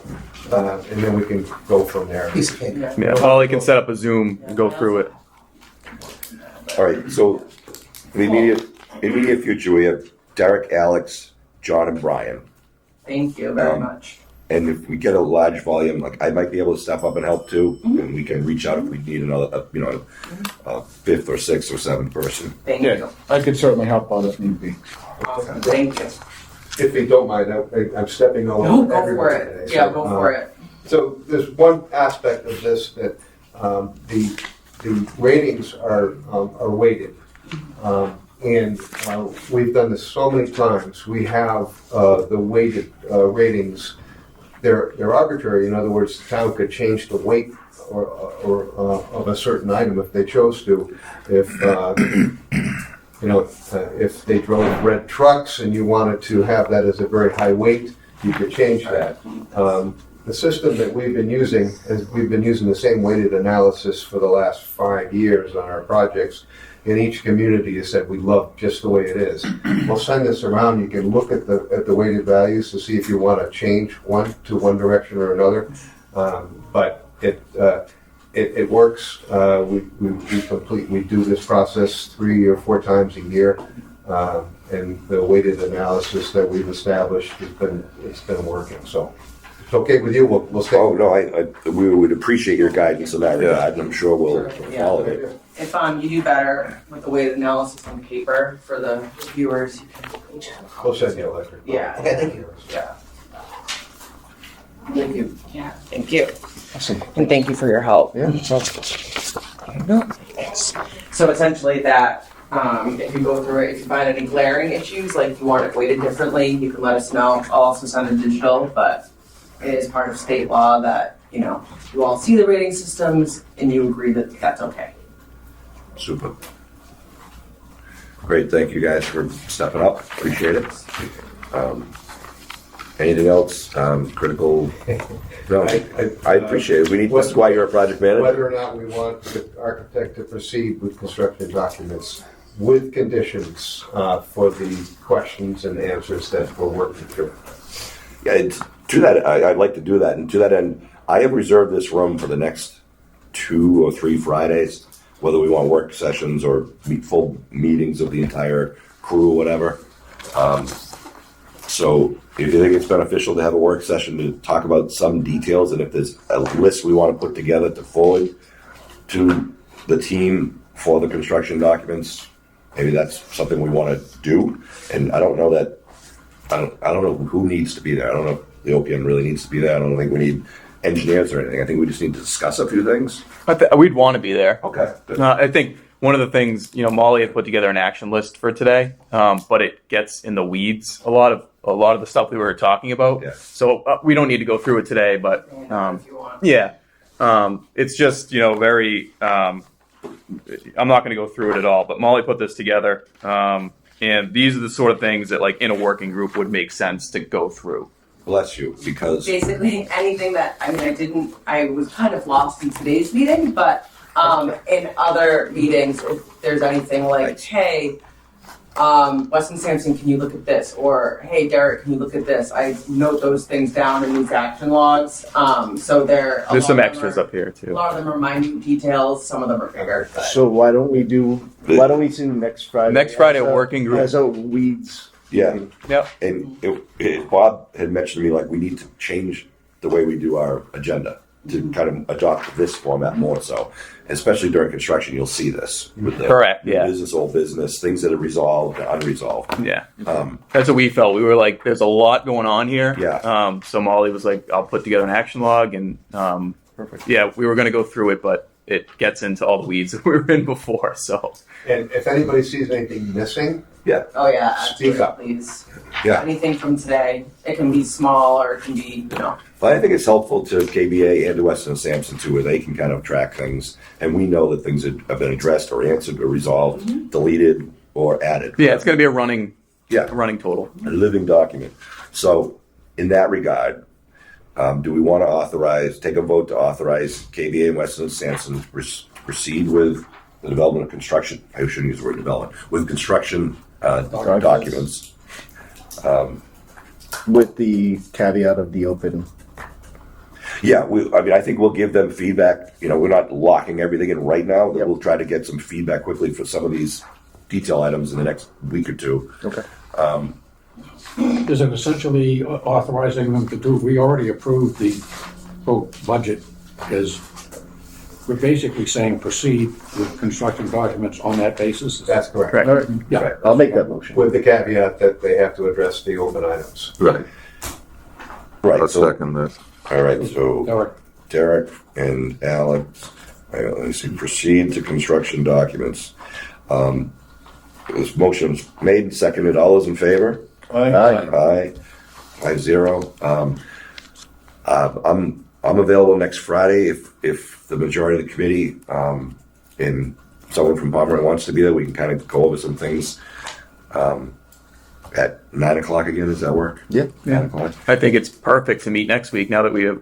and then we can go from there. Piece of cake. Yeah, Holly can set up a Zoom and go through it. All right. So in the immediate future, we have Derek, Alex, John, and Brian. Thank you very much. And if we get a large volume, like I might be able to step up and help too, and we can reach out if we need another, a 5th or 6th or 7th person. Thank you. Yeah, I could certainly help out if need be. Awesome. Thank you. If you don't mind, I'm stepping all No, over go for everybody it. today. Yeah, go for it. So there's one aspect of this that the ratings are weighted. And we've done this so many times. We have the weighted ratings. They're arbitrary. In other words, the town could change the weight or of a certain item if they chose to. If they drove red trucks and you wanted to have that as a very high weight, you could change that. The system that we've been using is we've been using the same weighted analysis for the last 5 years on our projects. In each community has said we love just the way it is. We'll send this around. You can look at the weighted values to see if you want to change one to one direction or another. But it works. We do this process 3 or 4 times a year, and the weighted analysis that we've established it's been working. So. It's okay with you, we'll stay. Oh, no, we would appreciate your guidance in that regard, and I'm sure we'll follow it. If you do better with the weighted analysis on paper for the viewers, you can. We'll send you a letter. Yeah. Okay, thank you. Yeah. Thank you. Yeah. Thank you. And thank you for your help. Yeah. So essentially that, if you go through it, if you find any glaring issues, like you want it weighted differently, you can let us know. I'll also send it digital, but it is part of state law that, you all see the rating systems and you agree that that's okay. Super. Great, thank you guys for stepping up, appreciate it. Anything else, critical? No, I appreciate it, this is why you're a project manager. Whether or not we want the architect to proceed with construction documents with conditions for the questions and answers that we're working through. Yeah, to that, I'd like to do that, and to that end, I have reserved this room for the next 2 or 3 Fridays, whether we want work sessions or full meetings of the entire crew, whatever. So if you think it's beneficial to have a work session to talk about some details, and if there's a list we want to put together to forward to the team for the construction documents, maybe that's something we want to do. And I don't know who needs to be there. I don't know if the OPM really needs to be there. I don't think we need engineers or anything. I think we just need to discuss a few things. We'd want to be there. Okay. I think one of the things, Molly had put together an action list for today, but it gets in the weeds a lot of the stuff we were talking about. Yeah. So we don't need to go through it today, but yeah, it's just very. I'm not going to go through it at all, but Molly put this together, and these are the sort of things that, like in a working group, would make sense to go through. Bless you, because Basically anything that, I was kind of lost in today's meeting, but in other meetings, if there's anything like, hey, Weston Sampson, can you look at this? Or, hey, Derek, can you look at this? I note those things down in these action logs. So there's some extras up here A too. lot of them are minute details. Some of them are bigger. But So why don't we do next Friday? Next Friday, as a working group. As a weeds. yeah, Yep. and Bob had mentioned to me, like, we need to change the way we do our agenda to kind of adopt this format more so. Especially during construction, you'll see this with the Correct, new yeah. business, old business, things that are resolved, unresolved. Yeah. That's what we felt. We were like, there's a lot going on here. Yeah. So Molly was like, I'll put together an action log, and perfect. Yeah, we were going to go through it, but it gets into all the weeds that we were in before. So. And if anybody sees anything missing, oh yeah, Speak absolutely, up. please. Yeah. Anything from today, it can be small or it can be, But I think it's helpful to KBA and to Weston and Sampson too, where they can kind of track things, and we know that things have been addressed or answered or resolved, deleted or added. Yeah, it's going to be a running total. A living document. So, in that regard, do we want to take a vote to authorize KBA and Weston and Sampson to proceed with the development of construction? I shouldn't use the word development. With construction documents. With the caveat of the open. Yeah, I think we'll give them feedback. We're not locking everything in right now. But we'll try to get some feedback quickly for some of these detail items in the next week or two. Okay. Is it essentially authorizing them to do, we already approved the whole budget, is we're basically saying proceed with construction documents on that basis? that's correct. Correct. All right. Yeah. I'll make that motion. With the caveat that they have to address the open items. Right. Right. I'll second this. All right. So Derek, Derek and Alex, let me see. Proceed to construction documents. This motion was made and seconded. All those in favor? Aye. Aye. 5-0. I'm available next Friday if the majority of the committee and someone from Pomeroy wants to be there. We can kind of go over some things. at 9 o'clock again, does that work? Yeah. 9 o'clock. I think it's perfect to meet next week now that we have,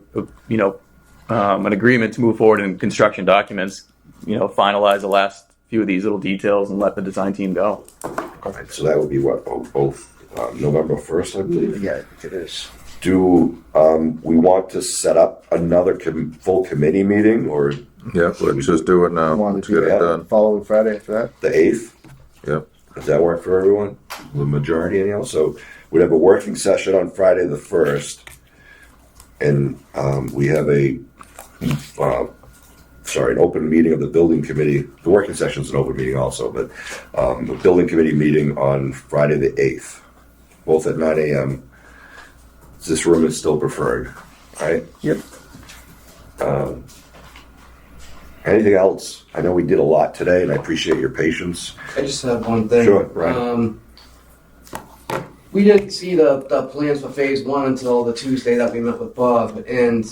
an agreement to move forward in construction documents, finalize the last few of these little details and let the design team go. All right, so that would be what, both November 1st, I believe? Yeah, I think it is. Do we want to set up another full committee meeting, or Yeah, let's just do it now. Want Let's to get do it that done. following Friday after that? the 8th? Yep. Does that work for everyone? The majority, anyhow? So we'd have a working session on Friday the 1st, and we have an open meeting of the building committee. The working session is an open meeting also, but the building committee meeting on Friday the 8th, both at 9 a.m. This room is still preferred, right? Yep. Anything else? I know we did a lot today, and I appreciate your patience. I just have one thing. Sure, right. We didn't see the plans for phase one until the Tuesday that we met with Bob, and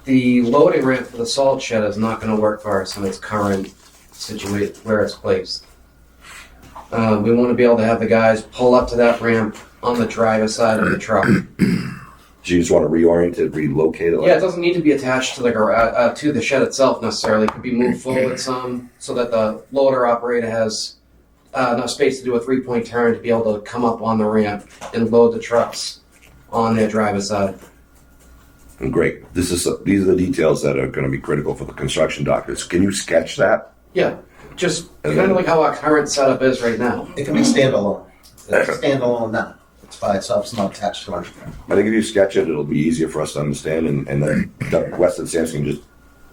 the loading ramp for the salt shed is not going to work for us in its current situation where it's placed. We want to be able to have the guys pull up to that ramp on the driver's side of the truck. Do you just want to reorient it, relocate it? Yeah, it doesn't need to be attached to the to the shed itself necessarily. It could be moved forward some so that the loader operator has enough space to do a 3-point turn to be able to come up on the ramp and load the trucks on their driver's side. Great. These are the details that are going to be critical for the construction documents. Can you sketch that? Yeah, just kind of like how our current setup is right now. It can be standalone. It's standalone now. It's by itself. It's not attached to anything. I think if you sketch it, it'll be easier for us to understand, and then Weston Sampson can just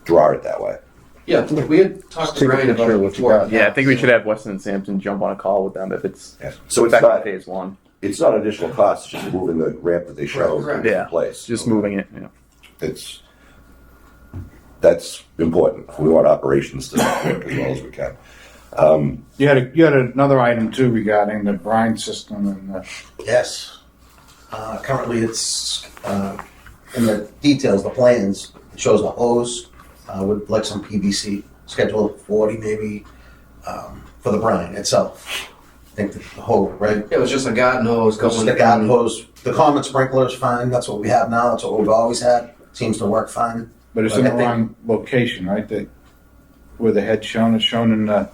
draw it that way. Yeah, we had talked to Take a Brian about picture it of what you before. got. Yeah, I think we should have Weston and Sampson jump on a call with them if it's Yeah. So it's back in not phase one. it's not additional cost. It's just moving the ramp that they show Correct. into Yeah, place. just moving it. That's important. We want operations to work as well as we can. You had another item too regarding the brine system and the. Yes. Currently, it's in the details, the plans, it shows a hose with like some PVC, schedule of 40 maybe, for the brine itself. I think the hose, right? It was just a garden hose Goes going to the garden hose. The common sprinkler is fine. That's what we have now. That's what we've always had. Seems to work fine. But it's But in I the think- wrong location, right? Where the head's shown, it's shown in the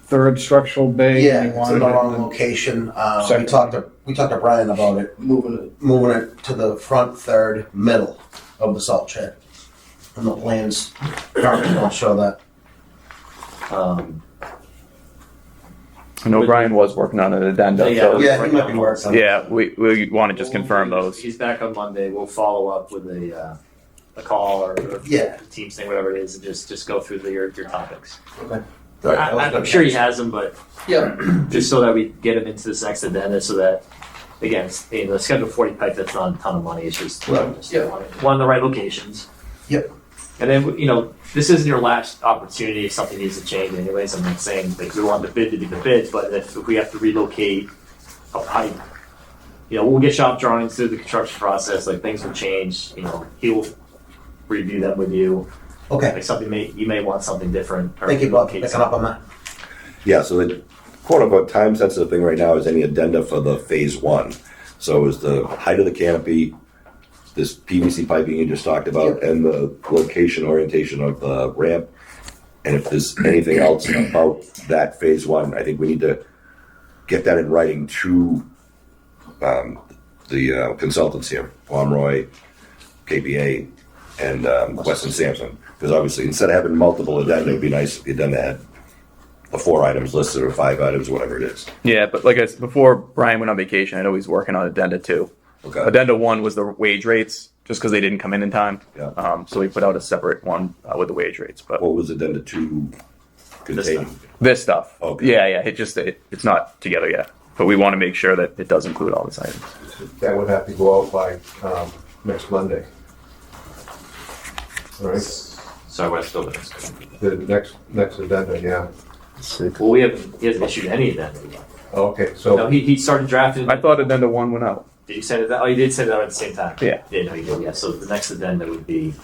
third structural bay. Yeah, You it's wanted in the it wrong in the- location. Second. We talked to Brian about it, moving it to the front third middle of the salt shed. And the plans currently don't show that. I know Brian was working on an addenda. Yeah. So Yeah, he might be working. yeah, we want to just confirm those. He's back on Monday. We'll follow up with a call or Yeah. Teams thing, whatever it is, and just go through your topics. Okay. I'm sure he has them, but Yeah, just so that we get him into this next addenda, so that again, the schedule 40 pipe, that's not a ton of money. It's just Yeah. one in the right locations. Yep. And then this isn't your last opportunity if something needs to change. Anyways, I'm not saying like we want the bid to be the bid, but if we have to relocate a pipe, we'll get shop drawings through the construction process. Like things will change. He'll review them with you. Okay. Like something you may want something different. Or Thank you, Bob, relocate picking up on that. Yeah, so the quote-unquote time-sensitive thing right now is any addenda for the phase one. So is the height of the canopy, this PVC piping you just talked about, and the location orientation of the ramp. And if there's anything else about that phase one, I think we need to get that in writing to the consultants here, Pomeroy, KPA, and Weston Sampson. Because obviously, instead of having multiple addenda, it'd be nice if the addenda had the 4 items listed or 5 items, whatever it is. Yeah, but like I said, before Brian went on vacation, I know he's working on addenda 2. Okay. Addenda 1 was the wage rates, just because they didn't come in time. Yeah. So we put out a separate one with the wage rates. But What was addenda 2 contain? this stuff, Okay. yeah, it's not together yet. But we want to make sure that it does include all these items. That would have to go out by next Monday. All right, Sorry, we're still doing this. the next addenda, yeah. Well, he hasn't issued any of them. Okay, so. No, he started drafting. I thought addenda 1 went out. Did you send it that? Oh, you did send it out at the same time. Yeah. Yeah, no, you did. Yeah. So the next addenda would be.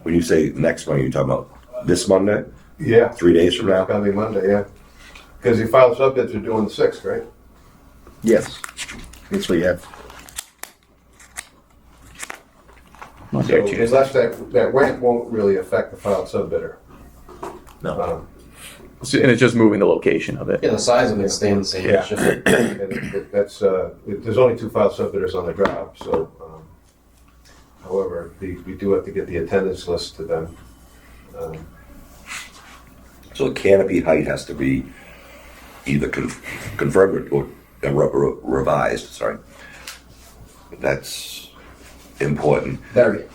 When you say next Monday, you're talking about this Monday? Yeah. 3 days from now? It's gonna be Monday, yeah. Because you filed sub bids are due on the 6th, right? Yes. That's what you have. So unless that rent won't really affect the filed sub bidder. No. And it's just moving the location of it. Yeah, the size of it's staying the same. Yeah. It's just, That's, there's only 2 filed sub bidders on the job, so, however, we do have to get the attendance list to them. So the canopy height has to be either confirmed or revised, sorry. That's important. very.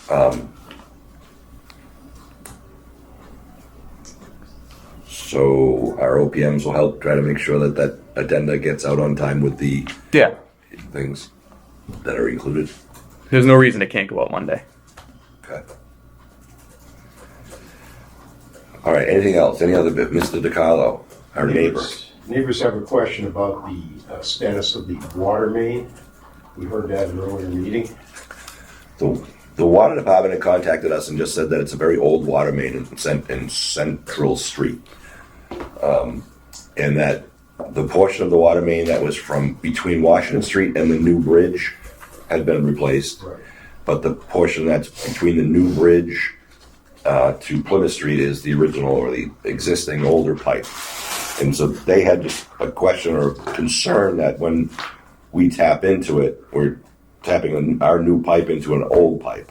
So our OPMs will help try to make sure that that addenda gets out on time with the Yeah. things that are included. There's no reason it can't go out Monday. Okay. All right, anything else? Any other bit? Mr. DiCarlo, our neighbor. Neighbors have a question about the status of the water main. We heard that in an earlier meeting. The water department had contacted us and just said that it's a very old water main in Central Street. And that the portion of the water main that was from between Washington Street and the new bridge had been replaced. Right. But the portion that's between the new bridge to Plymouth Street is the original or the existing older pipe. And so they had just a question or concern that when we tap into it, we're tapping our new pipe into an old pipe.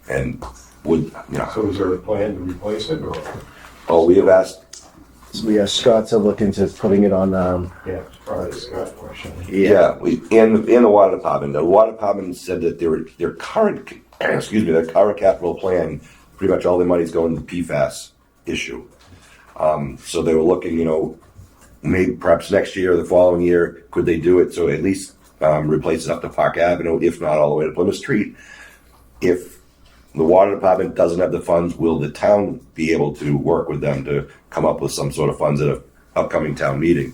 And would, So is there a plan to replace it, or? oh, we have asked, So we asked Scott to look into putting it on, Yeah, it's probably a Scott question. in the water department, the water department said that their current, their current capital plan, pretty much all their money's going to the PFAS issue. So they were looking, maybe perhaps next year or the following year, could they do it? So at least replace it up to Park Avenue, if not all the way to Plymouth Street. If the water department doesn't have the funds, will the town be able to work with them to come up with some sort of funds at an upcoming town meeting?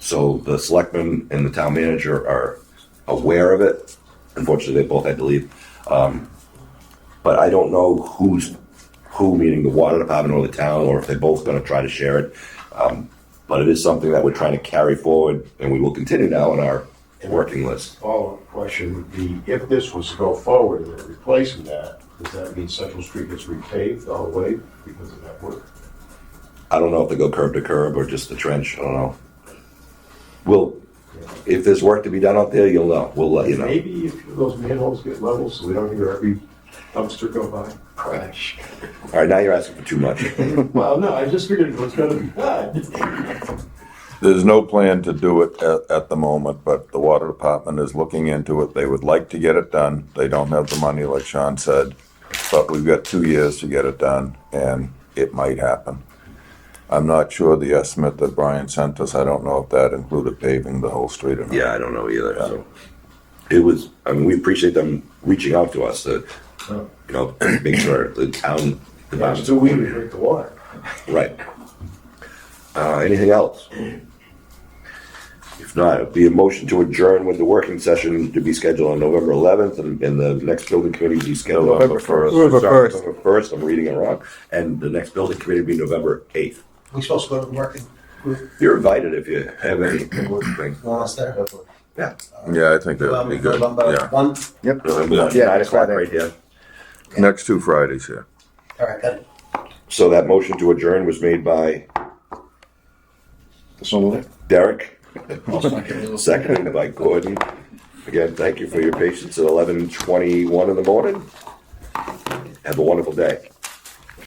So the selectmen and the town manager are aware of it. Unfortunately, they both had to leave. But I don't know who, meaning the water department or the town, or if they're both going to try to share it. But it is something that we're trying to carry forward, and we will continue now on our working list. Follow-up question would be, if this was to go forward and they're replacing that, does that mean Central Street gets repaved all the way because of that work? I don't know if they go curb to curb or just the trench. I don't know. If there's work to be done out there, you'll know. We'll let you know. Maybe if those manholes get level so we don't hear every dumpster go by. Crash. All right, now you're asking for too much. Well, no, I just figured it was gonna be done. There's no plan to do it at the moment, but the water department is looking into it. They would like to get it done. They don't have the money, like Sean said, but we've got 2 years to get it done, and it might happen. I'm not sure the estimate that Brian sent us, I don't know if that included paving the whole street or not. Yeah, I don't know either. So it was, we appreciate them reaching out to us to, make sure the town. That's 2 weeks to drink the water. Right. Anything else? If not, it'd be a motion to adjourn with the working session to be scheduled on November 11th, and the next building committee will be scheduled on November 1st. November 1st. I'm reading it wrong. And the next building committee will be November 8th. We supposed to go to the working group. You're invited if you have any things. Want us there? Yeah. Yeah, I think that would be good, November yeah. 1? Yep. November 1, Yeah, 9 o'clock Friday. right here. Next 2 Fridays, yeah. All right, got it. So that motion to adjourn was made by Derek, seconded by Gordon. Again, thank you for your patience at 11:21 in the morning. Have a wonderful day.